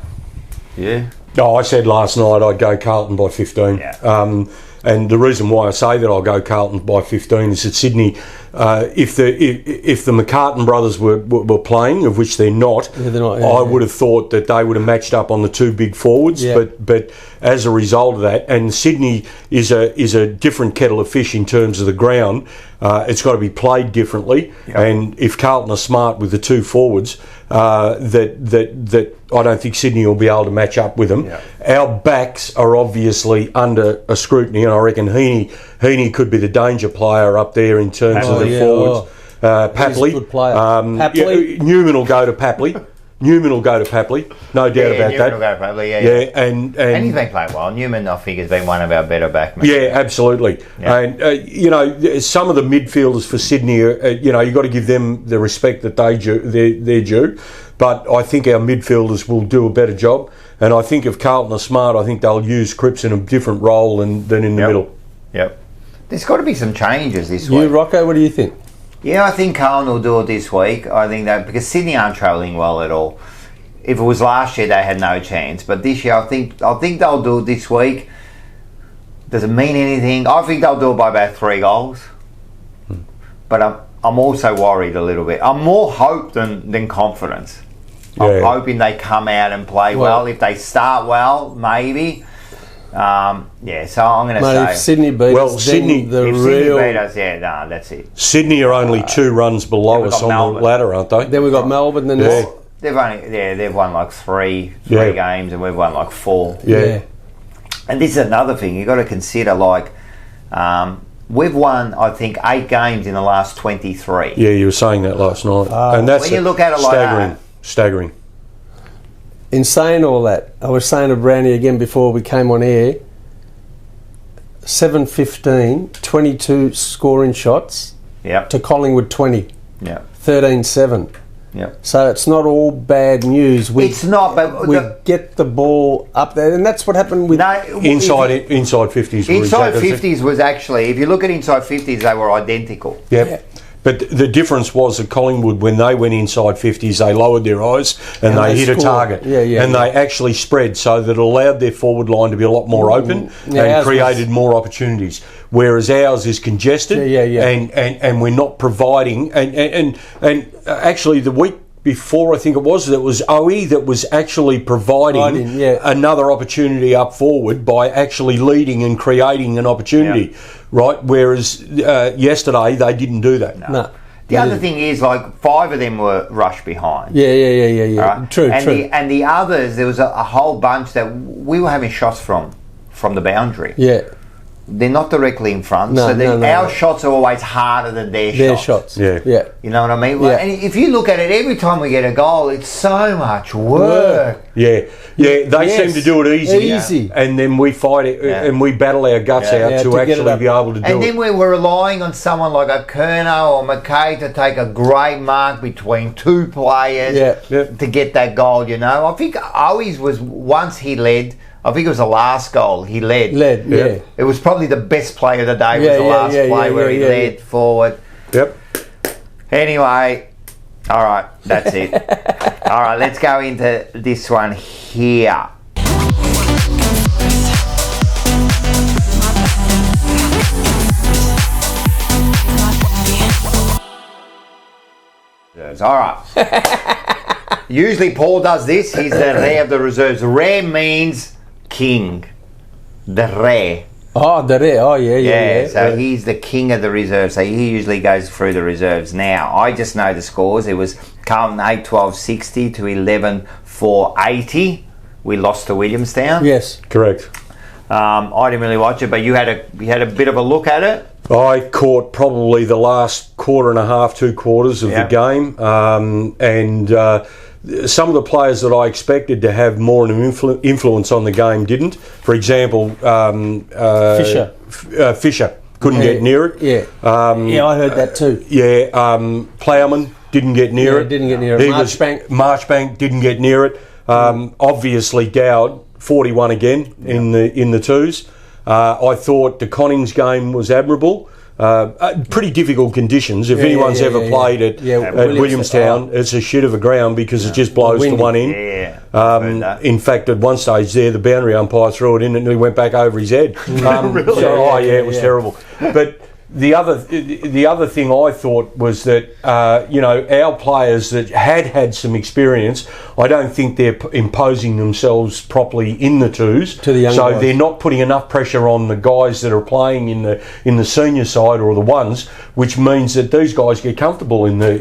S1: Yeah?
S2: Oh, I said last night I'd go Carlton by 15.
S1: Yeah.
S2: And the reason why I say that I'll go Carlton by 15 is that Sydney, if the McCartan brothers were playing, of which they're not, I would have thought that they would have matched up on the 2 big forwards. Yeah. But as a result of that, and Sydney is a different kettle of fish in terms of the ground. It's got to be played differently. Yep. And if Carlton are smart with the 2 forwards, that I don't think Sydney will be able to match up with them. Yep. Our backs are obviously under a scrutiny, and I reckon Heaney could be the danger player up there in terms of the forwards. Papley.
S3: He's a good player. Papley.
S2: Newman will go to Papley. No doubt about
S1: Newman
S2: that.
S1: Newman will go to Papley, and he's been playing well. Newman, I think, has been one of our better backmen.
S2: Yeah, absolutely. Yeah. And some of the midfielders for Sydney, you've got to give them the respect that they're due. But I think our midfielders will do a better job. And I think if Carlton are smart, I think they'll use Cripps in a different role than in the middle.
S1: Yep. There's got to be some changes this week.
S3: Rocco, what do you think?
S1: Yeah, I think Carlton will do it this week. I think that because Sydney aren't travelling well at all. if it was last year, they had no chance. But this year, I think they'll do it this week. Does it mean anything? I think they'll do it by about 3 goals. But I'm also worried a little bit. I'm more hope than confidence. I'm hoping they come out and play well. If they start well, maybe. So I'm going to say...
S3: if Sydney beat us,
S1: Sydney beat us, that's it.
S2: Sydney are only 2 runs below us on the ladder, aren't they?
S3: Then we've got Melbourne. Then
S1: they've won like three games, and we've won like 4.
S2: Yeah.
S1: And this is another thing you've got to consider. Like, we've won, I think, 8 games in the last 23.
S2: Yeah, you were saying that last night, and that's
S1: when you look at it like
S2: staggering.
S3: In saying all that, I was saying to Brownie again before we came on air, 7-15, 22 scoring shots to Collingwood 20. 13-7. So it's not all bad news.
S1: It's not, but
S3: we get the ball up there, and that's what happened with
S2: inside 50s.
S1: Inside 50s was actually, if you look at inside 50s, they were identical.
S2: But the difference was at Collingwood, when they went inside 50s, they lowered their eyes and they hit a target. And they actually spread, so that it allowed their forward line to be a lot more open and created more opportunities. Whereas ours is congested and we're not providing. And actually the week before, I think it was Owie that was actually providing another opportunity up forward by actually leading and creating an opportunity, right? Whereas yesterday they didn't do that.
S1: No. The other thing is, like, 5 of them were rushed behind.
S3: Right? True.
S1: And the others, there was a whole bunch that we were having shots from the boundary. They're not directly in front, our shots are always harder than their shots.
S3: Yeah.
S1: You know what I mean? Well, and if you look at it, every time we get a goal, it's so much work.
S2: They seem to do it easy. And then we fight it and we battle our guts out to actually be able to do it.
S1: And then we were relying on someone like a Kerno or McKay to take a great mark between 2 players to get that goal, you know. I think Owies was, once he led, I think it was the last goal he led. It was probably the best play of the day. Was the last play where he led forward. Anyway, all right, that's it. All right, let's go into this one here. All right. Usually Paul does this. He's the rare of the reserves. Rare means king. The rare.
S3: Oh, the rare. Oh, yeah.
S1: So he's the king of the reserves. So he usually goes through the reserves. Now, I just know the scores. It was Carlton 8-12-60 to 11-4-80. We lost to Williamstown.
S3: Yes.
S2: Correct.
S1: I didn't really watch it, but you had a bit of a look at it.
S2: I caught probably the last quarter and a half, 2 quarters of the game, and some of the players that I expected to have more of an influence on the game didn't. For example, Fisher couldn't get near it.
S3: I heard that too.
S2: Plowman didn't get near it.
S3: Didn't get near it.
S2: Marchbank didn't get near it. Obviously, Dowd 41 again in the twos. I thought the Connings game was admirable. Pretty difficult conditions. If anyone's ever played at Williamstown, it's a shit of a ground because it just blows to one end. In fact, at one stage there, the boundary umpire threw it in and he went back over his head. It was terrible. But the other thing I thought was that our players that had some experience, I don't think they're imposing themselves properly in the twos.
S3: To the young guys.
S2: They're not putting enough pressure on the guys that are playing in the senior side or the ones, which means that these guys get comfortable in the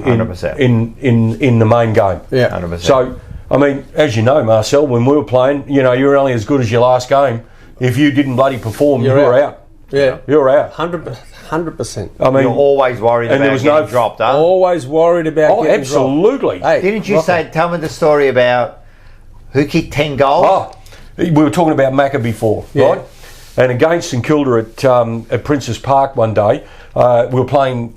S2: in the main game.
S1: 100%.
S2: So I mean, as you know, Marcel, when we were playing, you were only as good as your last game. If you didn't bloody perform, you were out. You're out.
S3: 100%.
S1: I mean, you're always worried about getting dropped, huh?
S3: Always worried about getting
S2: absolutely.
S3: dropped. Hey,
S1: didn't you tell me the story about who kicked 10 goals?
S2: Oh, we were talking about Macca before, right? And against St Kilda at Princes Park one day, we were playing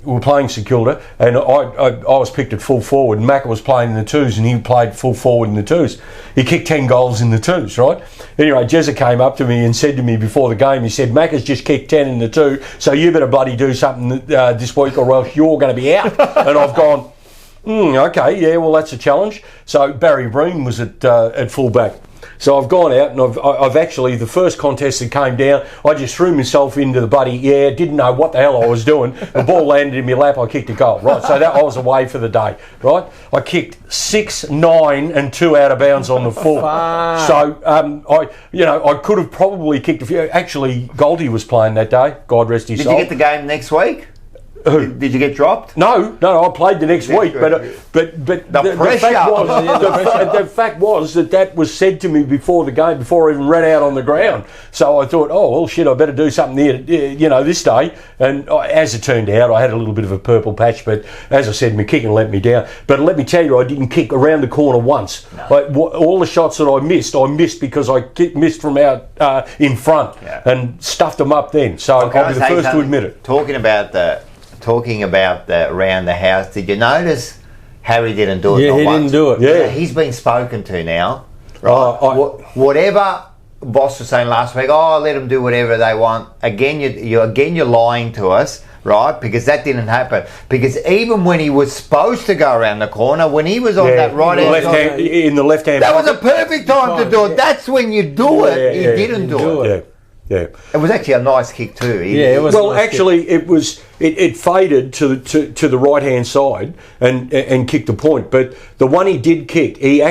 S2: St Kilda, and I was picked at full forward, and Macca was playing in the twos, and he played full forward in the twos. He kicked 10 goals in the twos, right? Anyway, Jezza came up to me and said to me before the game, he said, Macca's just kicked 10 in the two, so you better bloody do something this week or else you're going to be out. And I've gone, Okay, yeah, well, that's a challenge. So Barry Breen was at fullback. So I've gone out and I've actually, the first contest that came down, I just threw myself into the buddy, didn't know what the hell I was doing. The ball landed in my lap, I kicked a goal, right? So that I was away for the day, right? I kicked 6, 9 and 2 out of bounds on the full. So I could have probably kicked a few. Actually, Goldie was playing that day, God rest his soul.
S1: Did you get the game next week? Did you get dropped?
S2: No, I played the next week, but the fact was that was said to me before the game, before I even ran out on the ground. So I thought, oh well, shit, I better do something here, this day. And as it turned out, I had a little bit of a purple patch, but as I said, my kicking let me down. But let me tell you, I didn't kick around the corner once. No. All the shots that I missed because I missed from out in front and stuffed them up then. So I'll be the first to admit it.
S1: Talking about the around the house, did you notice Harry didn't do it?
S3: Yeah, he didn't do it.
S1: Yeah, he's been spoken to now. Right? Whatever Boss was saying last week, let them do whatever they want. Again, you're lying to us, right? Because that didn't happen. Because even when he was supposed to go around the corner, when he was on that right hand side,
S2: in the left hand,
S1: that was a perfect time to do it. That's when you do it. He didn't do it.
S2: Yeah,
S1: it was actually a nice kick too.
S2: It was. Well, actually, it was. It faded to the right hand side and kicked the point. But the one he did kick, he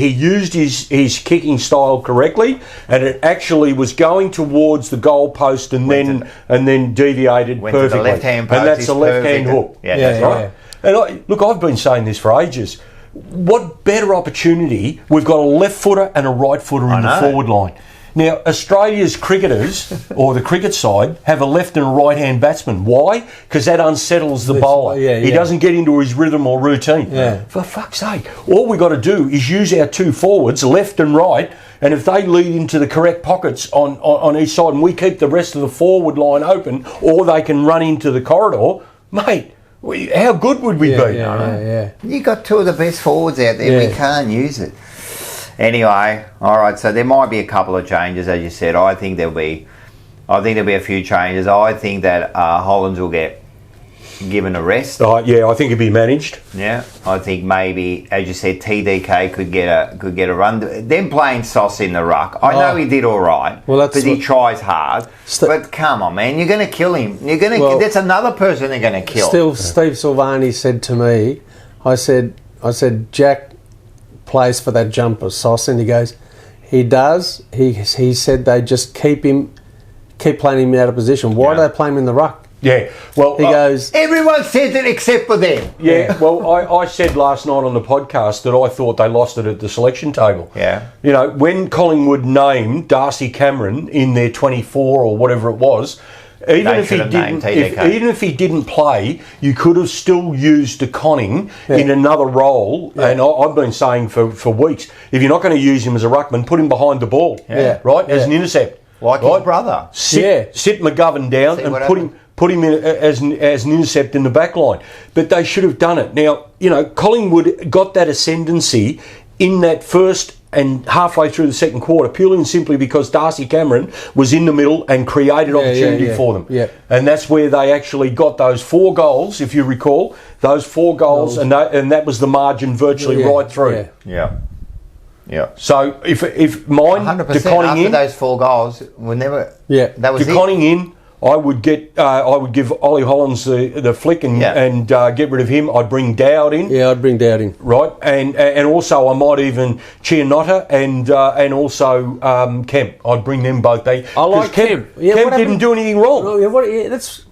S2: used his kicking style correctly, and it actually was going towards the goal post and then deviated perfectly.
S1: To the left hand post,
S2: and that's a left hand hook.
S1: Yeah, that's right.
S2: And I've been saying this for ages. What better opportunity? We've got a left footer and a right footer in the forward line. Now, Australia's cricketers, or the cricket side, have a left and a right-hand batsman. Why? Because that unsettles the bowler. He doesn't get into his rhythm or routine.
S3: Yeah.
S2: For fuck's sake, all we've got to do is use our two forwards, left and right, and if they lead into the correct pockets on each side and we keep the rest of the forward line open, or they can run into the corridor, mate, how good would we be?
S3: Yeah.
S1: You got two of the best forwards out there. We can't use it. Anyway, all right. So there might be a couple of changes, as you said. I think there'll be a few changes. I think that Hollands will get given a rest.
S2: I think it'll be managed.
S1: Yeah, I think maybe, as you said, TDK could get a run. Them playing Sauce in the ruck. I know he did all right, because he tries hard. But come on, man, you're going to kill him. That's another person they're going to kill.
S3: Still, Steve Silvani said to me, I said, Jack plays for that jumper, Sauce, and he goes, he does. He said they just keep playing him out of position. Why do they play him in the ruck?
S2: Yeah, well,
S3: he goes.
S1: Everyone says it except for them.
S2: Yeah, well, I said last night on the podcast that I thought they lost it at the selection table.
S1: Yeah,
S2: when Collingwood named Darcy Cameron in their 24 or whatever it was. Even if he didn't play, you could have still used De Conning in another role. Yeah. And I've been saying for weeks, if you're not going to use him as a ruckman, put him behind the ball, as an intercept,
S1: like his brother.
S2: Sit McGovern down and put him in as an intercept in the back line. But they should have done it. Now, Collingwood got that ascendancy in that first and halfway through the second quarter, purely and simply because Darcy Cameron was in the middle and created opportunity for them.
S3: Yeah.
S2: And that's where they actually got those 4 goals, if you recall, those 4 goals, and that was the margin virtually right through.
S1: Yeah.
S2: So if mine,
S1: 100%
S2: De Conning
S1: after
S2: in,
S1: those 4 goals, we never. Yeah, that was
S2: De Conning in. I would give Ollie Hollands the flick and get rid of him. I'd bring Dowd in.
S3: Yeah, I'd bring Dowd in.
S2: Right, and also I might even Chianotta and also Kemp. I'd bring them both. I
S3: like Kemp.
S2: Kemp didn't do anything wrong.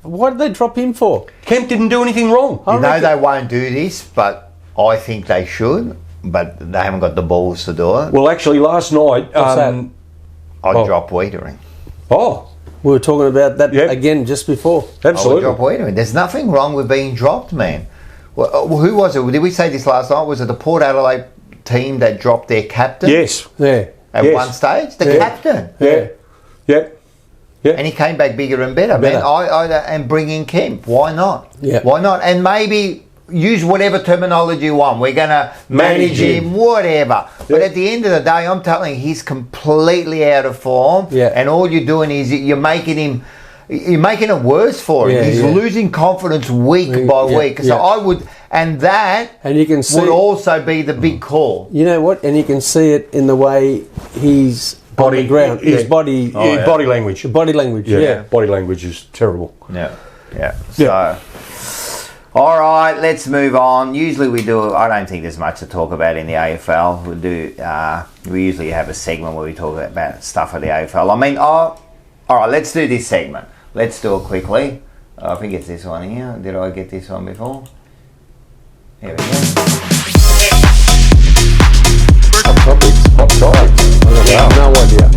S3: What did they drop him for?
S2: Kemp didn't do anything wrong.
S1: They won't do this, but I think they should. But they haven't got the balls to do it.
S2: Well, actually, last night
S1: I'd drop Wiedering.
S2: Oh.
S3: We were talking about that again just before.
S2: Absolutely.
S1: Drop Wiedering. There's nothing wrong with being dropped, man. Well, who was it? Did we say this last night? Was it the Port Adelaide team that dropped their captain?
S2: Yes.
S3: Yeah.
S1: At one stage? The captain.
S2: Yeah. Yep. Yeah.
S1: And he came back bigger and better. Man. And bring in Kemp. Why not?
S3: Yeah.
S1: Why not? And maybe use whatever terminology you want. We're going to manage him, whatever. Yeah. But at the end of the day, I'm telling you, he's completely out of form.
S3: Yeah.
S1: And all you're doing is you're making him you're making it worse for him. He's losing confidence week by week. So I would, and you can see would also be the big call.
S3: You know what? And you can see it in the way he's
S2: body
S3: on the ground.
S2: His
S3: body,
S2: body language.
S3: Body language. Yeah.
S2: Body language is terrible.
S1: Yeah. So. All right, let's move on. Usually we do. I don't think there's much to talk about in the AFL. We usually have a segment where we talk about stuff at the AFL. I mean, all right, let's do this segment. Let's do it quickly. I think it's this one here. Did I get this one before? Here we go.
S2: Hot topics.
S3: I have no idea.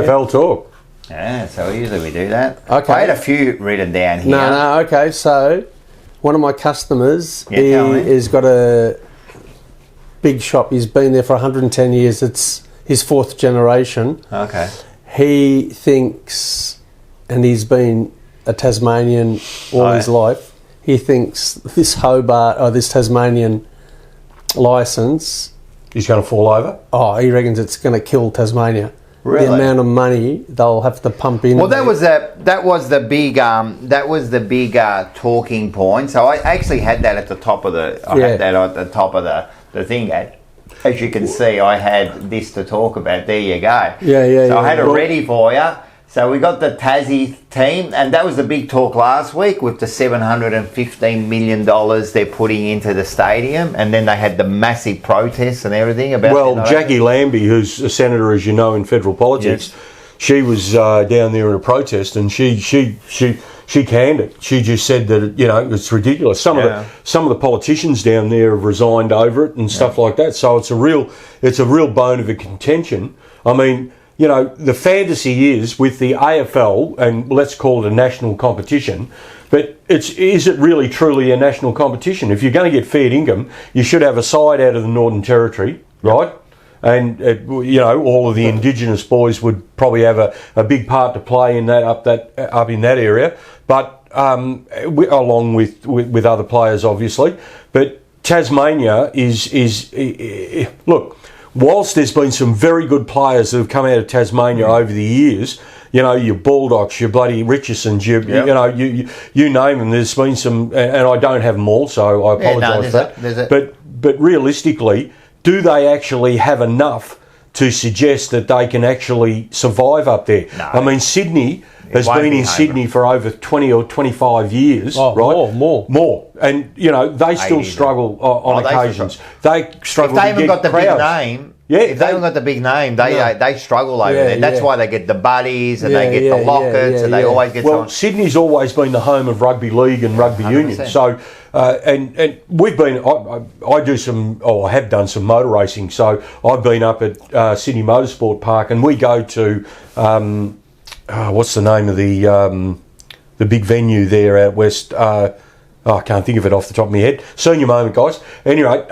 S2: AFL talk.
S1: Yeah, so usually we do that.
S3: Okay.
S1: I had a few written down here.
S3: No, okay. So, one of my customers, he has got a big shop. He's been there for 110 years. It's his 4th generation.
S1: Okay.
S3: He thinks, and he's been a Tasmanian all his life, he thinks this Hobart, or this Tasmanian licence...
S2: He's going to fall over?
S3: Oh, he reckons it's going to kill Tasmania.
S1: Really?
S3: The amount of money they'll have to pump in.
S1: Well, that was the big talking point. So I actually had that at the top of the the thing. As you can see, I had this to talk about. There you go. So I had it ready for you. So we got the Tassie team, and that was the big talk last week with the $715 million they're putting into the stadium, and then they had the massive protests and everything about.
S2: Well, Jackie Lambie, who's a senator, as you know, in federal politics, she was down there in a protest, and she canned it. She just said that it's ridiculous. Some of the politicians down there have resigned over it and stuff like that. So it's a real bone of a contention. I mean, the fantasy is with the AFL, and let's call it a national competition, but is it really truly a national competition? If you're going to get fair income, you should have a side out of the Northern Territory, right? And all of the Indigenous boys would probably have a big part to play in that up in that area, but along with other players, obviously. But Tasmania is look. Whilst there's been some very good players that have come out of Tasmania over the years, your Baldocs, your bloody Richardsons, you name them. There's been some, and I don't have them all, so I apologise for that. But realistically, do they actually have enough to suggest that they can actually survive up there? No. I mean, Sydney has been in Sydney for over 20 or 25 years, right? More. And, they still struggle on occasions. They struggle
S1: if they haven't got the
S2: crowds.
S1: big name, if they haven't got the big name, they struggle over there. That's why they get the buddies and they get the lockets and they always get...
S2: Well, Sydney's always been the home of rugby league and rugby 100%. Union. So, and we've been... I have done some motor racing. So I've been up at Sydney Motorsport Park, and we go to... what's the name of the big venue there out west? I can't think of it off the top of my head. Senior moment, guys. Anyway,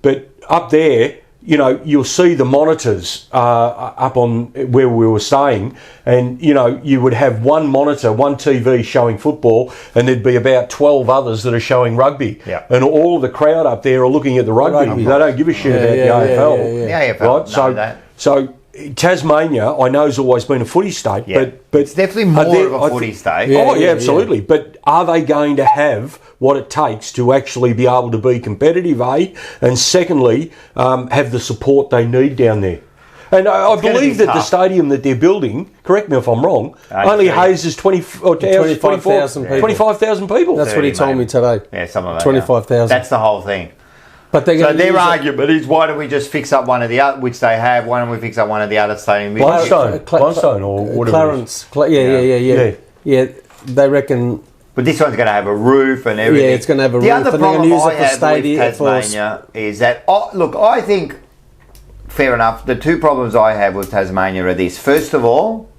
S2: but up there, you'll see the monitors up on where we were staying, and you would have one monitor, one TV showing football, and there'd be about 12 others that are showing rugby. Yeah. And all of the crowd up there are looking at the rugby. They don't give a shit about the AFL.
S1: The AFL,
S2: right? So Tasmania, I know, has always been a footy state, but
S1: it's definitely more of a footy state.
S2: Absolutely. But are they going to have what it takes to actually be able to be competitive, A, and secondly, have the support they need down there? And I believe that the stadium that they're building, correct me if I'm wrong, only houses 25,000 people.
S3: That's what he told me today.
S1: Yeah, something like that.
S3: 25,000.
S1: That's the whole thing.
S3: But
S1: their argument is, why don't we just fix up one of the other, which they have, why don't we fix up one of the other stadiums?
S2: Bluntstone or whatever.
S3: Clarence. Yeah, they reckon...
S1: But this one's going to have a roof and everything.
S3: Yeah, it's going to have a roof.
S1: The other problem I have with Tasmania is that, I think, fair enough, the two problems I have with Tasmania are this. First of all,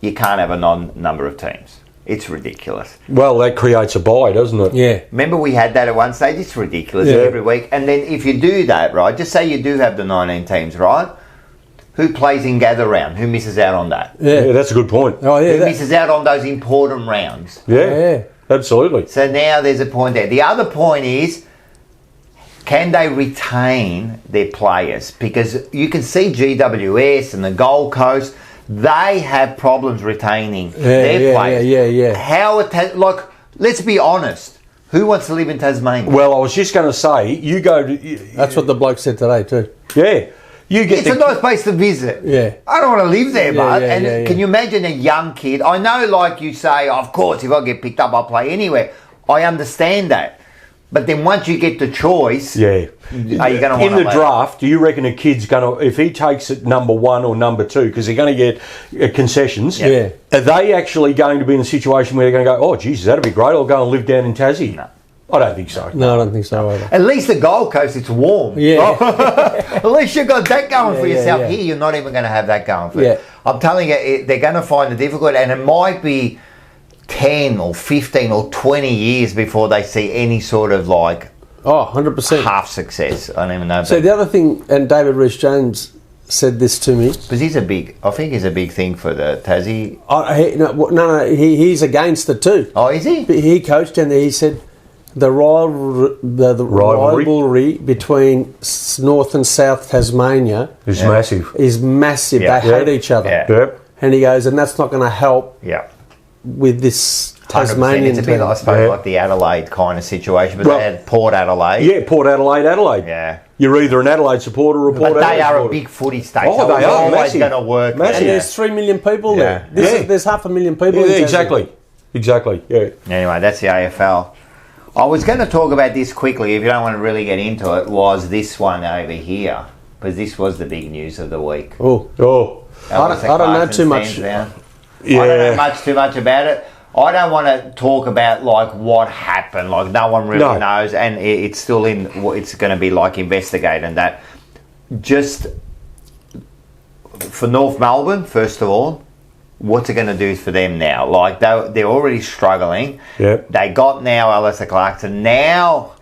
S1: you can't have a non-number of teams. It's ridiculous.
S2: Well, that creates a buy, doesn't it?
S3: Yeah.
S1: Remember we had that at one stage? It's ridiculous every week. And then if you do that, right, just say you do have the 19 teams, right? Who plays in gather round? Who misses out on that?
S2: Yeah, that's a good point.
S1: Oh, yeah, Who misses out on those important rounds?
S2: Yeah, absolutely.
S1: So now there's a point there. The other point is, can they retain their players? Because you can see GWS and the Gold Coast, they have problems retaining their players.
S3: Yeah.
S1: How let's be honest. Who wants to live in Tasmania?
S2: Well, I was just going to say, you go to...
S3: That's what the bloke said today too.
S2: Yeah.
S1: It's a nice place to visit.
S3: Yeah.
S1: I don't want to live there, bud.
S3: Yeah.
S1: Can you imagine a young kid? I know, like you say, of course, if I get picked up, I'll play anywhere. I understand that. But then once you get the choice, are you going to want
S2: in the draft, do you reckon a kid's going to, if he takes it number 1 or number 2, because they're going to get concessions, are they actually going to be in a situation where they're going to go, oh, Jesus, that'd be great, I'll go and live down in Tassie?
S1: No.
S2: I don't think so.
S3: No, I don't think so either.
S1: At least the Gold Coast, it's warm.
S3: Yeah.
S1: At least you've got that going for yourself.
S3: Yeah.
S1: Here, you're not even going to have that going for you.
S3: Yeah.
S1: I'm telling you, they're going to find it difficult, and it might be 10 or 15 or 20 years before they see any sort of
S3: 100%.
S1: half success. I don't even know.
S3: So the other thing, and David Rhys-Jones said this to me.
S1: Because I think he's a big thing for the Tassie.
S3: He's against it too.
S1: Oh, is he?
S3: He coached and he said the rivalry between North and South Tasmania
S2: is massive.
S3: They hate each other.
S2: Yep.
S3: And he goes, and that's not going to help with this Tasmanian
S1: It's a bit, I suppose, like the Adelaide kind of situation, but they had Port Adelaide.
S2: Yeah, Port Adelaide.
S1: Yeah.
S2: You're either an Adelaide supporter or a Port Adelaide
S1: But they are
S2: supporter.
S1: a big footy state.
S2: Oh,
S1: so
S2: they
S1: it's
S2: are
S1: always
S2: massive.
S1: going to work.
S2: Massive.
S3: And there's 3 million people there. There's 500,000 people in
S2: Tasmania. Exactly, yeah.
S1: Anyway, that's the AFL. I was going to talk about this quickly, if you don't want to really get into it, was this one over here. Because this was the big news of the week.
S3: Oh.
S1: I
S3: don't know too much.
S1: I don't know too much about it. I don't want to talk about what happened. No one really knows, and it's still it's going to be investigating that. Just for North Melbourne, first of all, what's it going to do for them now? They're already struggling.
S2: Yep.
S1: They got now Alistair Clarkson. Now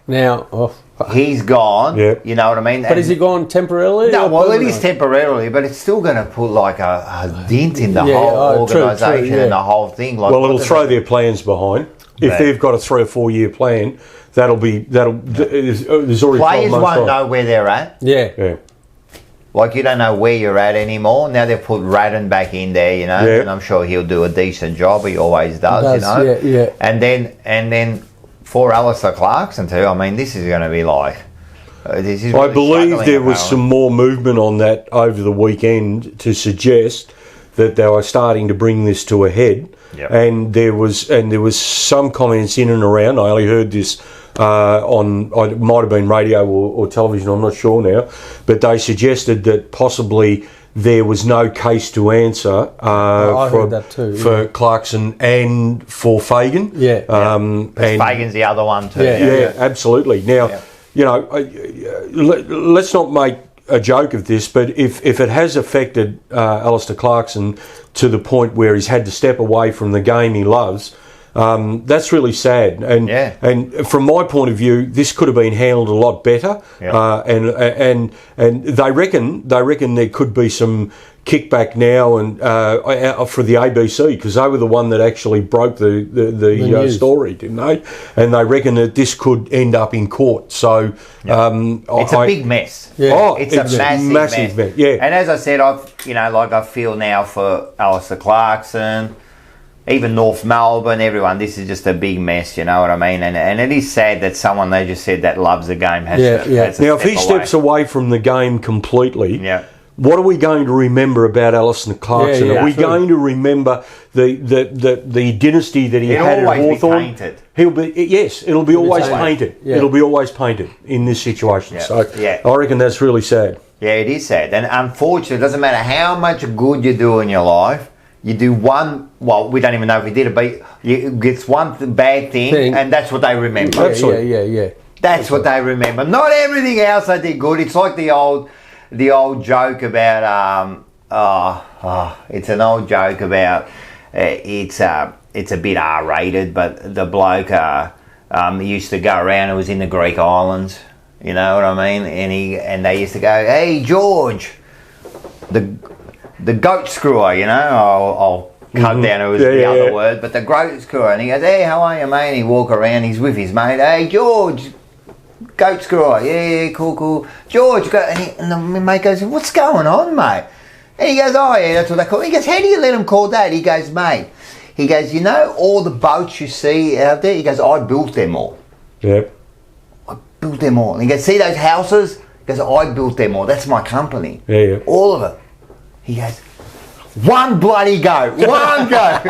S1: he's gone.
S2: Yep.
S1: You know what I mean?
S3: But is he gone temporarily?
S1: No, well, it is temporarily, but it's still going to put a dent in the whole organisation and the whole thing.
S2: It'll throw their plans behind. If they've got a 3 or 4 year plan, there's already
S1: players
S2: 12 months
S1: won't know where they're at.
S3: Yeah.
S1: You don't know where you're at anymore. Now they've put Radden back in there, and I'm sure he'll do a decent job. He always does,
S3: Yeah.
S1: And then for Alistair Clarkson too, I mean, this is going to be this is really
S2: I believe there was
S1: apparently.
S2: some more movement on that over the weekend to suggest that they were starting to bring this to a head.
S1: Yep.
S2: And there was some comments in and around. I only heard this it might have been radio or television, I'm not sure now, but they suggested that possibly there was no case to answer for Clarkson and for Fagan.
S1: And Fagan's the other one too.
S2: Yeah, absolutely. Now, let's not make a joke of this, but if it has affected Alistair Clarkson to the point where he's had to step away from the game he loves, that's really sad. And from my point of view, this could have been handled a lot better. And they reckon there could be some kickback now and for the ABC, because they were the one that actually broke the story, didn't they? And they reckon that this could end up in court. So
S1: it's a big mess. It's a massive mess.
S2: Yeah.
S1: And as I said, I feel now for Alistair Clarkson, even North Melbourne, everyone, this is just a big mess, you know what I mean? And it is sad that someone, they just said, that loves the game has to
S2: now, if he steps away from the game completely, what are we going to remember about Alistair Clarkson? Are we going to remember the dynasty that he had at Hawthorn? It'll be always painted. It'll be always painted in this situation. So I reckon that's really sad.
S1: Yeah, it is sad. And unfortunately, it doesn't matter how much good you do in your life, you do one, we don't even know if he did it, but it's one bad thing, and that's what they remember.
S3: Yeah.
S1: That's what they remember. Not everything else they did good. It's like the old joke about, it's an old joke about, it's a bit R-rated, but the bloke used to go around, it was in the Greek islands, you know what I mean? And they used to go, hey, George, the goat screwer, you know, I'll cut down it was the other word, but the goat screwer. And he goes, hey, how are you, mate? And he walk around, he's with his mate, hey, George, goat screwer. Yeah, cool. George, and the mate goes, what's going on, mate? And he goes, oh, yeah, that's what they call it. He goes, how do you let them call that? He goes, mate, he goes, you know all the boats you see out there? He goes, I built them all.
S2: Yep.
S1: I built them all. And he goes, see those houses? He goes, I built them all. That's my company.
S2: Yeah.
S1: All of it. He goes, one bloody goat. One goat.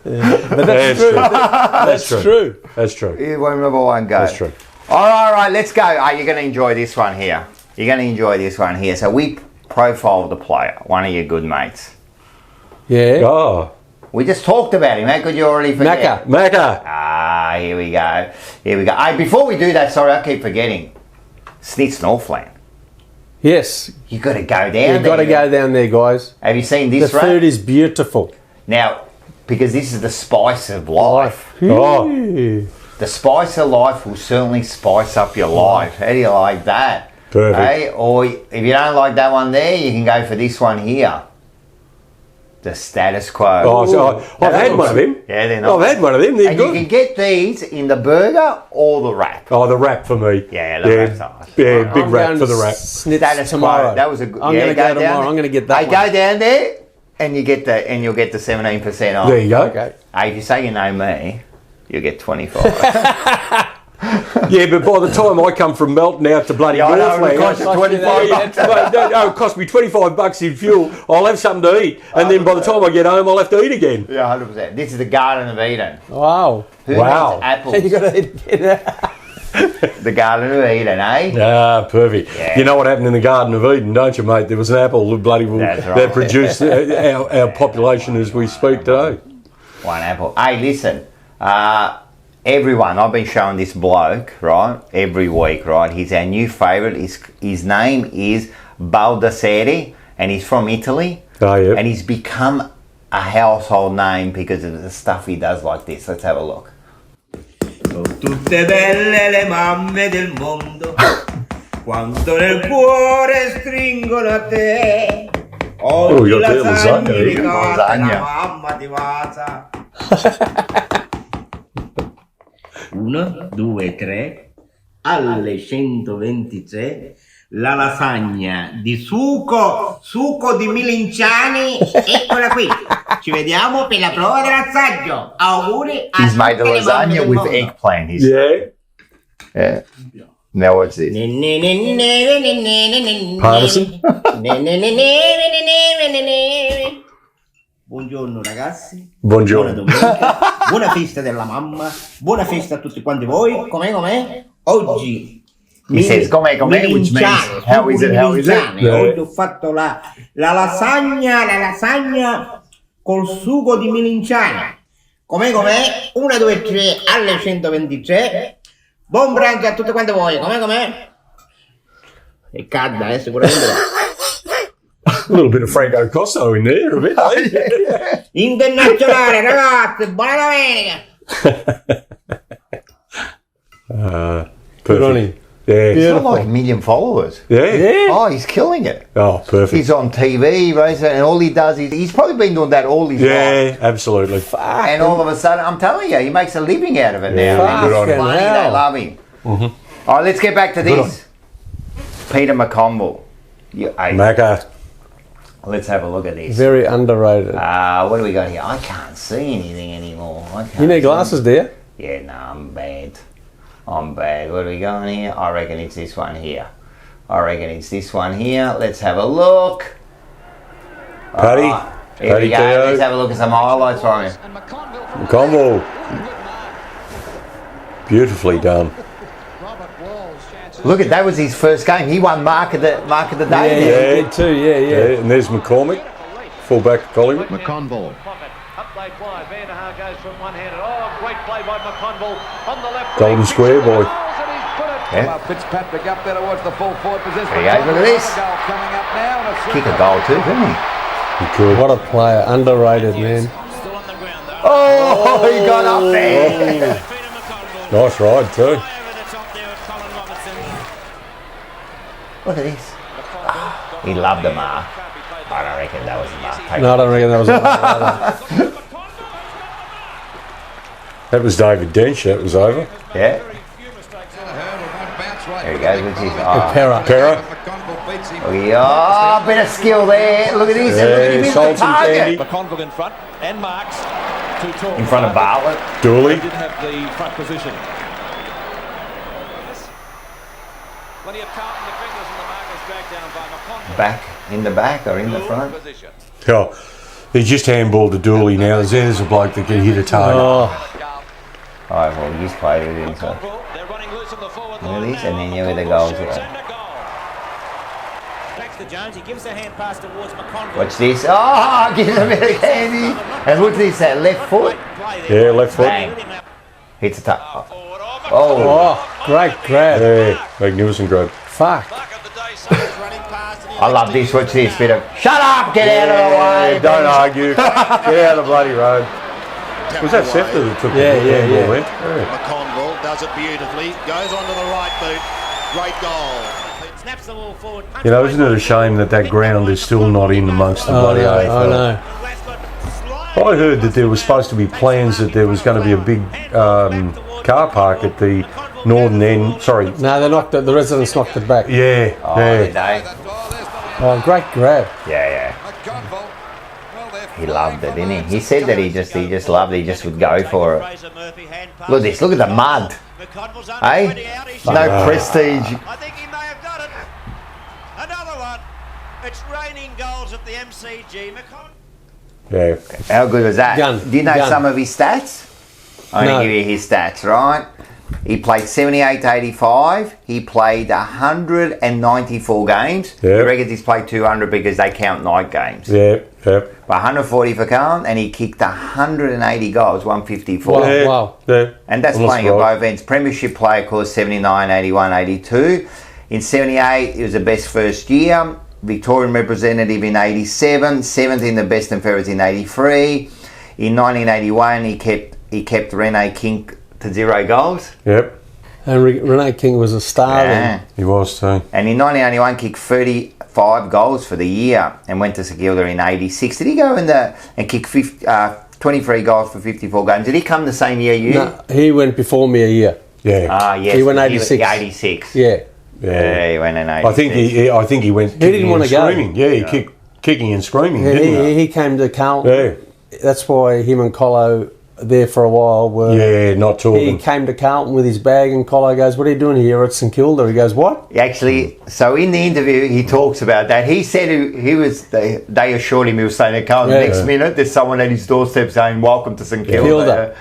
S3: But that's true. That's true.
S2: That's true.
S1: You won't remember one goat.
S2: That's true.
S1: All right, let's go. You're going to enjoy this one here. You're going to enjoy this one here. So we profiled the player, one of your good mates.
S3: Yeah.
S2: Oh.
S1: We just talked about him. How could you already forget?
S2: Macca.
S1: Ah, here we go. Hey, before we do that, sorry, I keep forgetting. Snitz Northland.
S3: Yes.
S1: You got to go down there.
S3: You've got to go down there, guys.
S1: Have you seen this?
S3: The food is beautiful.
S1: Now, because this is the spice of life.
S2: Oh.
S1: The spice of life will certainly spice up your life. How do you like that?
S2: Perfect.
S1: Hey? Or if you don't like that one there, you can go for this one here. The status quo.
S2: Oh, so I've had one of them.
S1: Yeah, they're nice.
S2: I've had one of them. They're
S1: and
S2: good.
S1: you can get these in the burger or the wrap.
S2: Oh, the wrap for me.
S1: Yeah, the wrap's nice.
S2: Yeah, big wrap for the wrap.
S1: Status
S3: tomorrow.
S1: quo. That was a good.
S3: I'm going to go tomorrow. I'm going to get that.
S1: Hey, go down there, and you'll get the 17% off.
S2: There you go.
S3: Okay.
S1: Hey, if you say you know me, you'll get 25.
S2: Yeah, but by the time I come from Melton out to bloody Northland,
S1: it costs you $25.
S2: No, it cost me $25 in fuel. I'll have something to eat, and then by the time I get home, I'll have to eat again.
S1: Yeah, 100%. This is the Garden of Eden.
S3: Wow.
S1: Who needs apples?
S3: You got to eat it.
S1: The Garden of Eden, eh?
S2: Ah, perfect.
S1: Yeah.
S2: You know what happened in the Garden of Eden, don't you, mate? There was an apple that produced our population as we speak today.
S1: One apple. Hey, listen. Everyone, I've been showing this bloke, right, every week, right? He's our new favourite. His name is Baldassare, and he's from Italy.
S2: Oh, yeah.
S1: And he's become a household name because of the stuff he does like this. Let's have a look.
S12: Tutte belle le mamme del mondo, quanto nel cuore stringono a te. Oggi lasagna mi ricorda la mamma di Vaza. 1, 2, 3, alle 123 la lasagna di succo di Milinciani, eccola qui. Ci vediamo per la prova dell'assaggio. Auguri a
S1: He's made the
S12: tutte le mamme
S1: lasagna
S12: del
S1: with
S12: mondo.
S1: eggplant.
S2: Yeah.
S1: Now what's this?
S2: Parmesan.
S12: Buongiorno ragazzi.
S2: Buongiorno.
S12: Buona domenica. Buona festa della mamma. Buona festa a tutti quanti voi. Com'è? Oggi
S1: He says com'è, which means how is it?
S12: Oggi ho fatto la lasagna col sugo di Milinciani. Com'è? 1, 2, 3 alle 123. Buon pranzo a tutti quanti voi. Com'è? E calda, sicuramente.
S2: A little bit of Franco Costo in there, a bit. Eh?
S12: Internazionale, ragazzi, buona domenica.
S2: Good
S3: on him.
S2: Yeah.
S1: He's got like 1 million followers.
S2: Yeah.
S1: Oh, he's killing it.
S2: Oh, perfect.
S1: He's on TV, and all he does is he's probably been doing that all his life.
S2: Yeah, absolutely.
S1: And all of a sudden, I'm telling you, he makes a living out of it now.
S3: Good on him.
S1: Money, they love him.
S2: Mm-hmm.
S1: All right, let's get back to this. Peter McConville.
S2: Macca.
S1: Let's have a look at this.
S3: Very underrated.
S1: What do we got here? I can't see anything anymore.
S3: You need glasses, do you?
S1: Yeah, no, I'm bad. What do we got here? I reckon it's this one here. Let's have a look.
S2: Paddy.
S1: Here we go. Let's have a look at some highlights from him.
S2: McConville. Beautifully done.
S1: Look at that, was his first game. He won mark of the day.
S3: Yeah, he did too. Yeah.
S2: And there's McCormick, fullback of Collingwood.
S10: McConville.
S5: Update wide. Vanderhaar goes from one-handed. Oh, great play by McConville on the left.
S2: Golden square boy.
S1: Yeah.
S13: Fitzpatrick up there towards the full forward position.
S1: There you go, look at this.
S13: Coming up now.
S1: Kick a goal too, didn't he?
S2: He could.
S3: What a player. Underrated, man.
S1: Oh, he got up there.
S2: Nice ride too.
S1: Look at this. He loved the mark. I don't reckon that was a mark.
S3: No, I don't reckon that was a
S2: That was David Dench. That was over.
S1: Yeah. There he goes with his
S2: Pera.
S1: Oh, bit of skill there. Look at this. Look at him in the target.
S5: McConville in front and marks to talk.
S1: In front of Bartlett.
S2: Dooley.
S5: Didn't have the front position. Plenty of Carlton defenders and the markers dragged down by McConville.
S1: Back in the back or in the front?
S2: Oh, he just handballed to Dooley now. There's a bloke that can hit a target.
S1: Oh, well, he's played with him, so. Look at this, and then here the goals are.
S14: Jones, he gives a hand pass towards McConville.
S1: Watch this. Oh, gives him a bit of handy. And look at this, that left foot.
S2: Yeah, left foot.
S1: Bang. Hits the top.
S3: Oh, great grab.
S2: Yeah, magnificent grab.
S3: Fuck.
S1: I love this. Watch this. Bit of, shut up, get out of the way.
S2: Don't argue. Get out of the bloody road. Was that Sefter that took the handball then?
S10: McConville does it beautifully. Goes onto the right boot. Great goal.
S14: Snaps the ball forward.
S2: You know, isn't it a shame that ground is still not in amongst the bloody AFL?
S3: I know.
S2: I heard that there was supposed to be plans that there was going to be a big car park at the northern end. Sorry.
S3: No, they knocked it. The residents knocked it back.
S2: Yeah.
S1: Oh,
S2: yeah.
S1: did they?
S3: Oh, great grab.
S1: Yeah. He loved it, didn't he? He said that he just loved it. He just would go for it. Look at this. Look at the mud. Hey? No prestige.
S14: I think he may have done it. Another one. It's raining goals at the MCG.
S2: Yeah.
S1: How good was that?
S3: Gun.
S1: Do you know
S3: Gun.
S1: some of his stats? I'm going to give you his stats, right? He played 78 to 85. He played 194 games.
S2: Yep.
S1: He reckons he's played 200 because they count night games.
S2: Yep.
S1: 140 for Carlton, and he kicked 180 goals, 154.
S3: Wow.
S2: Yeah.
S1: And that's playing at both ends. Premiership player, of course, 79, 81, 82. In 78, it was the best first year. Victorian representative in 87. 17, the best and fairest in 83. In 1981, he kept Rene King to 0 goals.
S2: Yep.
S3: And Rene King was a star then.
S2: He was too.
S1: And in 1981, kicked 35 goals for the year and went to St Kilda in 86. Did he go in and kick 23 goals for 54 games? Did he come the same year you?
S3: No, he went before me a year.
S2: Yeah.
S1: Yes.
S3: He went 86.
S1: 86.
S3: Yeah.
S1: Yeah, he went in 86.
S2: I think he went.
S3: He didn't want to go.
S2: Screaming. Yeah, he kicked, kicking and screaming.
S3: Yeah,
S2: didn't
S3: he came to Carlton.
S2: Yeah.
S3: That's why him and Colo there for a while were.
S2: Yeah, not talking.
S3: He came to Carlton with his bag, and Colo goes, "What are you doing here at St Kilda?" He goes, "What?"
S1: Actually, so in the interview, he talks about that. He said he was. They assured him he was staying at Carlton.
S3: Yeah.
S1: Next minute, there's someone at his doorstep saying, "Welcome to St Kilda."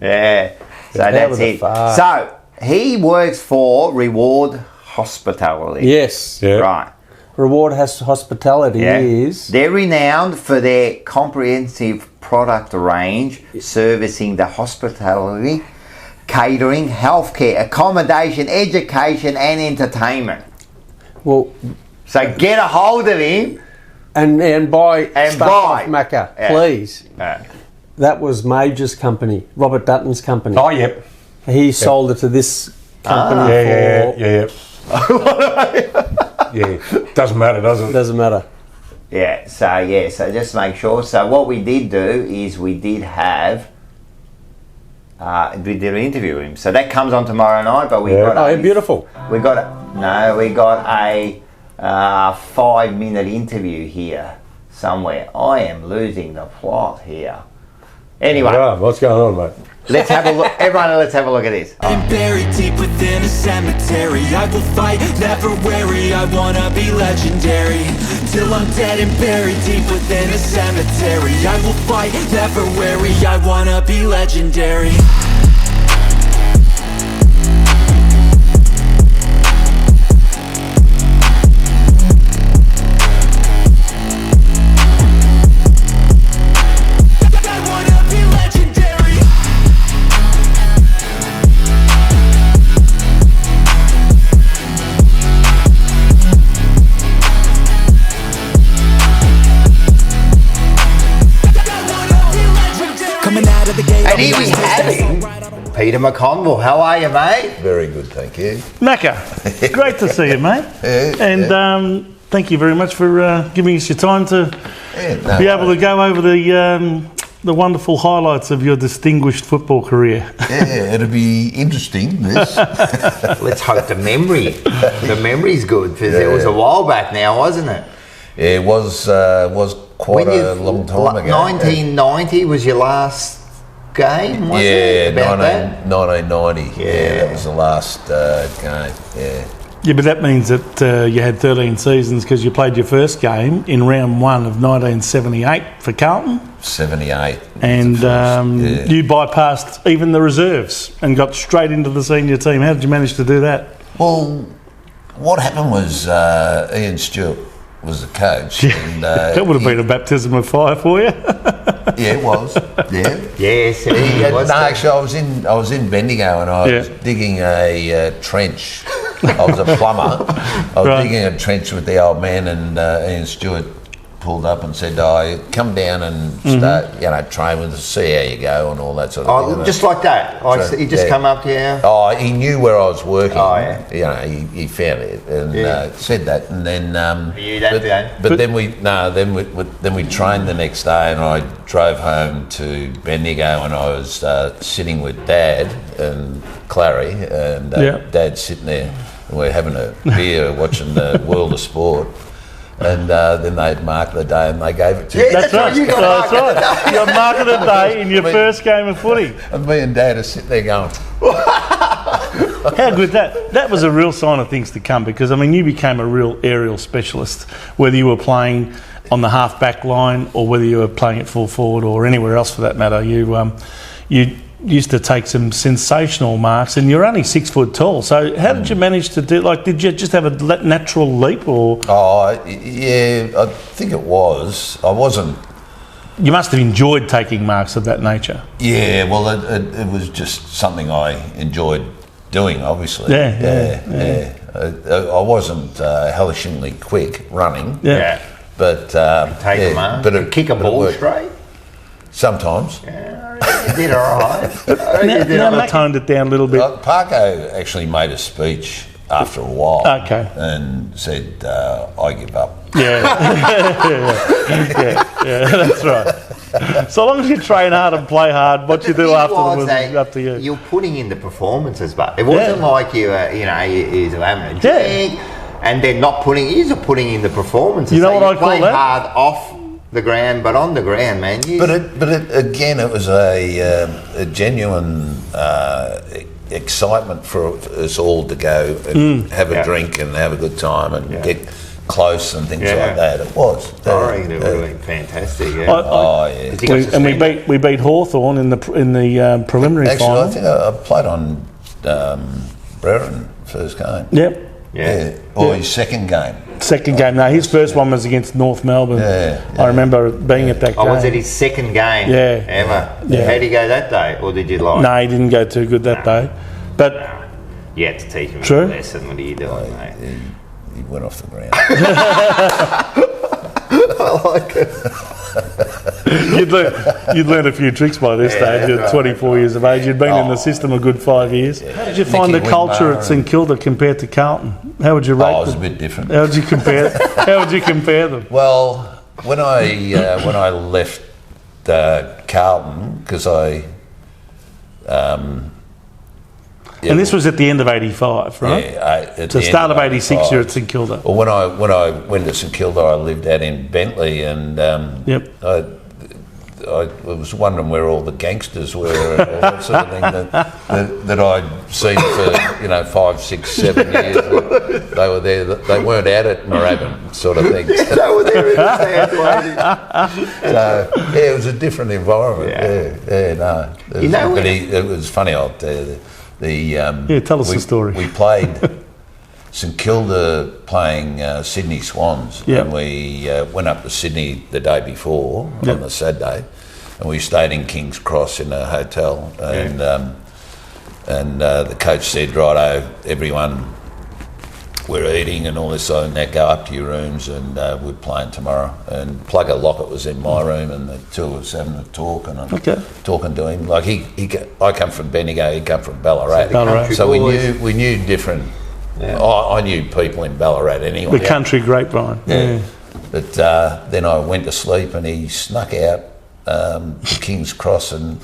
S1: Yeah. So that's it. So he works for Reward Hospitality.
S3: Yes.
S2: Yeah.
S1: Right.
S3: Reward Hospitality is.
S1: They're renowned for their comprehensive product range, servicing the hospitality, catering, healthcare, accommodation, education, and entertainment.
S3: Well,
S1: so get a hold of him
S3: and buy stuff off Macca, please.
S1: Yeah.
S3: That was Major's company, Robert Dutton's company.
S2: Oh, yep.
S3: He sold it to this company
S2: Yeah. Yeah, doesn't matter, does it?
S3: Doesn't matter.
S1: So just make sure. So what we did do is we did interview him. So that comes on tomorrow night. But we got
S3: beautiful.
S1: We got a 5-minute interview here somewhere. I am losing the plot here. Anyway,
S2: what's going on, mate?
S1: Let's have a look. Everyone, let's have a look at this.
S15: I'm buried deep within a cemetery. I will fight, never weary. I wanna be legendary. Till I'm dead and buried deep within a cemetery. I will fight, never weary. I wanna be legendary.
S1: And here we have him, Peter McConville. How are you, mate?
S16: Very good, thank you.
S17: Macca, great to see you, mate. Thank you very much for giving us your time to be able to go over the the wonderful highlights of your distinguished football career?
S16: Yeah, it'll be interesting, this.
S1: Let's hope the memory's good, because it was a while back now, wasn't it?
S16: Yeah, it was quite a long time ago.
S1: 1990 was your last game, was it?
S16: Yeah, 1990. Yeah, that was the last game, yeah.
S17: Yeah, but that means that you had 13 seasons, because you played your first game in round 1 of 1978 for Carlton.
S16: 78.
S17: And you bypassed even the reserves and got straight into the senior team. How did you manage to do that?
S16: Well, what happened was Ian Stewart was the coach. And,
S17: that would have been a baptism of fire for you.
S16: Yeah, it was. Yeah.
S1: Yes,
S16: it was. No, actually, I was in Bendigo and I was digging a trench. I was a plumber. I was digging a trench with the old man, and Ian Stewart pulled up and said, come down and start, train with us, see how you go and all that sort of thing.
S1: Just like that? He just come up to you?
S16: Oh, he knew where I was working.
S1: Oh, yeah.
S16: He found it and said that. And then... then we trained the next day, and I drove home to Bendigo, and I was sitting with Dad and Clary, and Dad's sitting there, and we're having a beer watching the World of Sport. And then they'd mark the day and they gave it to me.
S17: That's right. You marked the day in your first game of footy.
S16: And me and Dad are sitting there going...
S17: How good that was a real sign of things to come, because, I mean, you became a real aerial specialist, whether you were playing on the half-back line or whether you were playing at full forward or anywhere else for that matter. You used to take some sensational marks, and you're only 6 foot tall. So how did you manage to do? Like, did you just have a natural leap, or?
S16: Oh, yeah, I think it was. I wasn't.
S17: You must have enjoyed taking marks of that nature.
S16: Yeah, well, it was just something I enjoyed doing. Obviously.
S17: Yeah.
S16: I wasn't hellishingly quick running.
S17: Yeah.
S16: But
S1: take a mark.
S16: But
S1: kick a ball straight.
S16: Sometimes.
S1: Yeah. You did all right.
S17: Now I toned it down a little bit.
S16: Parko actually made a speech after a while.
S17: Okay.
S16: And said, I give up.
S17: Yeah, that's right. So long as you train hard and play hard, what you do afterwards is up to you.
S1: You're putting in the performances, but it wasn't like you were, you're having a drink and then not putting, you're putting in the performances.
S17: You know what I call that?
S1: Hard off the ground, but on the ground, man.
S16: Again, it was a genuine excitement for us all to go and have a drink and have a good time and get close and things like that. It was.
S1: I reckon it would have been fantastic.
S17: And we beat Hawthorn in the preliminary final.
S16: Actually, I think I played on Brereton first game.
S17: Yep.
S16: Or his second game.
S17: Second game. No, his first one was against North Melbourne. I remember being at that game.
S1: Oh, was it his second game ever? Yeah. How did he go that day? Or did you like?
S17: No, he didn't go too good that day. But
S1: you had to teach him a lesson. What are you doing, mate?
S16: He went off the ground.
S1: I like it.
S17: You'd learned a few tricks by this stage. You're 24 years of age. You'd been in the system a good 5 years. How did you find the culture at St Kilda compared to Carlton? How would you rate them?
S16: It was a bit different.
S17: How would you compare them?
S16: Well, when I left Carlton, because
S17: and this was at the end of '85, right?
S16: Yeah,
S17: at the start of '86, you're at St Kilda.
S16: Well, when I went to St Kilda, I lived out in Bentley, and I was wondering where all the gangsters were and all that sort of thing that I'd seen for 5, 6, 7 years. They were there. They weren't out at Moorabbin, sort of thing.
S1: They were there in the sand.
S16: So it was a different environment. It was funny. I'll tell you.
S17: Tell us the story.
S16: We played St Kilda playing Sydney Swans, and we went up to Sydney the day before on the Saturday, and we stayed in King's Cross in a hotel, and the coach said, "Righto, everyone, we're eating and all this, and now go up to your rooms, and we're playing tomorrow." And Plugger Lockett was in my room, and the two of us having a talk, and I'm talking to him. Like I come from Bendigo, he come from Ballarat, so we knew different. I knew people in Ballarat anyway.
S17: The country grapevine.
S16: But then I went to sleep, and he snuck out King's Cross and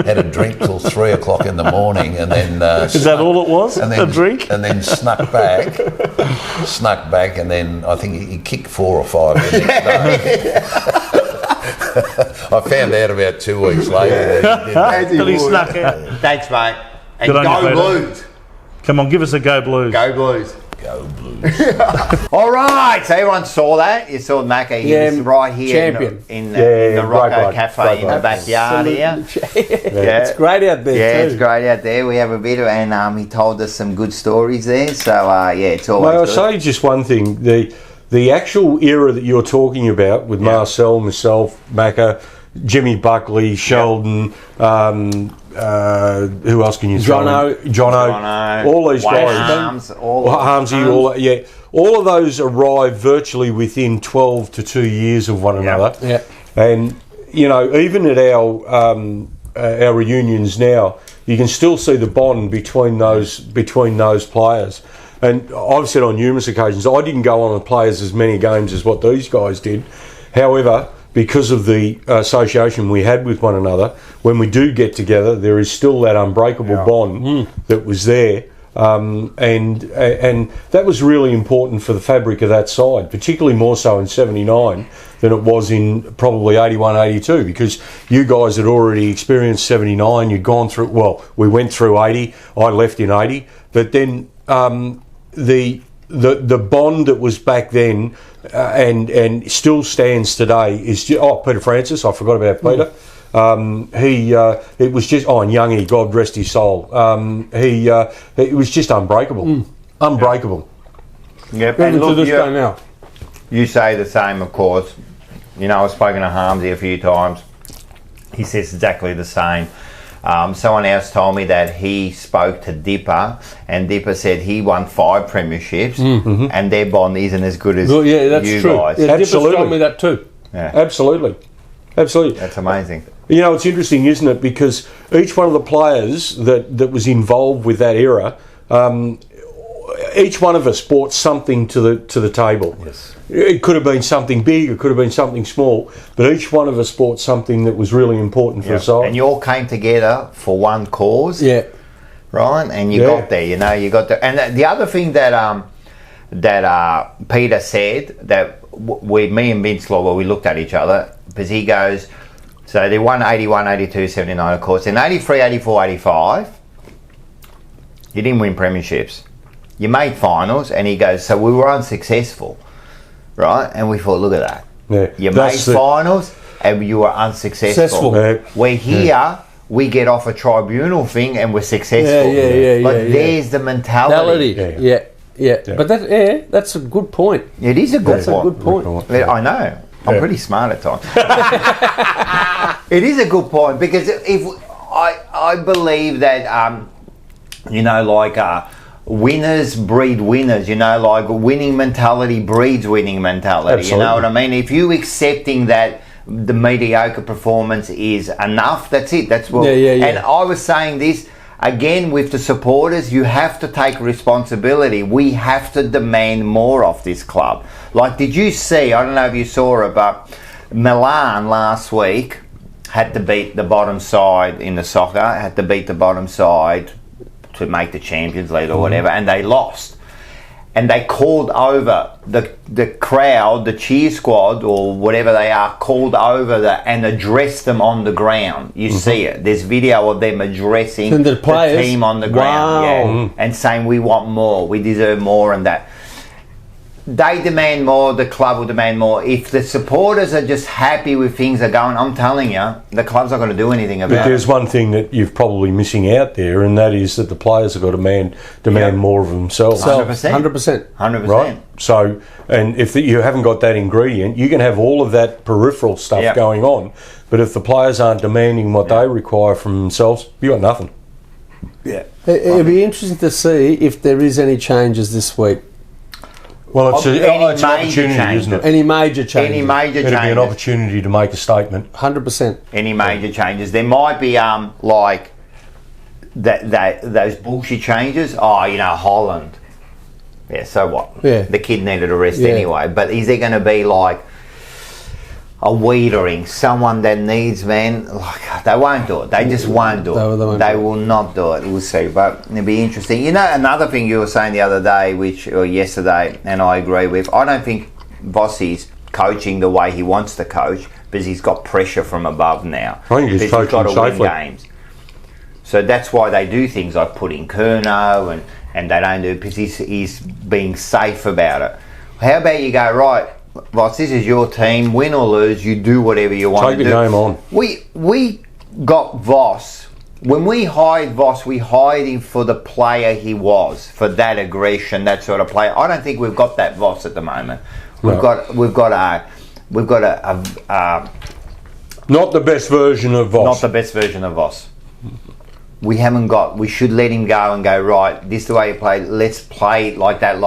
S16: had a drink till 3 o'clock in the morning, and then
S17: is that all it was?
S16: And then,
S17: a drink,
S16: and then snuck back, and then I think he kicked 4 or 5 the next day. I found out about 2 weeks later that
S17: he snuck out.
S1: Thanks, mate. And
S17: Good on
S1: go
S17: you,
S1: Blues.
S17: Come on, give us a go Blues.
S1: Go Blues.
S16: Go Blues.
S1: All right, so everyone saw that. You saw Macca. He was right here
S3: champion.
S1: in the Rocco Cafe in the backyard here.
S3: It's great out there.
S1: Yeah,
S3: too.
S1: it's great out there. We have a bit of, and he told us some good stories there. So it's always
S2: May I
S1: good.
S2: say just one thing? The actual era that you're talking about with Marcel, myself, Macca, Jimmy Buckley, Sheldon, who else can you throw in? Jono, all these guys, Harmsy, all of those arrived virtually within 12 to 2 years of one another.
S3: Yeah.
S2: And even at our reunions now, you can still see the bond between those players. And I've said on numerous occasions, I didn't go on and play as many games as what these guys did. However, because of the association we had with one another, when we do get together, there is still that unbreakable bond that was there. And that was really important for the fabric of that side, particularly more so in 79 than it was in probably 81, 82, because you guys had already experienced 79, you'd gone through, we went through 80, I left in 80, but then the bond that was back then and still stands today is Peter Francis. I forgot about Peter. It was just and Youngie, God rest his soul. It was just unbreakable, unbreakable.
S1: Yep.
S3: Even to this day now.
S1: You say the same, of course. I've spoken to Harmsy a few times. He says exactly the same. Someone else told me that he spoke to Dipper, and Dipper said he won 5 premierships, and their bond isn't as good as
S3: that's
S1: you
S3: true.
S1: guys.
S3: Yeah, Dipper's told me that too.
S1: Yeah.
S2: Absolutely.
S1: That's amazing.
S2: It's interesting, isn't it? Because each one of the players that was involved with that era, each one of us brought something to the table.
S1: Yes.
S2: It could have been something big, it could have been something small, but each one of us brought something that was really important for the side.
S1: And you all came together for one cause.
S3: Yeah.
S1: Right? And you got there, you got there. And the other thing that Peter said, that me and Vince Law, we looked at each other, because he goes, so they won 81, 82, 79, of course. In 83, 84, 85, you didn't win premierships. You made finals, and he goes, so we were unsuccessful. Right, and we thought, look at that.
S2: Yeah,
S1: you made finals and you were unsuccessful. We're here, we get off a tribunal thing and we're successful. But there's the mentality.
S3: Yeah. But that's a good point.
S1: It is a good point.
S3: That's a good point.
S1: I know. I'm pretty smart at times. It is a good point, because if I believe that winners breed winners, like winning mentality breeds winning mentality.
S2: Absolutely.
S1: You know what I mean? If you accepting that the mediocre performance is enough, that's it. That's what. And I was saying this again with the supporters, you have to take responsibility. We have to demand more of this club. Like, did you see, I don't know if you saw it, but Milan last week had to beat the bottom side in the soccer, had to beat the bottom side to make the Champions League or whatever, and they lost. And they called over the crowd, the cheer squad or whatever they are, called over and addressed them on the ground. You see it. There's video of them addressing the team on the ground, and saying, we want more, we deserve more, and that. They demand more, the club will demand more. If the supporters are just happy with things are going, I'm telling you, the club's not going to do anything about it.
S2: But there's one thing that you're probably missing out there, and that is that the players have got to demand more of themselves.
S1: 100%.
S2: Right? So, and if you haven't got that ingredient, you can have all of that peripheral stuff going on, but if the players aren't demanding what they require from themselves, you got nothing.
S1: Yeah.
S3: It'd be interesting to see if there is any changes this week.
S2: Well, it's an opportunity, isn't it?
S3: Any major changes?
S1: Any major changes.
S2: It'll be an opportunity to make a statement.
S3: 100%.
S1: Any major changes. There might be like those bullshit changes. Holland. Yeah, so what?
S3: Yeah.
S1: The kid needed a rest anyway. But is there going to be like, weedering, someone that needs, man, like, they won't do it. They just won't do it. They will not do it. We'll see. But it'll be interesting. You know, another thing you were saying the other day, or yesterday, and I agree with, I don't think Vossi's coaching the way he wants to coach because he's got pressure from above now.
S2: I think he's coaching safely.
S1: Games. So that's why they do things like put in Kerno and they don't do it because he's being safe about it. How about you go, right, Voss, this is your team, win or lose, you do whatever you want to do.
S2: Take the game on.
S1: We got Voss. When we hired Voss, we hired him for the player he was, for that aggression, that sort of player. I don't think we've got that Voss at the moment. We've got a
S2: not the best version of Voss.
S1: Not the best version of Voss. We haven't got. We should let him go and go, right, this is the way you play. Let's play it like that.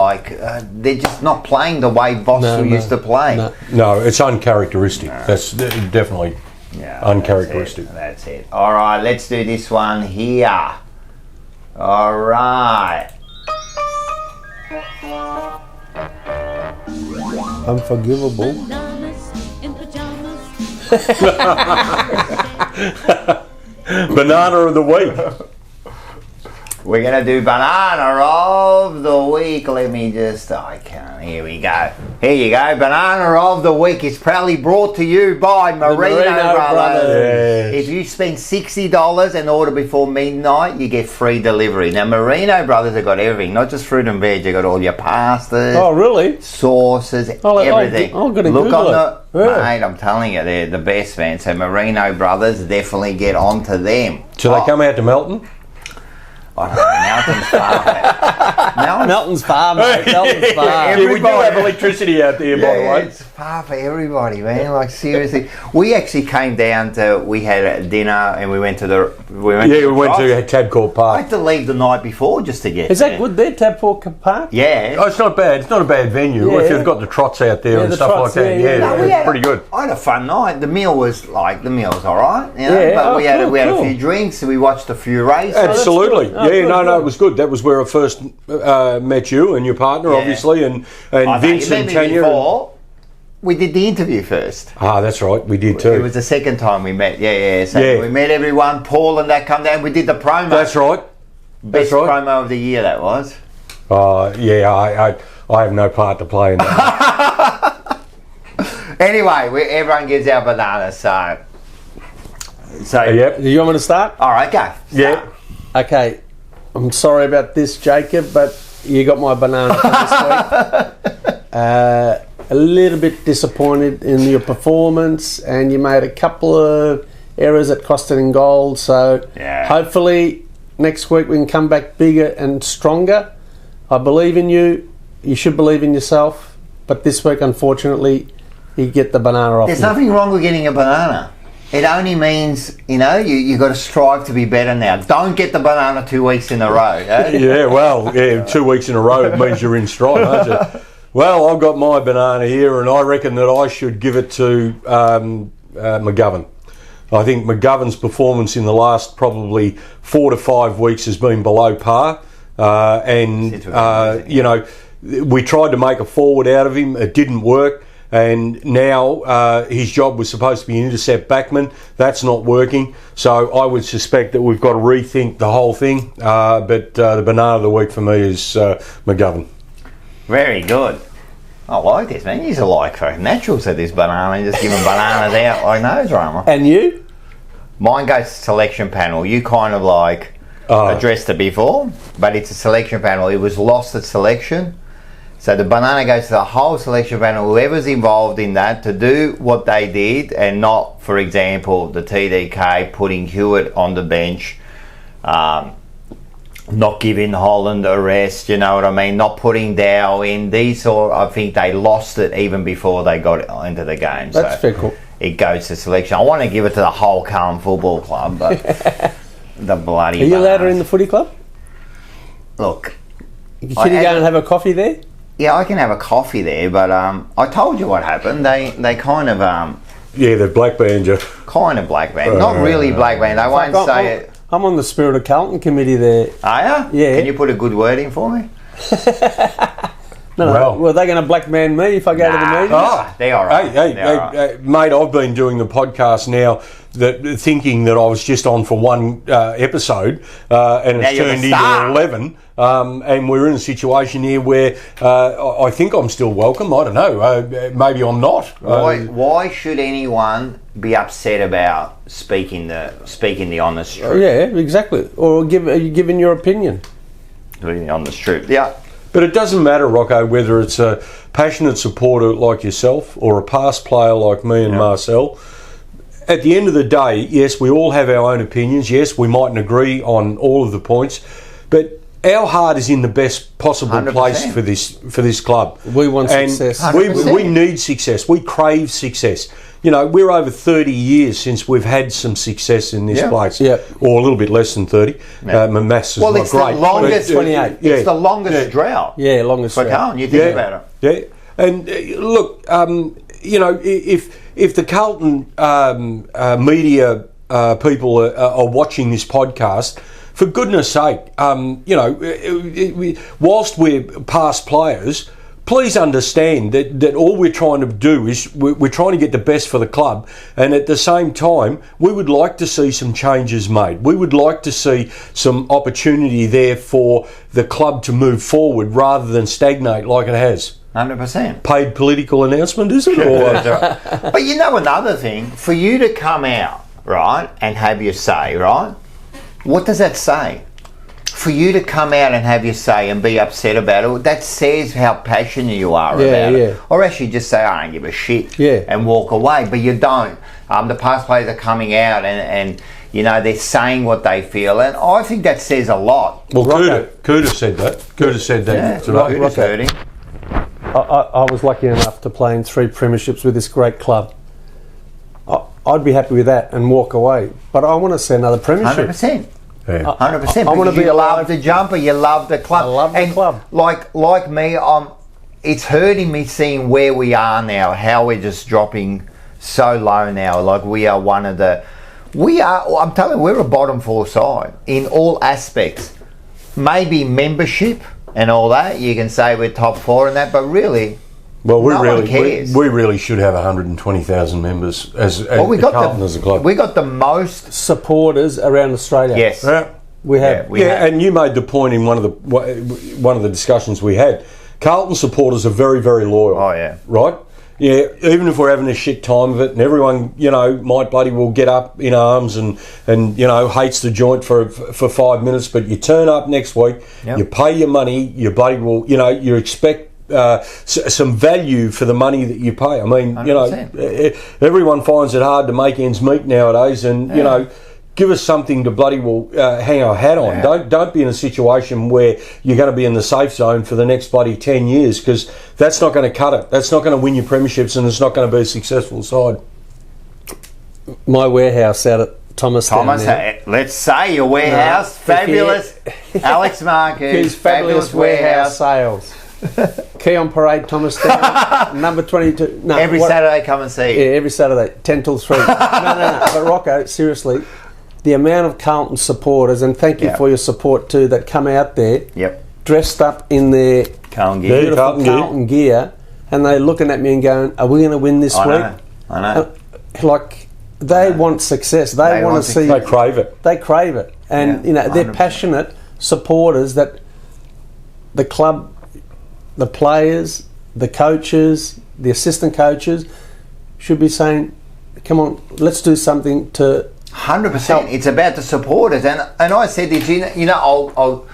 S1: They're just not playing the way Voss used to play.
S2: No, it's uncharacteristic. That's definitely uncharacteristic.
S1: That's it. All right, let's do this one here. All right.
S3: Unforgivable.
S2: Banana of the week.
S1: We're going to do banana of the week. Let me just, I can't. Here we go. Here you go. Banana of the week is proudly brought to you by Marino Brothers.
S2: Yes.
S1: If you spend $60 and order before midnight, you get free delivery. Now, Marino Brothers have got everything, not just fruit and veg. They've got all your pastas.
S3: Oh, really?
S1: Sauces, everything.
S3: I'm going to
S1: Look
S3: Google
S1: on
S3: it.
S1: Mate, I'm telling you, they're the best, man. So Marino Brothers, definitely get onto them.
S2: So they come out to Melton?
S1: I don't know, Melton's far.
S3: Melton's far, mate. Melton's far.
S2: Yeah, we do have electricity out there, by the way.
S1: It's far for everybody, man. Like, seriously. We actually came down we had a dinner and we went to
S2: we went to Tabcorp Park.
S1: I had to leave the night before just to get
S3: Is that good there, Tabcorp Park?
S1: Yeah.
S2: Oh, it's not bad. It's not a bad venue.
S3: Yeah.
S2: If you've got the trots out there and stuff like that, it's pretty good.
S1: I had a fun night. The meal was all right, you know, but we had a few drinks and we watched a few races.
S2: Absolutely. No, it was good. That was where I first met you and your partner, obviously, and Vince and Tanya.
S1: We did the interview first.
S2: Ah, that's right. We did too.
S1: It was the second time we met. So we met everyone. Paul and that come down. We did the promo.
S2: That's right.
S1: Best promo of the year, that was.
S2: I have no part to play in that.
S1: Anyway, everyone gives out bananas, so
S2: yep.
S3: Do you want me to start?
S1: All right, go.
S2: Yeah.
S3: Okay. I'm sorry about this, Jacob, but you got my banana for this week. A little bit disappointed in your performance, and you made a couple of errors that costed in gold. So hopefully next week we can come back bigger and stronger. I believe in you. You should believe in yourself. But this week, unfortunately, you get the banana off.
S1: There's nothing wrong with getting a banana. It only means, you got to strive to be better now. Don't get the banana 2 weeks in a row. Eh?
S2: 2 weeks in a row, it means you're in stride, aren't you? Well, I've got my banana here, and I reckon that I should give it to McGovern. I think McGovern's performance in the last probably 4 to 5 weeks has been below par. We tried to make a forward out of him. It didn't work. And now his job was supposed to be intercept backman. That's not working. So I would suspect that we've got to rethink the whole thing. But the banana of the week for me is McGovern.
S1: Very good. I like this, man. He's for naturals at this banana. Just giving bananas out like no drama.
S3: And you?
S1: Mine goes to selection panel. You kind of addressed it before, but it's a selection panel. It was lost at selection. So the banana goes to the whole selection panel, whoever's involved in that, to do what they did and not, for example, the TDK putting Hewitt on the bench, not giving Holland a rest, you know what I mean, not putting Dow in. I think they lost it even before they got into the game.
S3: That's fair cool.
S1: It goes to selection. I want to give it to the whole Carlton Football Club, but the bloody
S3: Are you allowed in the footy club?
S1: Look.
S3: Can you go and have a coffee there?
S1: Yeah, I can have a coffee there, but I told you what happened. They kind of
S2: they're black banned you.
S1: Kind of black banned, not really black banned. I won't say it.
S3: I'm on the Spirit of Carlton committee there.
S1: Are you?
S3: Yeah.
S1: Can you put a good word in for me?
S3: No. Were they going to blackman me if I go to the meeting?
S1: Oh, they are right.
S2: Hey, mate, I've been doing the podcast now thinking that I was just on for one episode and it's turned into 11. And we're in a situation here where I think I'm still welcome. I don't know. Maybe I'm not.
S1: Why should anyone be upset about speaking the honest truth?
S3: Yeah, exactly. Or are you giving your opinion?
S1: Speaking the honest truth. Yeah.
S2: But it doesn't matter, Rocco, whether it's a passionate supporter like yourself or a past player like me and Marcel. At the end of the day, yes, we all have our own opinions. Yes, we mightn't agree on all of the points, but our heart is in the best possible
S1: 100%.
S2: Place for this club.
S3: We want success.
S2: We need success. We crave success. You know, we're over 30 years since we've had some success in this place.
S3: Yeah.
S2: Or a little bit less than 30. My maths is not
S1: it's
S2: great.
S1: The longest,
S3: 28.
S1: It's the longest drought.
S3: Yeah, longest drought.
S1: Carlton, you think about
S2: Yeah.
S1: it.
S2: And look, you know, if the Carlton media people are watching this podcast, for goodness sake, you know, whilst we're past players, please understand that all we're trying to do is we're trying to get the best for the club, and at the same time we would like to see some changes made. We would like to see some opportunity there for the club to move forward rather than stagnate like it has.
S1: 100%.
S2: Paid political announcement, is it?
S1: But you know another thing, for you to come out, right, and have your say, right, what does that say? For you to come out and have your say and be upset about it, that says how passionate you are about it. Or actually just say, I don't give a shit and walk away, but you don't. The past players are coming out and you know, they're saying what they feel, and I think that says a lot.
S2: Well, Kuda said that. Kuda said that today.
S1: Kuda's heard him.
S3: I was lucky enough to play in 3 premierships with this great club. I'd be happy with that and walk away, but I want to see another premiership.
S1: 100%.
S2: Yeah.
S1: 100%.
S3: I want to be
S1: love the jumper. You love the club.
S3: I love the club.
S1: Like me, it's hurting me seeing where we are now. How we're just dropping so low now. Like we are one of the. I'm telling you, we're a bottom 4 side in all aspects. Maybe membership and all that. You can say we're top 4 and that, but really.
S2: Well,
S1: no one cares.
S2: We really should have 120,000 members as Carlton as a club.
S1: We got the most
S3: supporters around Australia.
S1: Yes,
S3: we have.
S2: And you made the point in one of the discussions we had. Carlton supporters are very, very loyal.
S1: Oh yeah,
S2: right. Yeah, even if we're having a shit time of it, and everyone, you know, might bloody will get up in arms and you know hates the joint for 5 minutes, but you turn up next week, you pay your money, you bloody will, you know, you expect. Some value for the money that you pay. I mean, 100%. You know, everyone finds it hard to make ends meet nowadays, and you know, give us something to bloody well hang our hat on. Don't be in a situation where you're going to be in the safe zone for the next bloody 10 years, because that's not going to cut it. That's not going to win you premierships, and it's not going to be a successful side.
S3: My warehouse out at Thomas,
S1: let's say your warehouse, fabulous. Alex Marcus, fabulous warehouse
S3: sales. Key on Parade, Thomas Down, number 22. No,
S1: every Saturday, come and see.
S3: Yeah, every Saturday, 10 till 3. No. But Rocco, seriously, the amount of Carlton supporters, and thank you for your support too, that come out there, dressed up in their Carlton gear, and they're looking at me and going, "Are we going to win this week?"
S1: I know.
S3: Like they want success. They want to see.
S2: They crave it.
S3: They crave it, and you know they're passionate supporters that the club. The players, the coaches, the assistant coaches should be saying, come on, let's do something to
S1: 100%. It's about the supporters. And I said this, you know,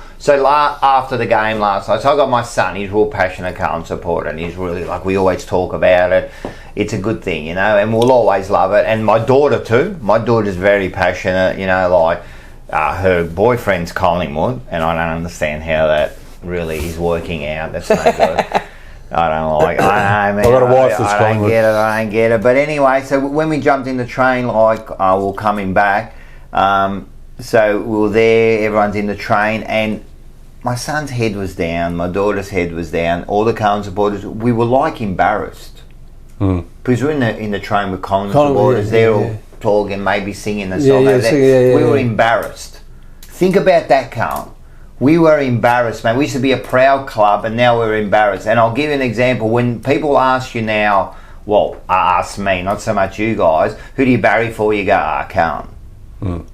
S1: after the game last night, so I got my son, he's a real passionate Carlton supporter, and he's really, like, we always talk about it. It's a good thing, you know, and we'll always love it. And my daughter too. My daughter's very passionate, you know, like her boyfriend's Collingwood, and I don't understand how that really is working out. That's no good. I don't like it. I know, man.
S2: I've got a wife that's Collingwood.
S1: I don't get it. But anyway, so when we jumped in the train, like, we're coming back, so we were there, everyone's in the train, and my son's head was down, my daughter's head was down, all the Carlton supporters, we were like embarrassed. Because we're in the train with Collingwood supporters, they're all talking, maybe singing the song. We were embarrassed. Think about that, Carlton. we were embarrassed, man. We used to be a proud club, and now we're embarrassed. And I'll give you an example. When people ask you now, well, ask me, not so much you guys, who do you barry for? You go, Carlton.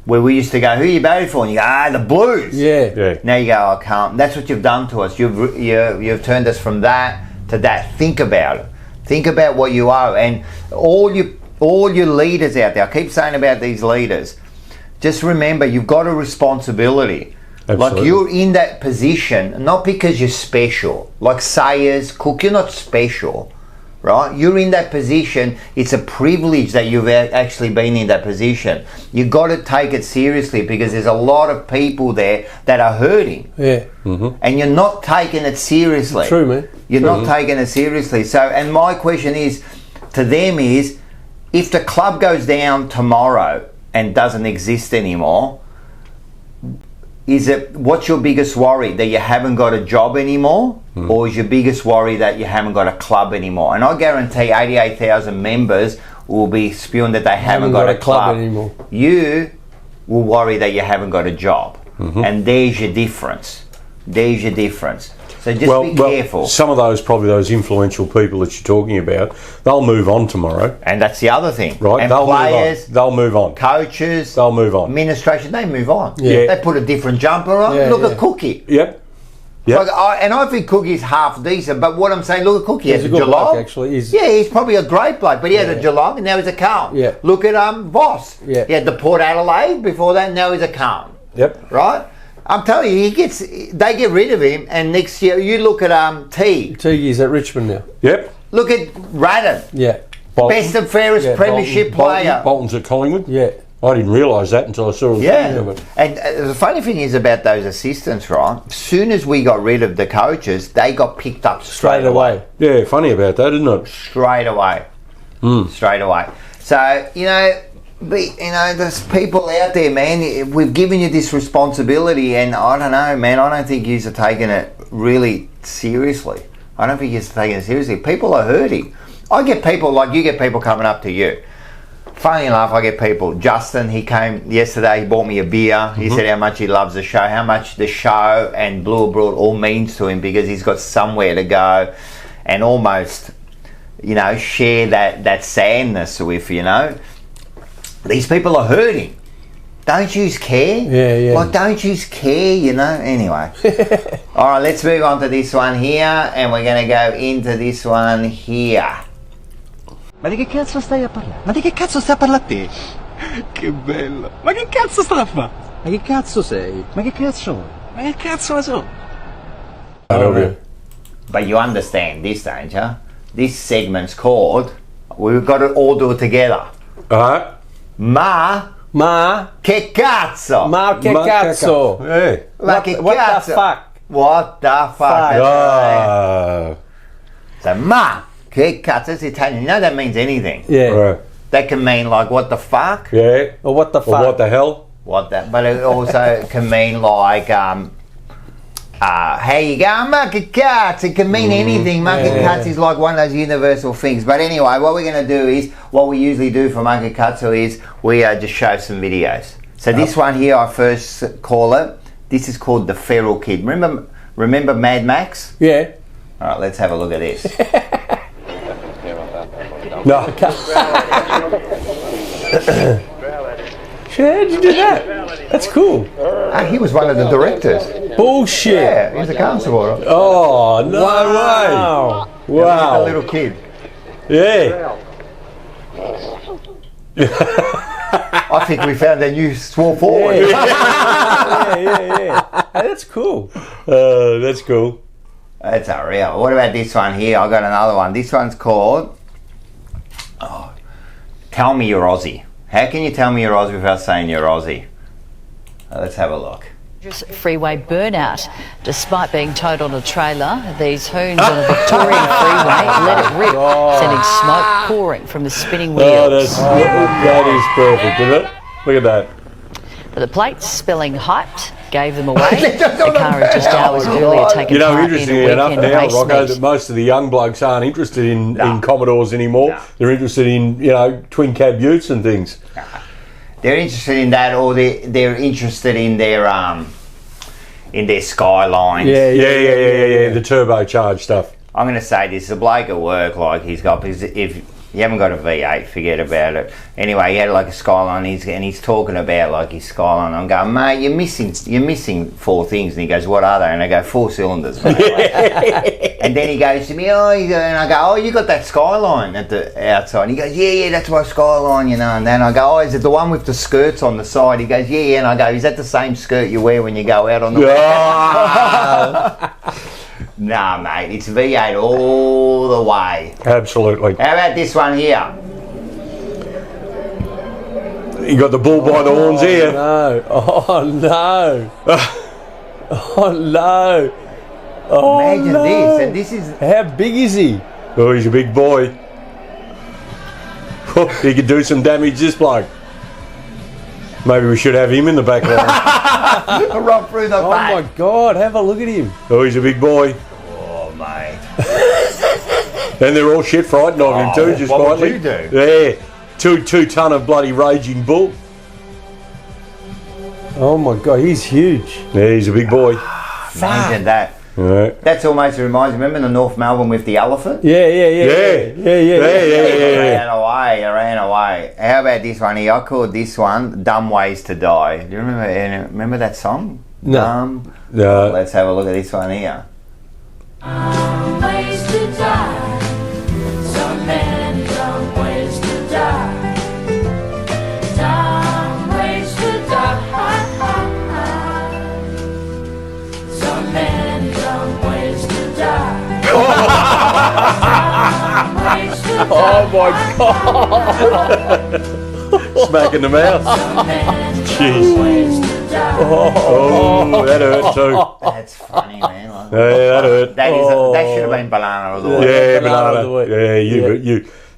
S1: Where we used to go, who you barry for? And you go, the Blues.
S3: Yeah.
S1: Now you go, Carlton. That's what you've done to us. You've turned us from that to that. Think about it. Think about what you are. And all your leaders out there, I keep saying about these leaders, just remember, you've got a responsibility. Absolutely. Like, you're in that position, not because you're special. Like Sayers, Cook, you're not special, right? You're in that position. It's a privilege that you've actually been in that position. You've got to take it seriously, because there's a lot of people there that are hurting.
S3: Yeah.
S1: And you're not taking it seriously.
S3: True, man.
S1: You're not taking it seriously. So, and my question is, to them is, if the club goes down tomorrow and doesn't exist anymore, what's your biggest worry? That you haven't got a job anymore? Or is your biggest worry that you haven't got a club anymore? And I guarantee 88,000 members will be spewing that they haven't got a club
S3: anymore.
S1: You will worry that you haven't got a job. And there's your difference. There's your difference. So just be careful.
S2: Some of those influential people that you're talking about, they'll move on tomorrow.
S1: And that's the other thing.
S2: Right?
S1: And
S2: They'll move on.
S1: Coaches.
S2: They'll move on.
S1: Administration, they move on.
S2: Yeah.
S1: They put a different jumper on. Look at Cookie.
S2: Yep.
S1: Like, I think Cookie's half decent, but what I'm saying, look at Cookie.
S3: He's a good bloke, actually.
S1: He's probably a great bloke, but he had a Geelong and now he's a Carlton.
S3: Yeah.
S1: Look at Voss.
S3: Yeah.
S1: He had the Port Adelaide before that, now he's a Carlton.
S2: Yep.
S1: Right? I'm telling you, they get rid of him, and next year you look at
S3: Teague's at Richmond now.
S2: Yep.
S1: Look at Radden.
S3: Yeah.
S2: Bolton.
S1: Best and fairest premiership player.
S2: Bolton's at Collingwood.
S3: Yeah.
S2: I didn't realise that until I saw the video of it.
S1: And the funny thing is about those assistants, right? As soon as we got rid of the coaches, they got picked up straight away.
S2: Yeah, funny about that, isn't it?
S1: Straight away. Straight away. So, there's people out there, man. We've given you this responsibility, and I don't know, man. I don't think you're taking it really seriously. I don't think you're taking it seriously. People are hurting. I get people, like you get people coming up to you. Funny enough, I get people. Justin, he came yesterday, he bought me a beer. He said how much he loves the show, how much the show and Blue Abroad all means to him, because he's got somewhere to go and almost, share that sadness with, These people are hurting. Don't you care?
S3: Yeah.
S1: Like, don't you care, Anyway. All right, let's move on to this one here, and we're going to go into this one here.
S18: Ma di che cazzo stai a parlare? Ma di che cazzo stai a parlare a te? Che bello! Ma che cazzo sta a fare? Ma che cazzo sei? Ma che cazzo? Ma che cazzo ne so?
S1: But you understand this, don't you? This segment's called, we've got to all do it together.
S2: Alright.
S1: Ma che cazzo?
S3: Ma che cazzo?
S2: Hey.
S1: Ma che
S3: What
S1: cazzo?
S3: the fuck?
S1: What the fuck? So, ma che cazzo? It's Italian. That means anything.
S3: Yeah.
S2: Right.
S1: That can mean like, what the fuck?
S2: Yeah.
S3: Or what the fuck?
S2: Or what the hell?
S1: But it also can mean like, how you go? Ma che cazzo? It can mean anything. Ma che cazzo is like one of those universal things. But anyway, what we're going to do is, what we usually do for Ma che cazzo is, we just show some videos. So this one here, I first call it, this is called The Feral Kid. Remember Mad Max?
S3: Yeah.
S1: All right, let's have a look at this.
S2: No.
S3: How'd you do that? That's cool.
S1: He was one of the directors.
S3: Bullshit.
S1: Yeah, he's a constable.
S3: Oh, no way.
S1: Wow. A little kid.
S2: Yeah.
S1: I think we found a new small forward.
S3: Yeah. Hey, that's cool.
S2: That's cool.
S1: That's unreal. What about this one here? I got another one. This one's called Tell Me You're Aussie. How can you tell me you're Aussie without saying you're Aussie? Let's have a look.
S19: Freeway burnout. Despite being towed on a trailer, these hoons on a Victorian freeway let it rip, sending smoke pouring from the spinning wheels.
S2: That is perfect, isn't it? Look at that.
S19: But the plates spelling hyped gave them away. The car had just hours earlier taken part in a
S2: interestingly enough
S19: weekend
S2: now,
S19: race
S2: Rocco,
S19: meet.
S2: that most of the young blokes aren't interested in Commodores anymore. No. They're interested in, twin cab utes and things.
S1: They're interested in that, or they're interested in their in their skylines.
S2: Yeah. The turbocharged stuff.
S1: I'm going to say this: the bloke at work, like he's got, if you haven't got a V8, forget about it. Anyway, he had like a Skyline, and he's talking about like his Skyline. I'm going, mate, you're missing 4 things, and he goes, what are they? And I go, 4 cylinders, mate. And then he goes to me, and I go, oh, you got that Skyline at the outside? And he goes, yeah, that's my Skyline, you know. And then I go, oh, is it the one with the skirts on the side? He goes, yeah. And I go, is that the same skirt you wear when you go out on the Nah, mate, it's V8 all the way.
S2: Absolutely.
S1: How about this one here?
S2: You got the bull by the horns here.
S3: No. Oh, no. Oh, no. Oh,
S1: imagine
S3: no.
S1: this, and this is...
S3: How big is he?
S2: Oh, he's a big boy. He could do some damage, this bloke. Maybe we should have him in the back line.
S1: Run through the back.
S3: Oh, my God, have a look at him.
S2: Oh, he's a big boy.
S1: Oh, mate.
S2: And they're all shit frightened of him too, just
S1: what
S2: quietly.
S1: would you do?
S2: Yeah. Two ton of bloody raging bull.
S3: Oh, my God, he's huge.
S2: Yeah, he's a big boy.
S1: Imagine that.
S2: Yeah.
S1: That's almost reminds me. Remember the North Melbourne with the elephant?
S3: Yeah.
S1: It ran away. How about this one here? I called this one "Dumb Ways to Die." Do you remember that song?
S3: No.
S2: No.
S1: Let's have a look at this one here.
S15: Dumb ways to die. So many dumb ways to die. Dumb ways to die. So many dumb ways to die.
S2: Oh my God! Smacking the mouth. Jeez. Oh, that hurt too.
S1: That's funny, man. Like,
S2: Yeah, that hurt.
S1: that should have been banana of the week.
S2: Yeah, banana.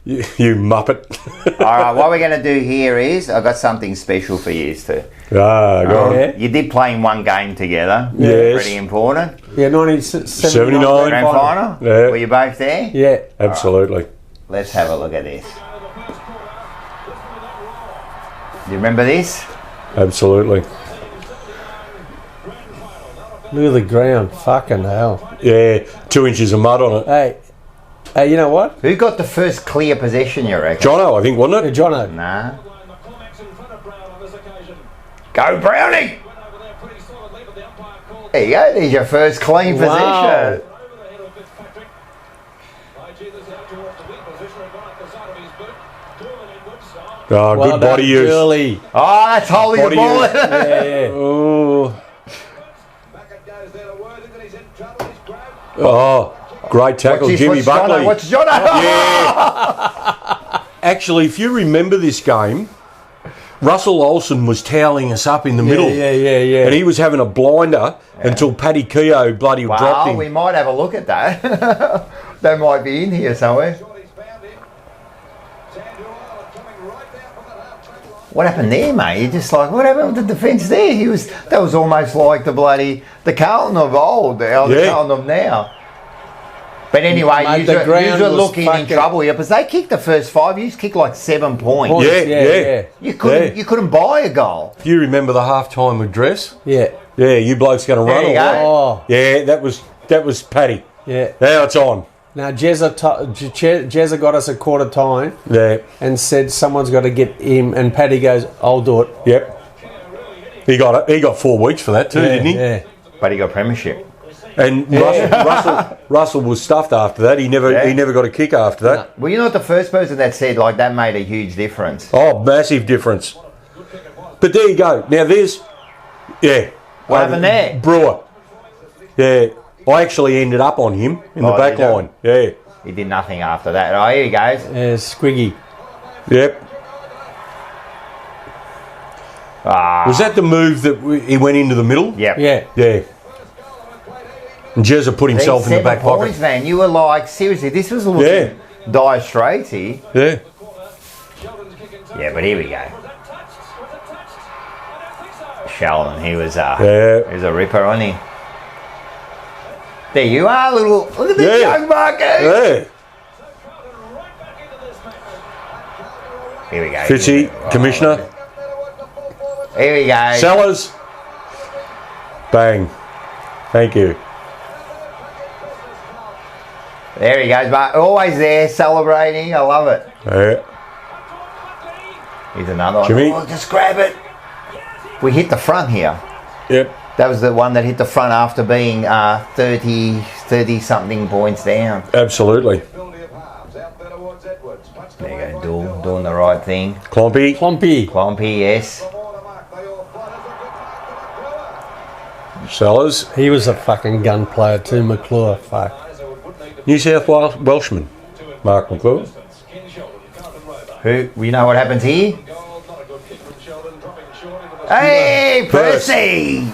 S2: Yeah, you muppet.
S1: All right, what we're going to do here is I've got something special for you two.
S2: Go on.
S1: You did play in one game together.
S2: Yes.
S1: Pretty important.
S3: Yeah, 1979
S1: Grand final.
S2: Yeah.
S1: Were you both there?
S3: Yeah.
S2: Absolutely.
S1: Let's have a look at this. Do you remember this?
S2: Absolutely.
S3: Look at the ground. Fucking hell.
S2: Yeah, 2 inches of mud on it.
S3: Hey, you know what?
S1: Who got the first clear possession, you reckon?
S2: Jono, I think, wasn't it?
S3: Jono.
S1: Nah. Go Brownie! There you go, there's your first clean possession.
S2: Oh,
S3: Well
S2: good body
S3: done,
S2: use.
S3: Julie.
S1: Oh, that's holding the ball.
S3: Yeah.
S2: Oh, great tackle, Jimmy Buckley.
S1: What's Jono?
S2: Yeah. Actually, if you remember this game, Russell Olsen was toweling us up in the middle.
S3: Yeah.
S2: And he was having a blinder until Paddy Keogh bloody dropped him.
S1: We might have a look at that. That might be in here somewhere. What happened there, mate? You're just like, what happened with the defence there? That was almost like the Carlton of old, the Carlton of now. But anyway,
S3: Mate,
S1: you
S3: the ground
S1: were
S3: was
S1: looking in
S3: fucking-
S1: trouble here because they kicked the first 5. You kicked like 7 points.
S2: Yeah.
S1: You couldn't buy a goal.
S2: If you remember the half-time address,
S3: Yeah.
S2: you blokes going to run
S1: There you
S2: away.
S1: go.
S3: Oh.
S2: Yeah, that was Paddy.
S3: Yeah.
S2: Now it's on.
S3: Now, Jezza got us a quarter time
S2: Yeah.
S3: and said someone's got to get him, and Paddy goes, I'll do it.
S2: Yep. He got it. He got 4 weeks for that too, didn't he?
S3: Yeah.
S1: But he got premiership.
S2: And Russell was stuffed after that. He never got a kick after that.
S1: Well, you're not the first person that said like that made a huge difference.
S2: Oh, massive difference. But there you go. Now there's
S1: What happened there?
S2: Brewer. Yeah. I actually ended up on him in the back
S1: did you?
S2: line. Yeah.
S1: He did nothing after that. Oh, here he goes.
S3: Squiggy.
S2: Yep. Was that the move that he went into the middle?
S1: Yep.
S2: Yeah. And Jezza put himself in the back
S1: points,
S2: pocket.
S1: man. You were like, seriously, this was looking dire straits here.
S2: Yeah.
S1: Yeah, but here we go. Sheldon, he was a ripper, wasn't he? There you are, look at the young Marcus.
S2: Yeah.
S1: Here we go.
S2: Fitzy, Commissioner.
S1: Here we go.
S2: Sellers. Bang. Thank you.
S1: There he goes, but always there, celebrating. I love it.
S2: Yeah.
S1: Here's another one.
S2: Jimmy.
S1: Oh, just grab it. We hit the front here.
S2: Yep.
S1: That was the one that hit the front after being 30-something points down.
S2: Absolutely.
S1: There you go, doing the right thing.
S2: Clompy,
S1: yes.
S2: Sellers.
S3: He was a fucking gun player too, McClure. Fuck.
S2: New South Wales Welshman, Mark McClure.
S1: Who? You know what happens here? Hey, Percy!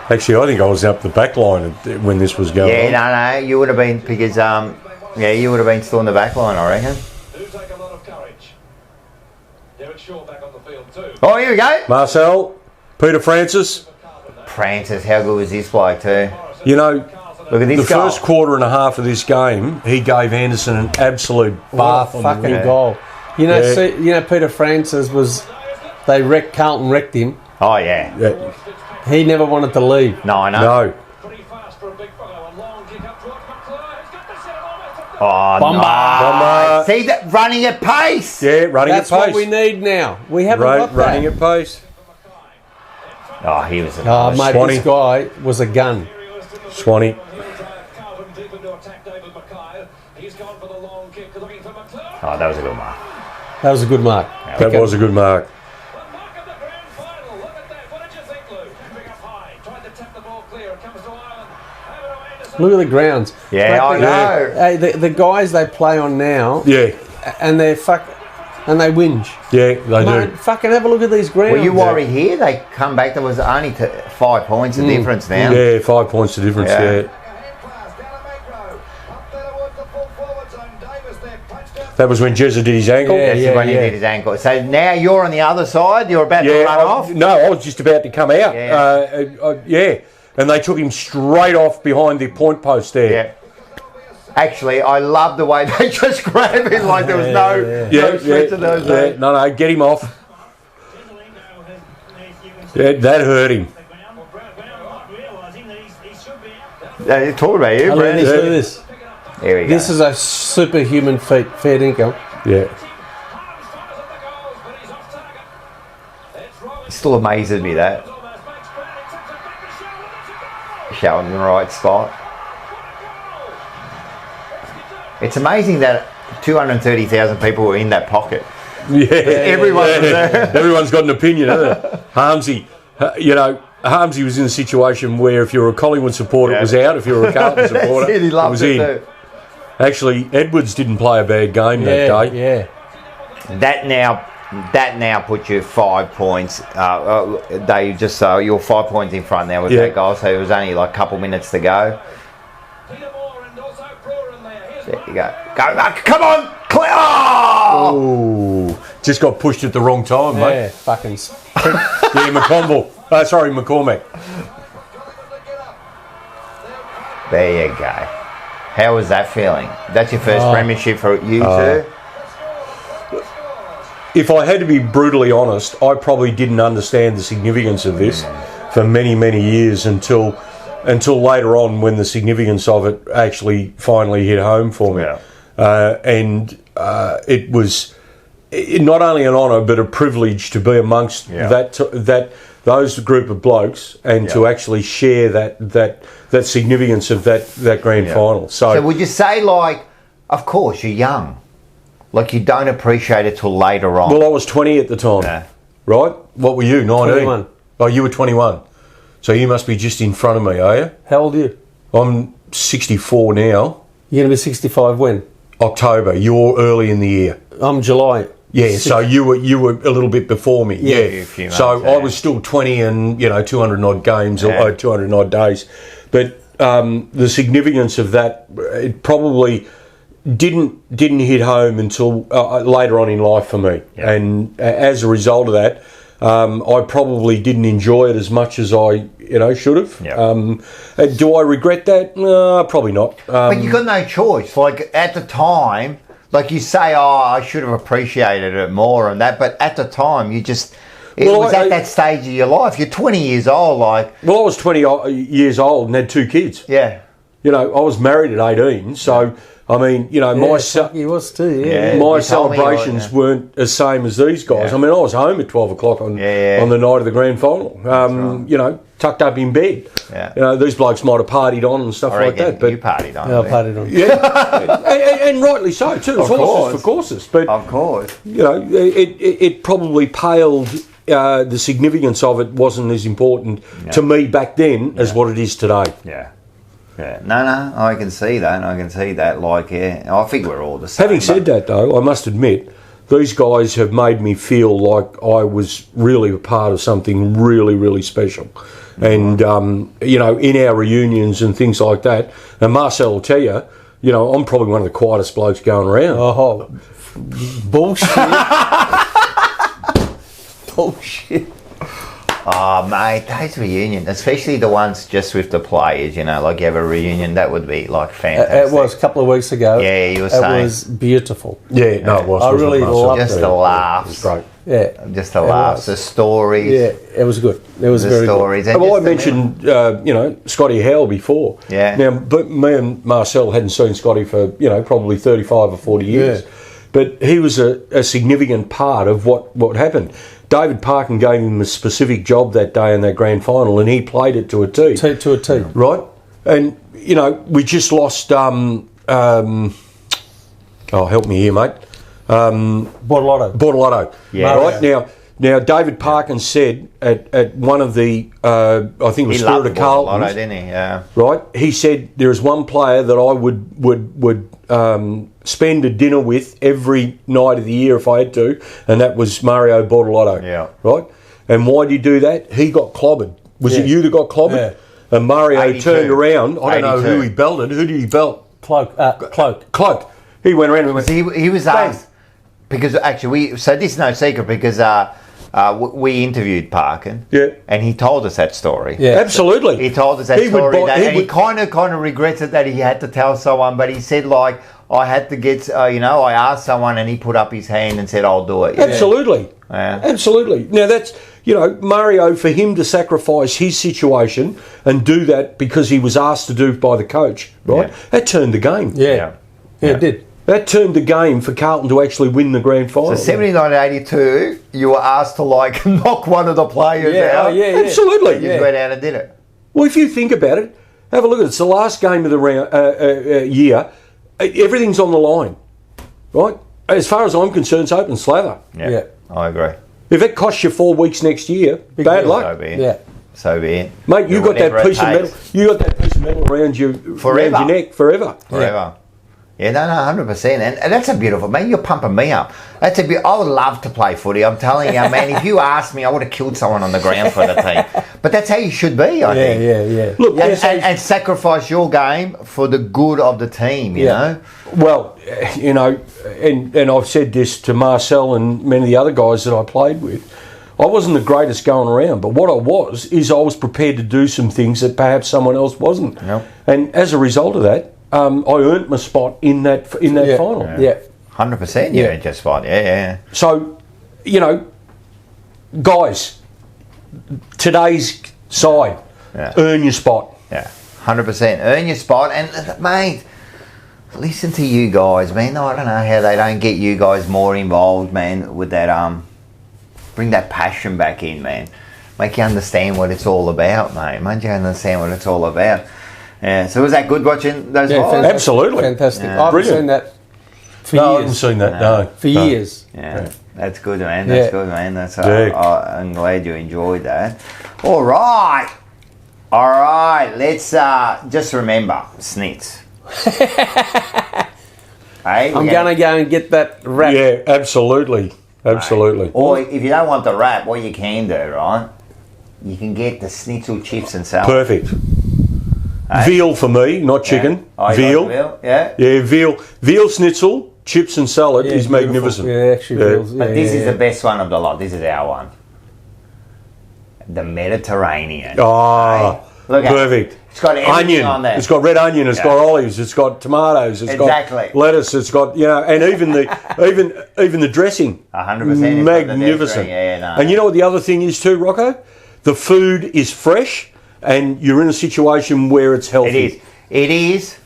S2: Actually, I think I was up the back line when this was going on.
S1: Yeah, no, you would have been because you would have been still in the back line, I reckon. Oh, here we go.
S2: Marcel, Peter Francis.
S1: Francis, how good was this bloke too?
S2: You know,
S1: look at this
S2: the first quarter and a half of this game, he gave Anderson an absolute bath on
S3: fucking
S2: the wing.
S3: goal. You know, Peter Francis was. Carlton wrecked him.
S1: Oh yeah.
S3: He never wanted to leave.
S1: No, I know.
S2: No.
S1: Oh,
S3: Bomber.
S1: See that running at pace.
S2: Yeah, running
S3: That's
S2: at pace.
S3: what we need now. We haven't got that.
S2: Running at pace.
S1: Oh, he was.
S3: Oh, mate,
S2: Swanee.
S3: this guy was a gun.
S2: Swanee.
S1: Oh, that was a good mark.
S3: That was a good mark.
S2: That was a good mark.
S3: Look at the grounds.
S1: Yeah, I know.
S3: Hey, the guys they play on now.
S2: Yeah.
S3: And they and they whinge.
S2: Yeah, they do.
S3: Fucking have a look at these grounds.
S1: Well, you worry here. They come back. There was only 5 points of difference now.
S2: Yeah, 5 points of difference. Yeah. That was when Jezza did his ankle.
S1: That's when he did his ankle. So now you're on the other side. You're about to run off.
S2: No, I was just about to come out. Yeah. And they took him straight off behind the point post there.
S1: Yeah. Actually, I love the way they just grab him like there was no threat to those.
S2: Yeah. No, get him off. Yeah, that hurt him.
S1: They're talking about you,
S3: Look at this.
S1: Here we go.
S3: This is a superhuman feat. Fair dinkum.
S2: Yeah.
S1: It still amazes me that. Showing in the right spot. It's amazing that 230,000 people were in that pocket.
S2: Yeah,
S1: Everyone's
S2: got an opinion, hasn't it? Harmsy, Harmsy was in a situation where if you were a Collingwood supporter, it was out. If you were a Carlton supporter,
S1: he loved
S2: it was
S1: it
S2: in.
S1: too.
S2: Actually, Edwards didn't play a bad game that day.
S3: Yeah.
S1: That now puts you 5 points. They just you're 5 points in front now with that goal. So it was only like a couple minutes to go. There you go. Come on, clear!
S2: Oh, just got pushed at the wrong time, mate.
S3: Yeah, fucking.
S2: McCormack.
S1: There you go. How was that feeling? That's your first premiership for you two?
S2: If I had to be brutally honest, I probably didn't understand the significance of this for many, many years until later on when the significance of it actually finally hit home for me. It was not only an honour but a privilege to be amongst those group of blokes and to actually share that significance of that grand final.
S1: So would you say, like, of course you're young, like you don't appreciate it till later on?
S2: Well, I was 20 at the time, right? What were you, 19?
S3: 21.
S2: Oh, you were 21. So you must be just in front of me, are you?
S3: How old are you?
S2: I'm 64 now.
S3: You're going to be 65 when?
S2: October. You're early in the year.
S3: I'm July.
S2: Yeah, so you were a little bit before me.
S3: Yeah.
S1: A few months,
S2: So I was still 20 and 200 odd games or 200 odd days, but the significance of that, it probably didn't hit home until later on in life for me, and as a result of that, I probably didn't enjoy it as much as I should have. Do I regret that? Probably not.
S1: But you got no choice. Like at the time, like you say, I should have appreciated it more and that. But at the time, you just It was at that stage of your life. You're 20 years old, like.
S2: Well, I was 20 years old and had 2 kids.
S1: Yeah.
S2: You know, I was married at 18, so I mean, you know,
S3: he was too. Yeah.
S2: my celebrations weren't the same as these guys.
S1: Yeah.
S2: I mean, I was home at 12 o'clock on the night of the grand final.
S1: Right.
S2: You know, tucked up in bed.
S1: Yeah.
S2: You know, these blokes might have partied on and stuff like that. But
S1: you partied on.
S3: Yeah, I partied on.
S2: Yeah, and rightly so too. It's horses for courses, but
S1: of course,
S2: you know, it probably paled. The significance of it wasn't as important to me back then as what it is today.
S1: Yeah. Yeah. No, I can see that. Like, I think we're all the same.
S2: Having said that, though, I must admit, these guys have made me feel like I was really a part of something really, really special. And, you know, in our reunions and things like that, and Marcel will tell you, you know, I'm probably one of the quietest blokes going around.
S3: Oh, bullshit. Bullshit.
S1: Oh, mate, those reunions, especially the ones just with the players, you know, like you have a reunion, that would be like fantastic.
S3: It was a couple of weeks ago.
S1: Yeah, you were saying.
S3: It was beautiful.
S2: Yeah, no, it was.
S3: I really loved
S1: just
S3: it.
S1: the laughs.
S2: It was great.
S3: Yeah.
S1: Just the laughs, the stories.
S3: Yeah, it was good. It was very
S1: stories.
S3: good.
S2: Well, I mentioned, you know, Scotty Howe before.
S1: Yeah.
S2: Now, but me and Marcel hadn't seen Scotty for, you know, probably 35 or 40 years.
S3: Yeah.
S2: But he was a significant part of what happened. David Parkin gave him a specific job that day in that grand final, and he played it to a T.
S3: To a T.
S2: Right? And, you know, we just lost... help me here, mate. Bortolotto.
S1: Yeah.
S2: Right? Now, David Parkin said at one of the... I think it was Spirit of Carlton.
S1: Bortolotto, didn't he? Yeah.
S2: Right? He said, there is one player that I would spend a dinner with every night of the year if I had to, and that was Mario Bortolotto.
S1: Yeah.
S2: Right? And why did he do that? He got clobbered. Was it you that got clobbered?
S3: Yeah.
S2: And Mario
S1: 82.
S2: turned around. I don't know
S1: 82.
S2: who he belted. Who did he belt?
S3: Cloak.
S2: He went around and went...
S1: He was asked, because actually, so this is no secret, because we interviewed Parkin.
S2: Yeah.
S1: And he told us that story.
S2: Yeah. Absolutely.
S1: He told us that story. He kind of regretted that he had to tell someone, but he said, like, I had to get, I asked someone and he put up his hand and said, I'll do it.
S2: Absolutely.
S1: Yeah.
S2: Absolutely. Now, that's, you know, Mario, for him to sacrifice his situation and do that because he was asked to do by the coach, right?
S1: Yeah.
S2: That turned the game.
S3: Yeah, it did.
S2: That turned the game for Carlton to actually win the grand final.
S1: So 79-82, you were asked to, like, knock one of the players out.
S2: Absolutely.
S1: You went out and did it.
S2: Well, if you think about it, have a look at it. It's the last game of the year. Everything's on the line, right? As far as I'm concerned, it's open slather.
S1: Yeah, I agree.
S2: If it costs you 4 weeks next year, bad luck.
S1: So be it.
S3: Yeah.
S1: So be it.
S2: Mate, you got that piece of metal. You got that piece of metal around your neck forever.
S1: Forever. Yeah, no, 100%. And that's a beautiful, man, you're pumping me up. I would love to play footy. I'm telling you, man, if you asked me, I would have killed someone on the ground for the team. But that's how you should be, I think.
S3: Yeah.
S2: Look,
S1: and sacrifice your game for the good of the team, you know?
S2: Well, you know, and I've said this to Marcel and many of the other guys that I played with. I wasn't the greatest going around, but what I was prepared to do some things that perhaps someone else wasn't.
S1: Yep.
S2: And as a result of that, I earned my spot in that final.
S1: Yeah. 100% you earned your spot, yeah.
S2: So, you know, guys, today's side, earn your spot.
S1: Yeah, 100%. Earn your spot. And, mate, listen to you guys, man. I don't know how they don't get you guys more involved, man, with that, bring that passion back in, man. Make you understand what it's all about, mate. Make you understand what it's all about. Yeah, so was that good watching those guys?
S2: Absolutely.
S3: Fantastic.
S1: Yeah.
S3: I've seen that for years.
S2: I haven't seen that, no.
S3: For years.
S1: Yeah, that's good, man. That's good, man. I'm glad you enjoyed that. All right. Let's just remember, snits. Hey,
S3: I'm going to go and get that wrap.
S2: Yeah, absolutely. Absolutely.
S1: Right. Or if you don't want the wrap, what you can do, right? You can get the schnitzel chips and salad.
S2: Perfect.
S1: Hey.
S2: Veal for me, not chicken. Veal.
S1: Yeah.
S2: Yeah, veal schnitzel, chips and salad is magnificent.
S3: Yeah, actually, veals.
S1: But this is the best one of the lot. This is our one. The Mediterranean.
S2: Ah.
S1: Look
S2: Perfect.
S1: It's got everything
S2: onion.
S1: on there.
S2: It's got red onion. It's got olives. It's got tomatoes. It's got lettuce. It's got and even the dressing.
S1: 100%.
S2: Magnificent. And you know what the other thing is too, Rocco? The food is fresh, and you're in a situation where it's healthy.
S1: It is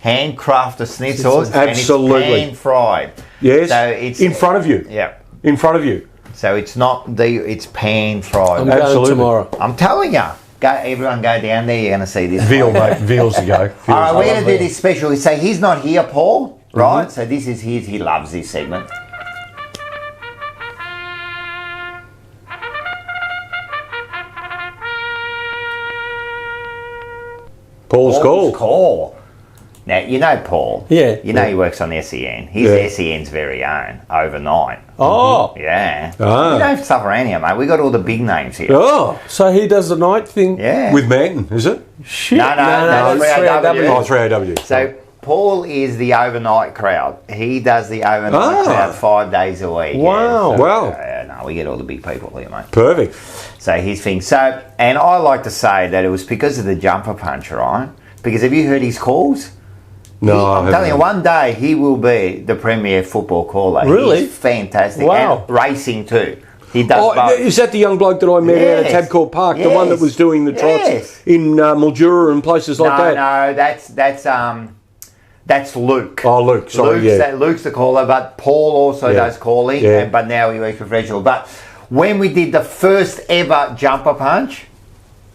S1: handcrafted schnitzels.
S2: Absolutely.
S1: And it's pan fried.
S2: Yes.
S1: So it's
S2: in front of you.
S1: Yeah.
S2: In front of you.
S1: So it's not it's pan fried.
S3: I'm going tomorrow.
S1: I'm telling you. Everyone go down there, you're going to see this.
S2: Veal, mate. Veal's the go.
S1: All right, we're going to do this special. So he's not here, Paul, right? So this is his. He loves this segment.
S2: Paul's call.
S1: Now, you know Paul.
S3: Yeah.
S1: You know he works on SEN. He's SEN's very own, overnight.
S3: Oh.
S1: Yeah.
S2: Ah.
S1: You don't have stuff around here, mate. We got all the big names here.
S3: Oh, so he does the night thing.
S1: Yeah.
S2: With Manton, is it?
S3: Shit.
S1: No,
S3: it's
S1: 3AW.
S2: Oh, 3AW.
S1: So Paul is the overnight crowd. He does the overnight crowd 5 days a week.
S2: Wow.
S1: Yeah. So,
S2: Wow.
S1: no, we get all the big people here, mate.
S2: Perfect.
S1: So his thing. So, and I like to say that it was because of the jumper punch, right? Because have you heard his calls?
S2: No,
S1: I'm telling you, one day he will be the premier football caller.
S3: Really?
S1: He's fantastic.
S3: Wow.
S1: And racing too. He does both.
S2: Is that the young bloke that I met out at Tabcorp Park? The one that was doing the trots in Mildura and places like that?
S1: No, that's Luke.
S2: Oh, Luke. Sorry,
S1: Luke's the caller, but Paul also does calling.
S2: Yeah.
S1: But now he works professional. But when we did the first ever jumper punch,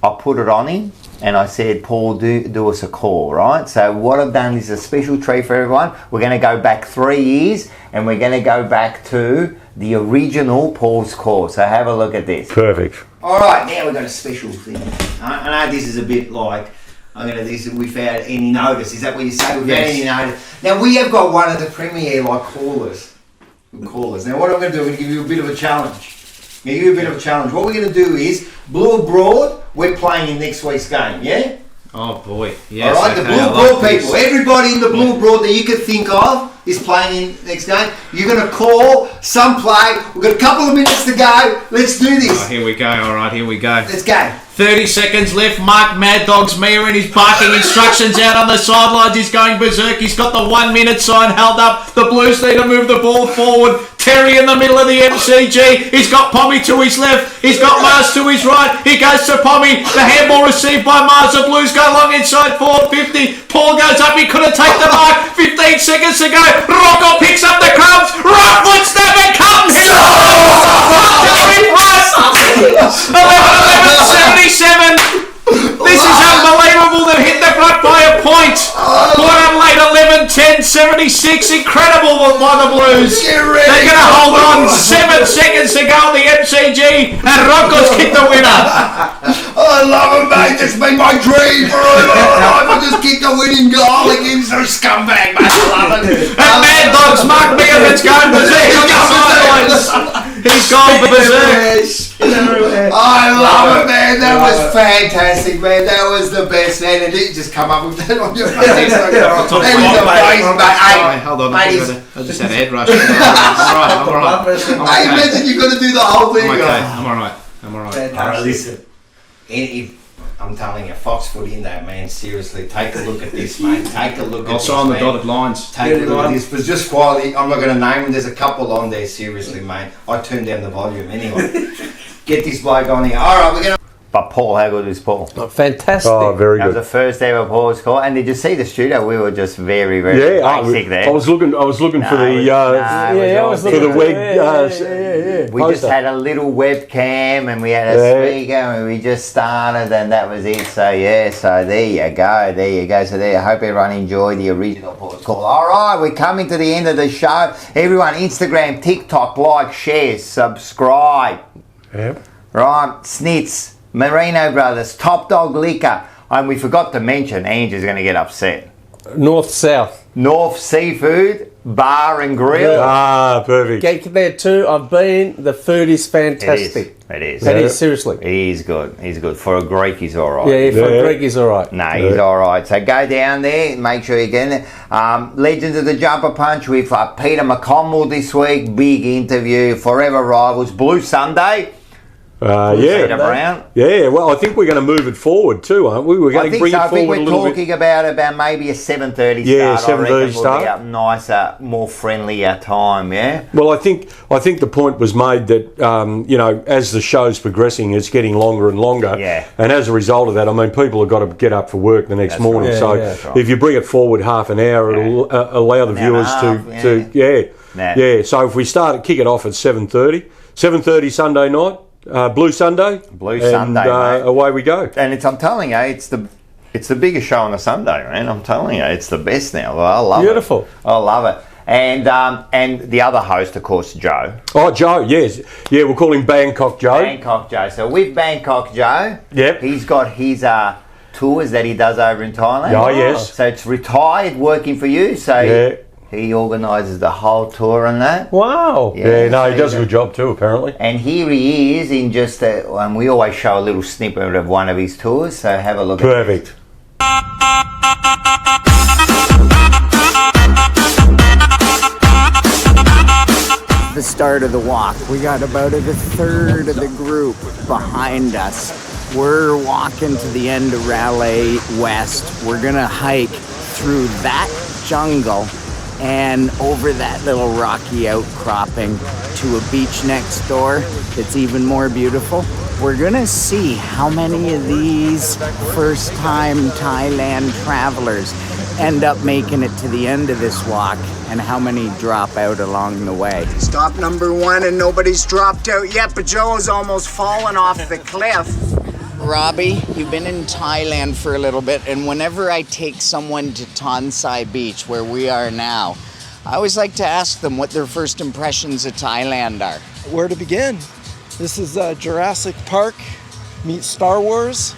S1: I put it on him. And I said, Paul, do us a call, right? So what I've done is a special treat for everyone. We're going to go back 3 years, and we're going to go back to the original Paul's call. So have a look at this.
S2: Perfect.
S1: All right, now we've got a special thing. I know this is a bit like, without any notice. Is that what you say? Without any notice. Now, we have got one of the premier callers. Now, what I'm going to do, I'm going to give you a bit of a challenge. What we're going to do is, Blue Broad, we're playing in next week's game, yeah?
S20: Oh boy, yes.
S1: All right, the Blue Broad people, everybody in the Blue Broad that you could think of is playing in next game. You're going to call some play. We've got a couple of minutes to go. Let's do this.
S20: Oh, here we go. All right, here we go.
S1: Let's go.
S20: 30 seconds left. Mark Mad Dog's Mia and he's barking instructions out on the sidelines. He's going berserk. He's got the 1 minute sign held up. The Blues need to move the ball forward. Terry in the middle of the MCG. He's got Pommy to his left. He's got Mars to his right. He goes to Pommy. The handball received by Mars. The Blues go long inside 450. Paul goes up. He couldn't take the mark. 15 seconds to go. Rocco picks up the crumbs. Right foot snap and comes. 11-77. This is unbelievable. They've hit the front by a point. Port Adelaide 11-10, 76. Incredible by the Blues. They're going to hold on. 7 seconds to go on the MCG, and Rocco's kicked the winner.
S7: I love it, mate. It's been my dream for a long time. I just kicked the winning goal against a scumbag, mate. I love it.
S20: And Mad Dog's Mark Meavan's going berserk on the sidelines. He's gone berserk.
S7: I love it, man. That was fantastic, man. That was the best, man. And you just come up with that on your face. That is amazing, mate.
S20: Hold on, I just had a head rush. I'm alright.
S7: Hey, imagine you've got to do the whole thing.
S20: I'm okay. I'm alright.
S1: Alright, listen. I'm telling you, Fox Footy in that, man. Seriously, take a look at this, mate. Take a look at this.
S20: I'll sign the dotted lines.
S1: Take a look at this. But just quietly, I'm not going to name them. There's a couple on there, seriously, mate. I turned down the volume anyway. Get this bloke on here. Alright, we're going to... But Paul, how good is Paul?
S3: Oh, fantastic.
S2: Oh, very
S1: That
S2: good.
S1: was the first ever Paul's call. And did you see the studio? We were just very, very basic there.
S2: I was looking for the web.
S1: We just had a little webcam and we had a speaker and we just started and that was it. So there you go. So I hope everyone enjoyed the original Paul's call. All right, we're coming to the end of the show. Everyone, Instagram, TikTok, like, share, subscribe.
S2: Yep.
S1: Right, Snits, Merino Brothers, Top Dog Liquor, and we forgot to mention, Andrew's going to get upset.
S3: North Seafood
S1: Bar and Grill.
S2: Ah, perfect.
S3: Get there too. I've been. The food is fantastic.
S1: It is.
S3: Seriously.
S1: He is good. He's good. For a Greek, he's all right.
S3: Yeah, for a Greek, he's all right.
S1: No, he's all right. So go down there. Make sure you get there. Legends of the Jumper Punch with Peter McConville this week. Big interview. Forever Rivals. Blue Sunday. Brown.
S2: Yeah, well, I think we're going to move it forward too, aren't we? We're going to bring it forward a little bit.
S1: I think we're talking about maybe a 7:30 start.
S2: Yeah, 7:30 start.
S1: Will be a nicer, more friendlier time, yeah?
S2: Well, I think the point was made that, as the show's progressing, it's getting longer and longer.
S1: Yeah.
S2: And as a result of that, I mean, people have got to get up for work the next morning.
S1: Right.
S2: So
S1: Right.
S2: if you bring it forward half an hour, it'll allow the viewers So if we kick it off at 7:30 Sunday night, Blue Sunday,
S1: Sunday,
S2: away we go.
S1: And I'm telling you, it's the biggest show on a Sunday, man. I'm telling you, it's the best now. I love it.
S3: Beautiful.
S1: I love it. And the other host, of course, Joe.
S2: Oh, Joe, yes. Yeah, we'll call him Bangkok Joe.
S1: Bangkok Joe. So with Bangkok Joe,
S2: yep,
S1: he's got his tours that he does over in Thailand.
S2: Oh, yes.
S1: So it's retired working for you. So he organises the whole tour and that.
S3: Wow.
S2: Yeah, no, he does a good job too, apparently.
S1: And here he is in just and we always show a little snippet of one of his tours. So have a look
S2: Perfect.
S21: The start of the walk. We got about a third of the group behind us. We're walking to the end of Raleigh West. We're gonna hike through that jungle and over that little rocky outcropping to a beach next door that's even more beautiful. We're gonna see how many of these first-time Thailand travelers end up making it to the end of this walk and how many drop out along the way. Stop number 1 and nobody's dropped out yet, but Joe's almost fallen off the cliff. Robbie, you've been in Thailand for a little bit, and whenever I take someone to Tonsai Beach, where we are now, I always like to ask them what their first impressions of Thailand are.
S22: Where to begin? This is Jurassic Park meets Star Wars.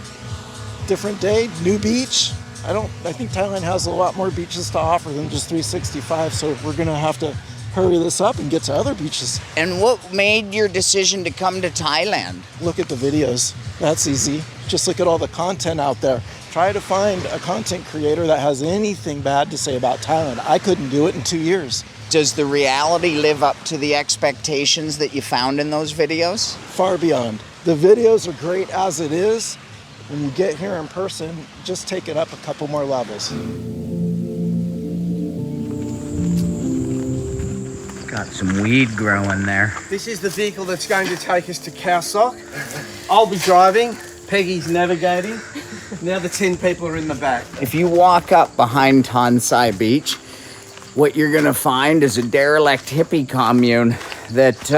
S22: Different day, new beach. I think Thailand has a lot more beaches to offer than just 365, so we're gonna have to hurry this up and get to other beaches.
S21: And what made your decision to come to Thailand?
S22: Look at the videos. That's easy. Just look at all the content out there. Try to find a content creator that has anything bad to say about Thailand. I couldn't do it in 2 years.
S21: Does the reality live up to the expectations that you found in those videos?
S22: Far beyond. The videos are great as it is. When you get here in person, just take it up a couple more levels.
S21: Got some weed growing there.
S23: This is the vehicle that's going to take us to Khao. I'll be driving, Peggy's navigating. Now the 10 people are in the back.
S21: If you walk up behind Tonsai Beach, what you're gonna find is a derelict hippie commune that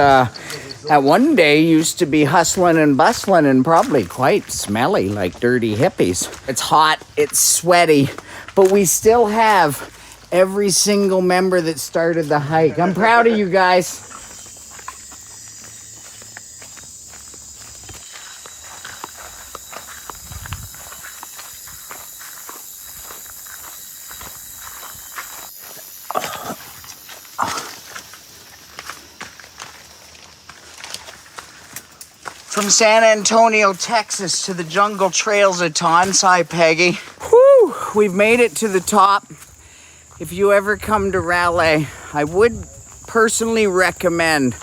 S21: at one day used to be hustling and bustling and probably quite smelly like dirty hippies. It's hot, it's sweaty, but we still have every single member that started the hike. I'm proud of you guys. From San Antonio, Texas to the jungle trails of Tonsai, Peggy. Whew, we've made it to the top. If you ever come to Raleigh, I would personally recommend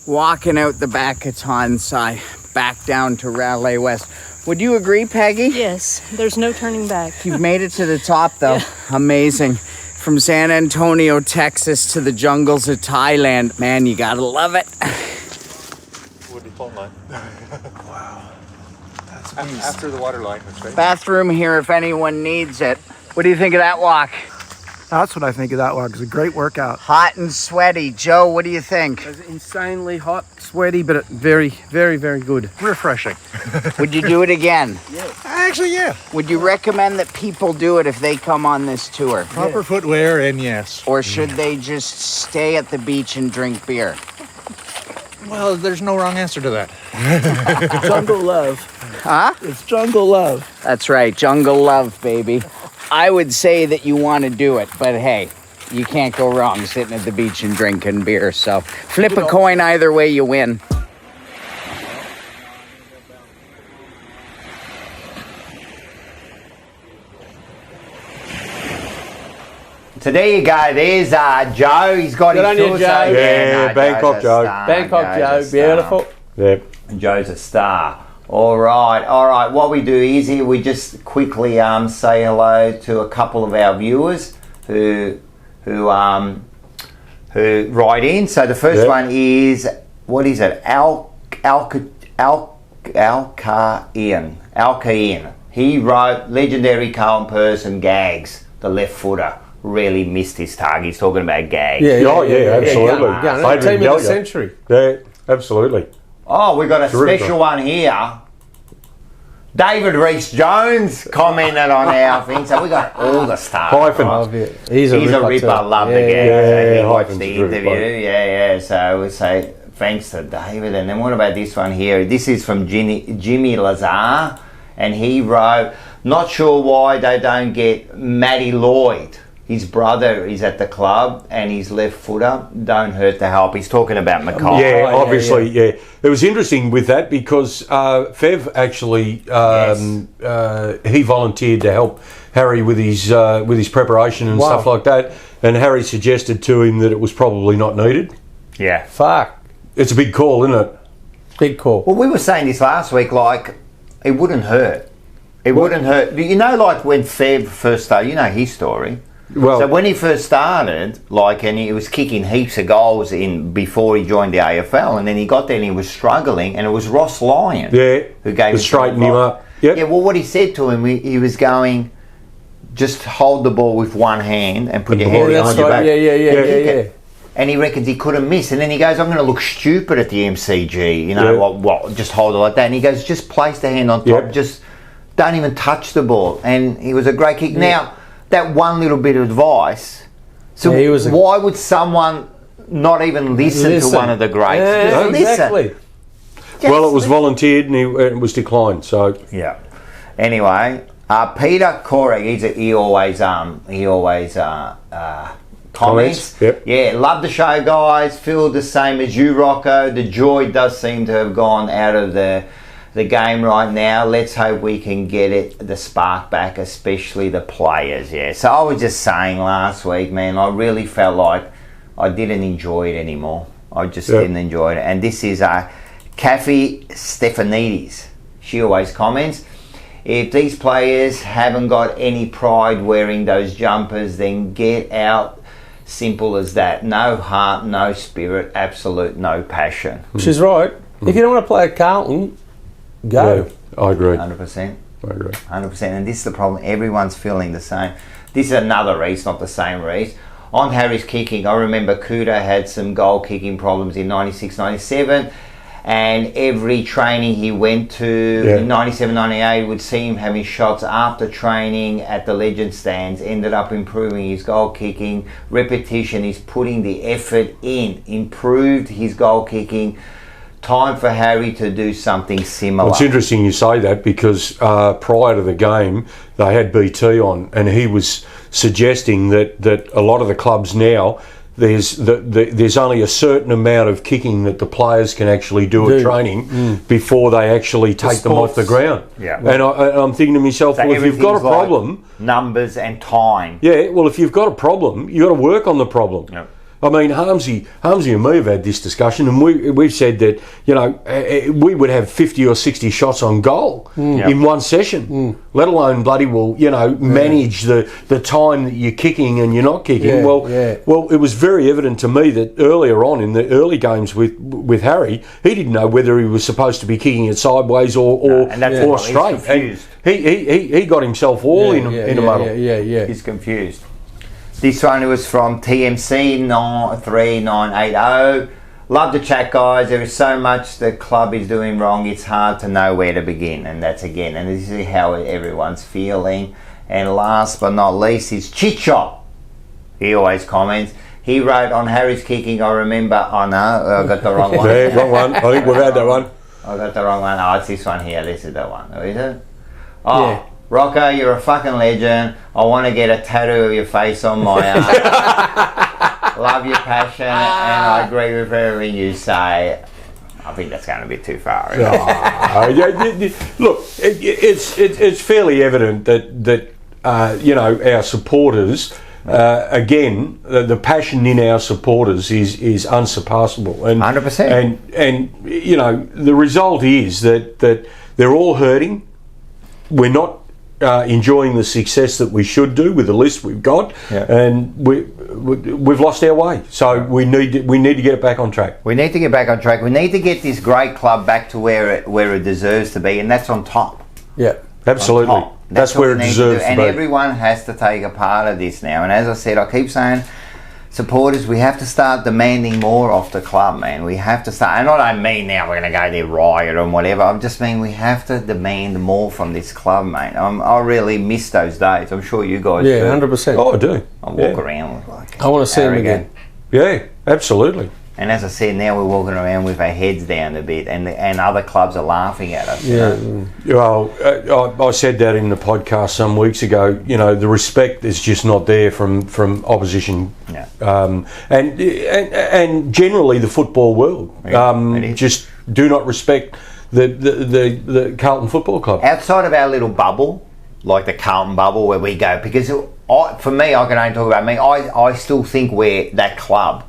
S21: walking out the back of Tonsai, back down to Raleigh West. Would you agree, Peggy?
S24: Yes, there's no turning back.
S21: You've made it to the top, though. Yeah. Amazing. From San Antonio, Texas to the jungles of Thailand. Man, you gotta love it.
S25: Would be fun, line. Wow. That's after the water line, that's right.
S21: Bathroom here if anyone needs it. What do you think of that walk?
S22: That's what I think of that walk. It's a great workout.
S21: Hot and sweaty. Joe, what do you think?
S22: It's insanely hot, sweaty, but very, very, very good.
S25: Refreshing.
S21: Would you do it again?
S25: Yeah. Actually, yeah.
S21: Would you recommend that people do it if they come on this tour?
S25: Proper footwear and yes.
S21: Or should they just stay at the beach and drink beer?
S25: Well, there's no wrong answer to that.
S22: Jungle love.
S21: Huh?
S22: It's jungle love.
S21: That's right, jungle love, baby. I would say that you want to do it, but hey, you can't go wrong sitting at the beach and drinking beer. So flip a coin either way, you win.
S1: So there you go. There's Joe. He's got his tour.
S3: Joe.
S2: Yeah, Bangkok Joe.
S3: Bangkok Joe. Beautiful.
S2: Yep.
S1: Joe's a star. All right. What we do is here we just quickly say hello to a couple of our viewers who write in. So the first one is, what is it? Alcain. He wrote, legendary Carlton person Gags, the left footer, really missed his target. He's talking about Gags.
S2: Absolutely.
S3: Team of the century.
S2: Yeah, absolutely.
S1: Oh, we've got a special one here. David Rees-Jones commented on our thing, so we got all the stars.
S3: He's a ripper.
S1: Loved the game. He watched the interview. So we say thanks to David. And then what about this one here? This is from Jimmy Lazar, and he wrote, not sure why they don't get Matty Lloyd. His brother is at the club and his left footer. Don't hurt to help. He's talking about Mackay.
S2: Yeah, obviously. It was interesting with that because Fev actually he volunteered to help Harry with his preparation and stuff like that. And Harry suggested to him that it was probably not needed.
S1: Yeah.
S3: Fuck.
S2: It's a big call, isn't it?
S3: Big call.
S1: Well, we were saying this last week, like, it wouldn't hurt. It wouldn't hurt. You know, like when Fev first started, you know his story.
S2: Well,
S1: so when he first started, like, and he was kicking heaps of goals in before he joined the AFL, and then he got there and he was struggling, and it was Ross Lyon who gave him
S2: straighten him up. Yep.
S1: Yeah, well, what he said to him, he was going, just hold the ball with one hand and put your hand behind your back.
S3: Yeah.
S1: And he reckons he couldn't miss, and then he goes, I'm going to look stupid at the MCG, you know, what, just hold it like that. And he goes, just place the hand on top, just don't even touch the ball. And he was a great kick. Now, that one little bit of advice. So why would someone not even listen to one of the greats?
S3: Yeah, exactly.
S2: Well, it was volunteered and it was declined. So
S1: yeah. Anyway, Peter Corey, he always comments.
S2: Yep.
S1: Yeah, love the show, guys. Feel the same as you, Rocco. The joy does seem to have gone out of the game right now. Let's hope we can get the spark back, especially the players. Yeah. So I was just saying last week, man, I really felt like I didn't enjoy it anymore. I just didn't enjoy it. And this is Kathy Stefanidis. She always comments, if these players haven't got any pride wearing those jumpers, then get out. Simple as that. No heart, no spirit, absolute no passion.
S3: She's right. If you don't want to play at Carlton, go.
S2: Yeah, I agree.
S1: 100%. I agree. 100%. And this is the problem. Everyone's feeling the same. This is another Reece, not the same Reece. On Harry's kicking, I remember Kuda had some goal kicking problems in 96, 97. And every training he went to in 97, 98 would see him having shots after training at the legend stands, ended up improving his goal kicking. Repetition, he's putting the effort in, improved his goal kicking. Time for Harry to do something similar.
S2: Well, it's interesting you say that because prior to the game they had BT on and he was suggesting that a lot of the clubs now there's only a certain amount of kicking that the players can actually do at training before they actually take them off the ground.
S1: Yeah.
S2: And I'm thinking to myself, well, if you've got a problem,
S1: numbers and time.
S2: Yeah, well, if you've got a problem, you've got to work on the problem.
S1: Yep.
S2: I mean, Harmsy and me have had this discussion, and we've said that, you know, we would have 50 or 60 shots on goal in one session, let alone bloody well, you know, manage the time that you're kicking and you're not kicking. Well, it was very evident to me that earlier on in the early games with Harry, he didn't know whether he was supposed to be kicking it sideways or straight.
S1: He's confused.
S2: And he got himself all in a muddle.
S1: He's confused. This one was from TMC 3980. Love the chat, guys. There is so much the club is doing wrong, it's hard to know where to begin. And that's again, and this is how everyone's feeling. And last but not least is Chichop. He always comments. He wrote on Harry's kicking, I remember, I got the wrong one.
S2: Yeah, wrong one. I think we've had that one.
S1: I got the wrong one. Oh, it's this one here. This is the one. Is it? Oh. Yeah. Rocco, you're a fucking legend. I want to get a tattoo of your face on my arm. Love your passion, and I agree with everything you say. I think that's going a bit too far.
S2: Look, it's fairly evident that you know, our supporters again, the passion in our supporters is unsurpassable. And
S1: 100%.
S2: And you know, the result is that they're all hurting. We're not enjoying the success that we should do with the list we've got, and we've lost our way. So we need to get it back on track.
S1: We need to get back on track. We need to get this great club back to where it deserves to be, and that's on top.
S2: Yeah, absolutely. That's where it deserves to be.
S1: And everyone has to take a part of this now. And as I said, I keep saying, supporters, we have to start demanding more off the club, man. We have to start, and I don't mean now we're going to go there riot and whatever. I'm just mean we have to demand more from this club, mate. I really miss those days. I'm sure you guys do.
S3: 100%.
S2: Oh, I do.
S1: I walk around with like
S3: I want to see them again.
S2: Yeah, absolutely.
S1: And as I said, now we're walking around with our heads down a bit, and other clubs are laughing at us.
S2: Yeah. Well, I said that in the podcast some weeks ago. You know, the respect is just not there from opposition, and generally the football world just do not respect the Carlton Football Club.
S1: Outside of our little bubble, like the Carlton bubble where we go, because for me, I can only talk about me. I still think we're that club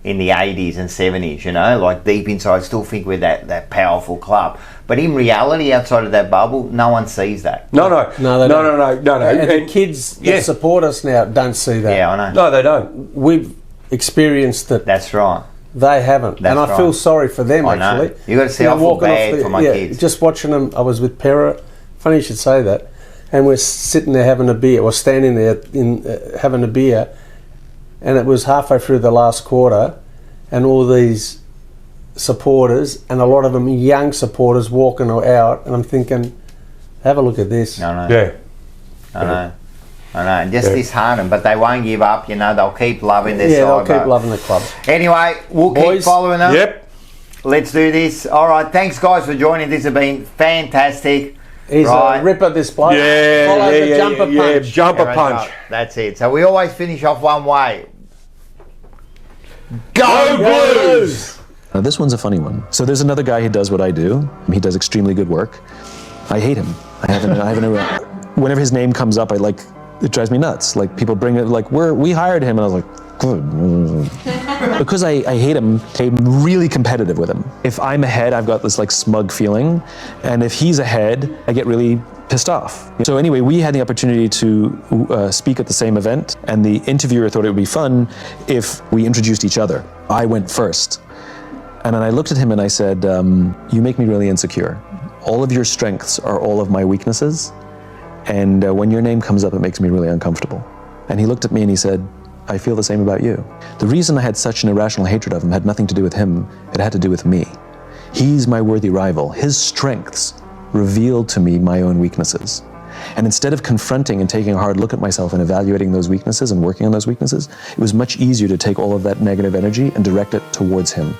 S1: in the 80s and 70s, you know, like deep inside, I still think we're that powerful club. But in reality, outside of that bubble, no one sees that.
S2: No.
S3: And the kids that support us now don't see that.
S1: Yeah, I know.
S2: No, they don't.
S3: We've experienced it.
S1: That's right.
S3: They haven't.
S1: That's
S3: and I feel sorry for them,
S1: I know.
S3: actually.
S1: You got to see, I feel bad for my kids.
S3: Just watching them, I was with Pera. Funny you should say that. And we're sitting there having a beer, or standing there having a beer, and it was halfway through the last quarter, and all these supporters, and a lot of them young supporters, walking out, and I'm thinking, have a look at this.
S1: I know.
S2: Yeah.
S1: I know. And just disheartened, but they won't give up, you know, they'll keep loving their side.
S3: Yeah, they'll keep loving the club.
S1: Anyway, we'll keep following them.
S2: Yep.
S1: Let's do this. All right, thanks guys for joining. This has been fantastic.
S3: He's a ripper, this bloke. Follow the jumper punch.
S2: Yeah, jumper punch.
S1: That's it. So we always finish off one way.
S2: Go Blues!
S4: This one's a funny one. So there's another guy who does what I do. He does extremely good work. I hate him. I haven't whenever his name comes up, it drives me nuts. Like, people bring it, like, we hired him, and I was like, good. Because I hate him, I'm really competitive with him. If I'm ahead, I've got this like smug feeling, and if he's ahead, I get really pissed off. So anyway, we had the opportunity to speak at the same event, and the interviewer thought it would be fun if we introduced each other. I went first, and then I looked at him and I said, you make me really insecure. All of your strengths are all of my weaknesses, and when your name comes up, it makes me really uncomfortable. And he looked at me and he said, I feel the same about you. The reason I had such an irrational hatred of him had nothing to do with him, it had to do with me. He's my worthy rival. His strengths revealed to me my own weaknesses. And instead of confronting and taking a hard look at myself and evaluating those weaknesses and working on those weaknesses, it was much easier to take all of that negative energy and direct it towards him.